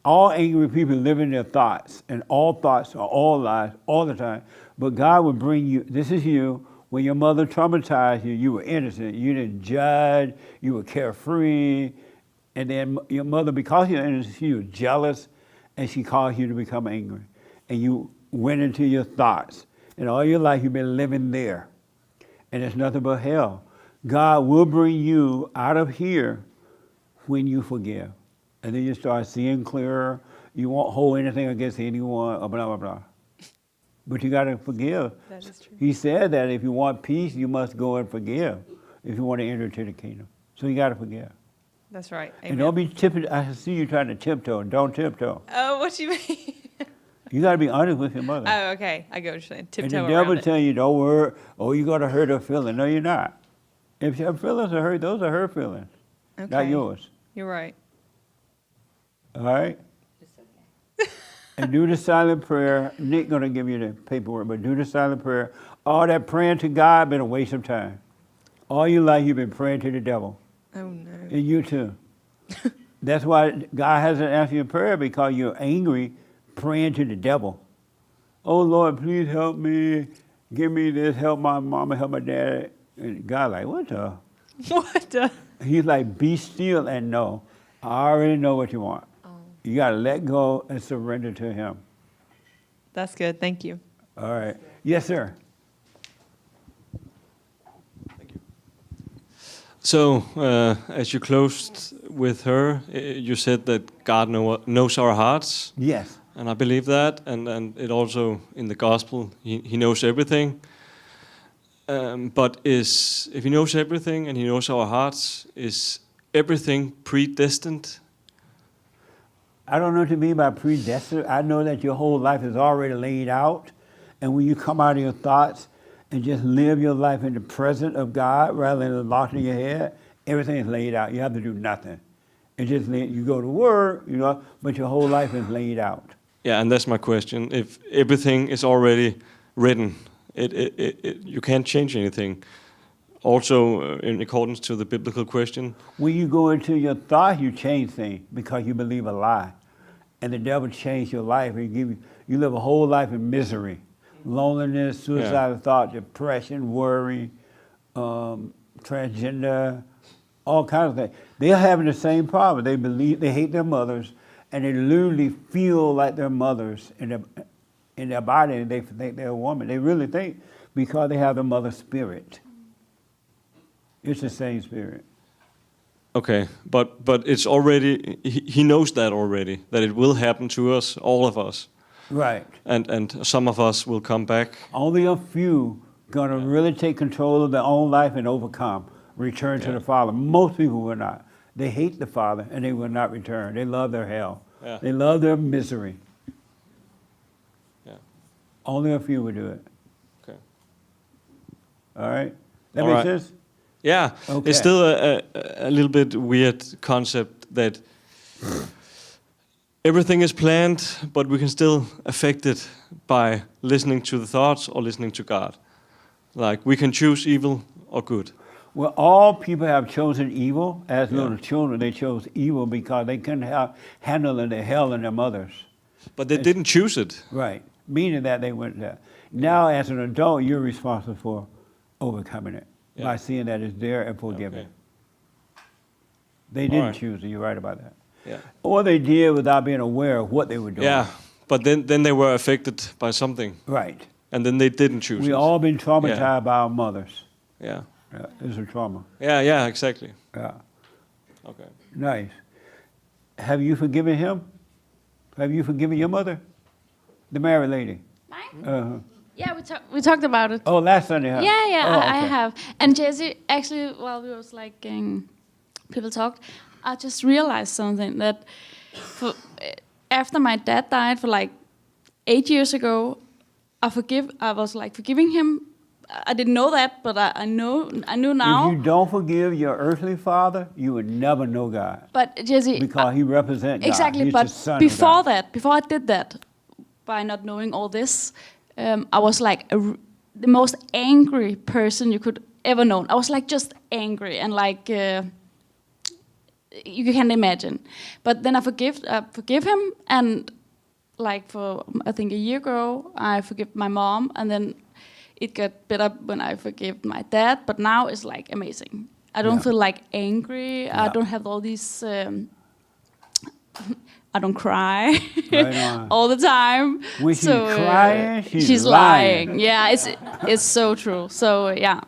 [SPEAKER 2] All angry people live in their thoughts, and all thoughts are all lies all the time. But God will bring you, this is you, when your mother traumatized you, you were innocent. You didn't judge, you were carefree. And then your mother, because you're innocent, she was jealous, and she caused you to become angry. And you went into your thoughts. And all your life you've been living there. And it's nothing but hell. God will bring you out of here when you forgive. And then you start seeing clearer. You won't hold anything against anyone, blah, blah, blah. But you got to forgive.
[SPEAKER 16] That is true.
[SPEAKER 2] He said that if you want peace, you must go and forgive if you want to enter into the kingdom. So you got to forgive.
[SPEAKER 16] That's right.
[SPEAKER 2] And don't be tipping. I see you trying to tiptoe. Don't tiptoe.
[SPEAKER 16] Oh, what do you mean?
[SPEAKER 2] You got to be honest with your mother.
[SPEAKER 16] Oh, okay. I go what you're saying.
[SPEAKER 2] And
[SPEAKER 16] Tiptoe
[SPEAKER 2] the devil
[SPEAKER 16] around it.
[SPEAKER 2] tell you, don't worry, oh, you're going to hurt her feelings. No, you're not. If her feelings are hurt, those are her feelings, not
[SPEAKER 16] Okay.
[SPEAKER 2] yours.
[SPEAKER 16] You're right.
[SPEAKER 2] All right? And do the silent prayer. Nick going to give you the paperwork, but do the silent prayer. All that praying to God been a waste of time. All your life you've been praying to the devil.
[SPEAKER 16] Oh, no.
[SPEAKER 2] And you too. That's why God hasn't answered your prayer, because you're angry praying to the devil. Oh, Lord, please help me. Give me this. Help my mama, help my dad. And God like, what the?
[SPEAKER 16] What the?
[SPEAKER 2] He's like, be still and know. I already know what you want. You got to let go and surrender to him.
[SPEAKER 16] That's good. Thank you.
[SPEAKER 2] All right. Yes, sir.
[SPEAKER 11] So, as you closed with her, you said that God knows our hearts.
[SPEAKER 2] Yes.
[SPEAKER 11] And I believe that. And it also, in the gospel, he knows everything. But if he knows everything and he knows our hearts, is everything predestined?
[SPEAKER 2] I don't know what you mean by predestined. I know that your whole life is already laid out. And when you come out of your thoughts and just live your life in the presence of God rather than locked in your head, everything is laid out. You have to do nothing. And just you go to work, but your whole life is laid out.
[SPEAKER 11] Yeah, and that's my question. If everything is already written, you can't change anything. Also, in accordance to the biblical question.
[SPEAKER 2] When you go into your thoughts, you change things because you believe a lie. And the devil changed your life. You live a whole life in misery. Loneliness, suicidal thought, depression, worry, transgender, all kinds of things. They're having the same problem. They hate their mothers, and they literally feel like their mothers in their body, and they think they're a woman. They really think, because they have the mother spirit. It's the same spirit.
[SPEAKER 11] Okay, but it's already, he knows that already, that it will happen to us, all of us.
[SPEAKER 2] Right.
[SPEAKER 11] And some of us will come back.
[SPEAKER 2] Only a few gonna really take control of their own life and overcome, return to the Father. Most people will not. They hate the Father and they will not return. They love their hell.
[SPEAKER 11] Yeah.
[SPEAKER 2] They love their misery.
[SPEAKER 11] Yeah.
[SPEAKER 2] Only a few will do it.
[SPEAKER 11] Okay.
[SPEAKER 2] All right? That
[SPEAKER 11] All
[SPEAKER 2] makes
[SPEAKER 11] right.
[SPEAKER 2] sense?
[SPEAKER 11] Yeah.
[SPEAKER 2] Okay.
[SPEAKER 11] It's still a little bit weird concept that everything is planned, but we can still affect it by listening to the thoughts or listening to God. Like, we can choose evil or good.
[SPEAKER 2] Well, all people have chosen evil. As little children, they chose evil because they couldn't handle the hell in their mothers.
[SPEAKER 11] But they didn't choose it.
[SPEAKER 2] Right. Meaning that they went there. Now, as an adult, you're responsible for overcoming it by seeing that it's there and forgiving.
[SPEAKER 11] Okay.
[SPEAKER 2] They didn't
[SPEAKER 11] right.
[SPEAKER 2] choose it. You're right about that.
[SPEAKER 11] Yeah.
[SPEAKER 2] Or they did without being aware of what they were doing.
[SPEAKER 11] Yeah, but then they were affected by something.
[SPEAKER 2] Right.
[SPEAKER 11] And then they didn't choose
[SPEAKER 2] We
[SPEAKER 11] it.
[SPEAKER 2] all been traumatized by our mothers.
[SPEAKER 11] Yeah.
[SPEAKER 2] Yeah, it's a trauma.
[SPEAKER 11] Yeah, exactly.
[SPEAKER 2] Yeah.
[SPEAKER 11] Okay.
[SPEAKER 2] Nice. Have you forgiven him? Have you forgiven your mother? The married lady?
[SPEAKER 10] Mine?
[SPEAKER 2] Uh-huh.
[SPEAKER 10] Yeah, we talked about it.
[SPEAKER 2] Oh, last Sunday, huh?
[SPEAKER 10] Yeah,
[SPEAKER 2] Oh,
[SPEAKER 10] I
[SPEAKER 2] okay.
[SPEAKER 10] have. And Jesse, actually, while we was like people talked, I just realized something that after my dad died for like 8 years ago, I was like forgiving him. I didn't know that, but I knew now.
[SPEAKER 2] If you don't forgive your earthly father, you would never know God.
[SPEAKER 10] But Jesse,
[SPEAKER 2] because he represents God.
[SPEAKER 10] exactly.
[SPEAKER 2] He's
[SPEAKER 10] But
[SPEAKER 2] the son of
[SPEAKER 10] before
[SPEAKER 2] God.
[SPEAKER 10] that, before I did that, by not knowing all this, I was like the most angry person you could ever know. I was like just angry and like you can't imagine. But then I forgive him, and like for I think a year ago, I forgive my mom, and then it got better when I forgave my dad. But now it's like amazing. I don't feel like angry. I don't have all these. I don't cry
[SPEAKER 2] Right on.
[SPEAKER 10] all the time.
[SPEAKER 2] When she's crying, she's
[SPEAKER 10] lying. Yeah, it's so true. So yeah,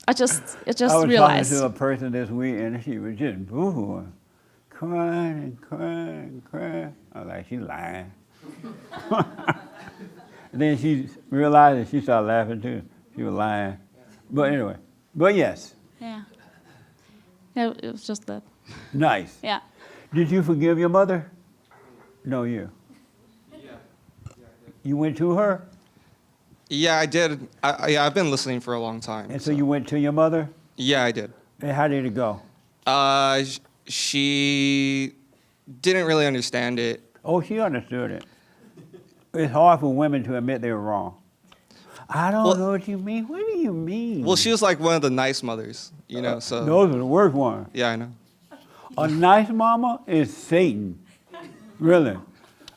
[SPEAKER 10] I just
[SPEAKER 2] I was
[SPEAKER 10] realized.
[SPEAKER 2] talking to a person this week, and she was just boo-hooing, crying and crying and crying. I was like, she's lying. Then she realized and she started laughing too. She was lying. But anyway, but yes.
[SPEAKER 10] Yeah. Yeah, it was just that.
[SPEAKER 2] Nice.
[SPEAKER 10] Yeah.
[SPEAKER 2] Did you forgive your mother? No, you. You went to her?
[SPEAKER 12] Yeah, I did. I've been listening for a long time.
[SPEAKER 2] And so you went to your mother?
[SPEAKER 12] Yeah, I did.
[SPEAKER 2] And how did it go?
[SPEAKER 12] She didn't really understand it.
[SPEAKER 2] Oh, she understood it. It's hard for women to admit they were wrong. I don't know what you mean. What do you mean?
[SPEAKER 12] Well, she was like one of the nice mothers, you know. So
[SPEAKER 2] those are the worst ones.
[SPEAKER 12] Yeah, I know.
[SPEAKER 2] A nice mama is Satan. Really.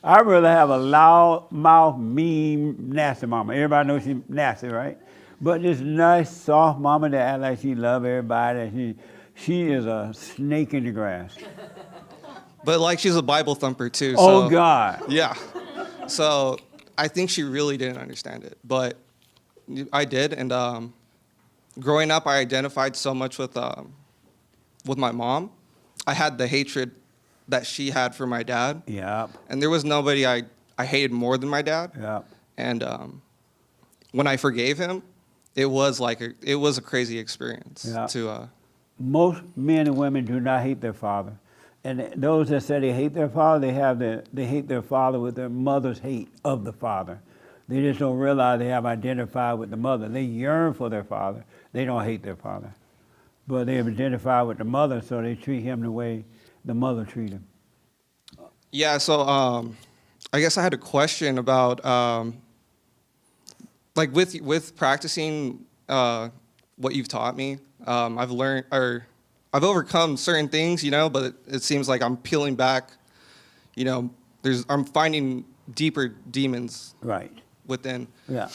[SPEAKER 2] I'd rather have a loud mouth, mean, nasty mama. Everybody knows she's nasty, right? But this nice, soft mama that acts like she loves everybody, she is a snake in the grass.
[SPEAKER 12] But like she's a Bible thumper too.
[SPEAKER 2] Oh,
[SPEAKER 12] so,
[SPEAKER 2] God.
[SPEAKER 12] Yeah. So I think she really didn't understand it, but I did. And growing up, I identified so much with my mom. I had the hatred that she had for my dad.
[SPEAKER 2] Yep.
[SPEAKER 12] And there was nobody I hated more than my dad.
[SPEAKER 2] Yep.
[SPEAKER 12] And when I forgave him, it was a crazy experience.
[SPEAKER 2] Yep.
[SPEAKER 12] To
[SPEAKER 2] most men and women do not hate their father. And those that say they hate their father, they hate their father with their mother's hate of the father. They just don't realize they have identified with the mother. They yearn for their father. They don't hate their father. But they have identified with the mother, so they treat him the way the mother treated him.
[SPEAKER 12] Yeah, so I guess I had a question about like with practicing what you've taught me. I've learned, or I've overcome certain things, you know, but it seems like I'm peeling back. You know, I'm finding deeper demons.
[SPEAKER 2] Right.
[SPEAKER 12] Within.
[SPEAKER 2] Yeah.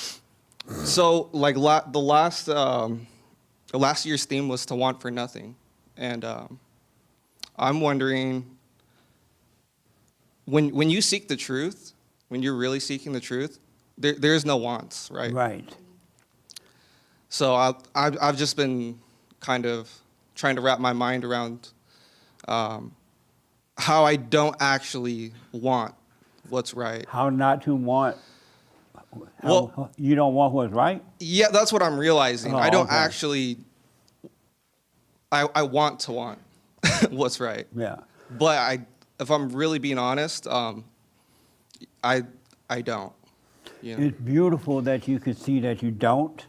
[SPEAKER 12] So like the last year's theme was to want for nothing, and I'm wondering, when you seek the truth, when you're really seeking the truth, there's no wants, right?
[SPEAKER 2] Right.
[SPEAKER 12] So I've just been kind of trying to wrap my mind around how I don't actually want what's right.
[SPEAKER 2] How not to want, you don't want what's right?
[SPEAKER 12] Yeah, that's what I'm realizing.
[SPEAKER 2] Oh,
[SPEAKER 12] I don't
[SPEAKER 2] okay.
[SPEAKER 12] actually, I want to want what's right.
[SPEAKER 2] Yeah.
[SPEAKER 12] But if I'm really being honest, I don't. You know?
[SPEAKER 2] It's beautiful that you can see that you don't,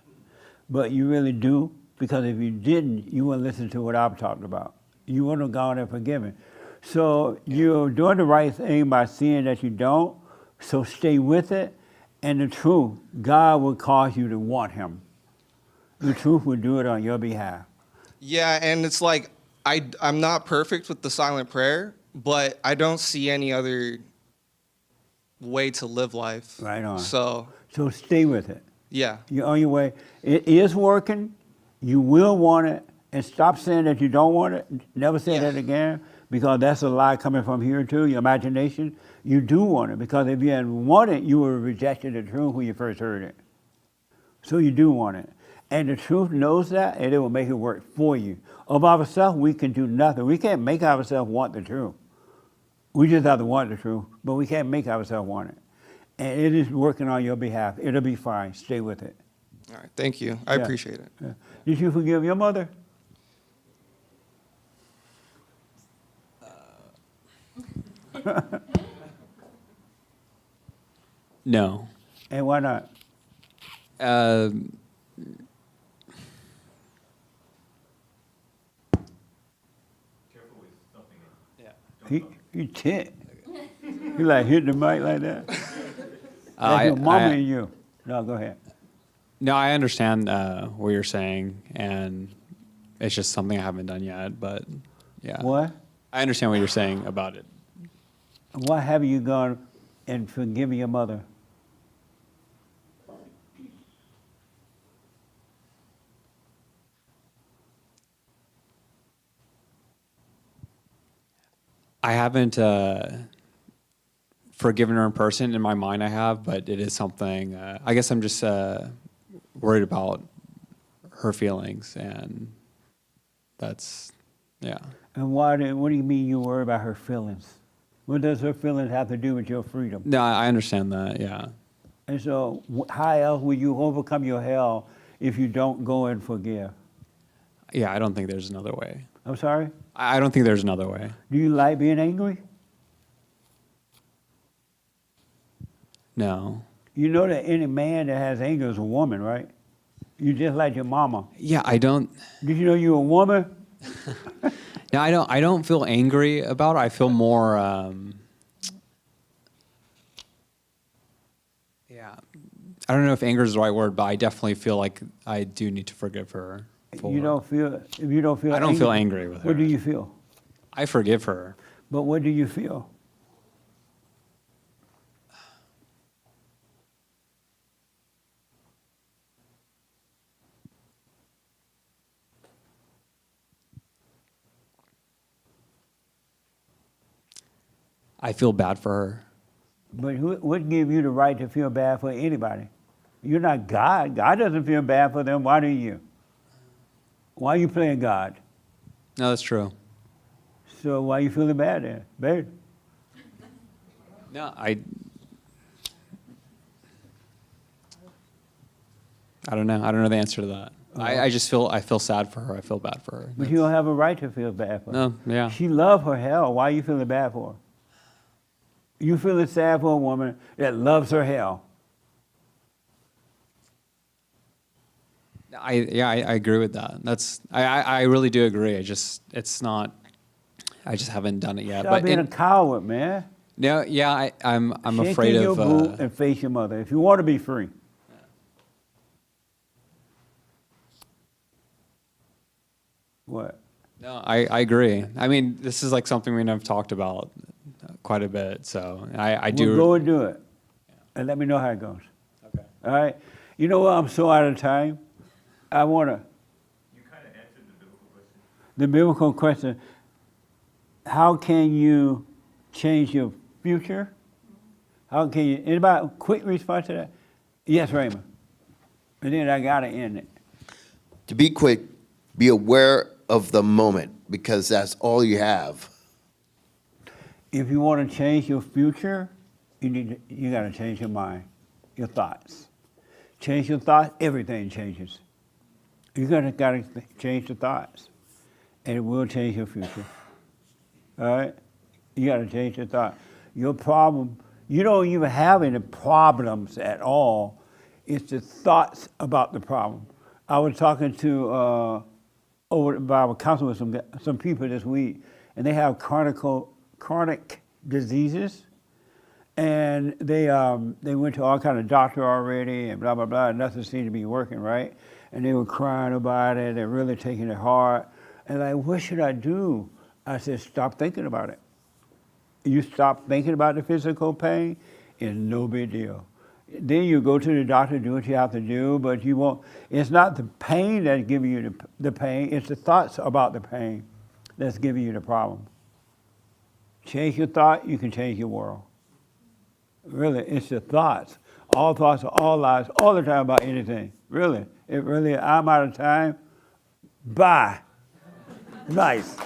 [SPEAKER 2] but you really do, because if you didn't, you wouldn't listen to what I'm talking about. You wouldn't have gone and forgiven. So you're doing the right thing by seeing that you don't, so stay with it, and the truth, God will cause you to want him. The truth will do it on your behalf.
[SPEAKER 12] Yeah, and it's like, I'm not perfect with the silent prayer, but I don't see any other way to live life.
[SPEAKER 2] Right on.
[SPEAKER 12] So
[SPEAKER 2] stay with it.
[SPEAKER 12] Yeah.
[SPEAKER 2] You're on your way. It is working. You will want it. And stop saying that you don't want it. Never say that again, because that's a lie coming from here too, your imagination. You do want it, because if you hadn't wanted it, you would have rejected the truth when you first heard it. So you do want it. And the truth knows that, and it will make it work for you. Of ourselves, we can do nothing. We can't make ourselves want the truth. We just have to want the truth, but we can't make ourselves want it. And it is working on your behalf. It'll be fine. Stay with it.
[SPEAKER 12] All right, thank you. I
[SPEAKER 2] Yeah.
[SPEAKER 12] appreciate it.
[SPEAKER 2] Yeah. Did you forgive your mother?
[SPEAKER 14] No.
[SPEAKER 2] And why not? He tick. You like hit the mic like that? That's your mama and you. No, go ahead.
[SPEAKER 14] No, I understand what you're saying, and it's just something I haven't done yet. But yeah,
[SPEAKER 2] What?
[SPEAKER 14] I understand what you're saying about it.
[SPEAKER 2] Why haven't you gone and forgiven your mother?
[SPEAKER 14] I haven't forgiven her in person. In my mind, I have, but it is something. I guess I'm just worried about her feelings, and that's, yeah.
[SPEAKER 2] And what do you mean you worry about her feelings? What does her feelings have to do with your freedom?
[SPEAKER 14] No, I understand that, yeah.
[SPEAKER 2] And so how else will you overcome your hell if you don't go and forgive?
[SPEAKER 14] Yeah, I don't think there's another way.
[SPEAKER 2] I'm sorry?
[SPEAKER 14] I don't think there's another way.
[SPEAKER 2] Do you like being angry?
[SPEAKER 14] No.
[SPEAKER 2] You know that any man that has anger is a woman, right? You just like your mama.
[SPEAKER 14] Yeah, I don't.
[SPEAKER 2] Did you know you're a woman?
[SPEAKER 14] No, I don't feel angry about it. I feel more. Yeah, I don't know if anger is the right word, but I definitely feel like I do need to forgive her.
[SPEAKER 2] You don't feel. If you don't feel.
[SPEAKER 14] I don't feel angry with her.
[SPEAKER 2] What do you feel?
[SPEAKER 14] I forgive her.
[SPEAKER 2] But what do you feel?
[SPEAKER 14] I feel bad for her.
[SPEAKER 2] But what give you the right to feel bad for anybody? You're not God. God doesn't feel bad for them. Why do you? Why are you playing God?
[SPEAKER 14] No, that's true.
[SPEAKER 2] So why are you feeling bad then, babe?
[SPEAKER 14] No, I don't know. I don't know the answer to that. I just feel sad for her. I feel bad for her.
[SPEAKER 2] But you don't have a right to feel bad for her.
[SPEAKER 14] No, yeah.
[SPEAKER 2] She loved her hell. Why are you feeling bad for her? You feeling sad for a woman that loves her hell.
[SPEAKER 14] I agree with that. I really do agree. I just haven't done it yet.
[SPEAKER 2] Stop being a coward, man.
[SPEAKER 14] No, yeah, I'm
[SPEAKER 2] Shake
[SPEAKER 14] afraid
[SPEAKER 2] in
[SPEAKER 14] of.
[SPEAKER 2] your boot and face your mother if you want to be free. What?
[SPEAKER 14] No, I agree. I mean, this is like something we have talked about quite a bit. So I do.
[SPEAKER 2] Well, go and do it, and let me know how it goes. Okay. All right. You know what? I'm so out of time. I want to. You kind of answered the biblical question. The biblical question: how can you change your future? How can you? Anybody? Quick response to that? Yes, Raymond. And then I gotta end it.
[SPEAKER 4] To be quick, be aware of the moment because that's all you have.
[SPEAKER 2] If you want to change your future, you got to change your mind, your thoughts. Change your thoughts, everything changes. You got to change the thoughts, and it will change your future. All right? You got to change your thought. Your problem, you don't even have any problems at all. It's the thoughts about the problem. I was talking to over at Bible Council with some people this week, and they have chronic diseases, and they went to all kind of doctor already, and blah blah blah, and nothing seemed to be working right, and they were crying about it. They're really taking it hard, and like, what should I do? I said, stop thinking about it. You stop thinking about the physical pain, it's no big deal. Then you go to the doctor, do what you have to do, but you won't. It's not the pain that's giving you the pain, it's the thoughts about the pain that's giving you the problem. Change your thought, you can change your world. Really, it's your thoughts. All thoughts are all lies, all the time about anything. Really, I'm out of time. Bye. Nice.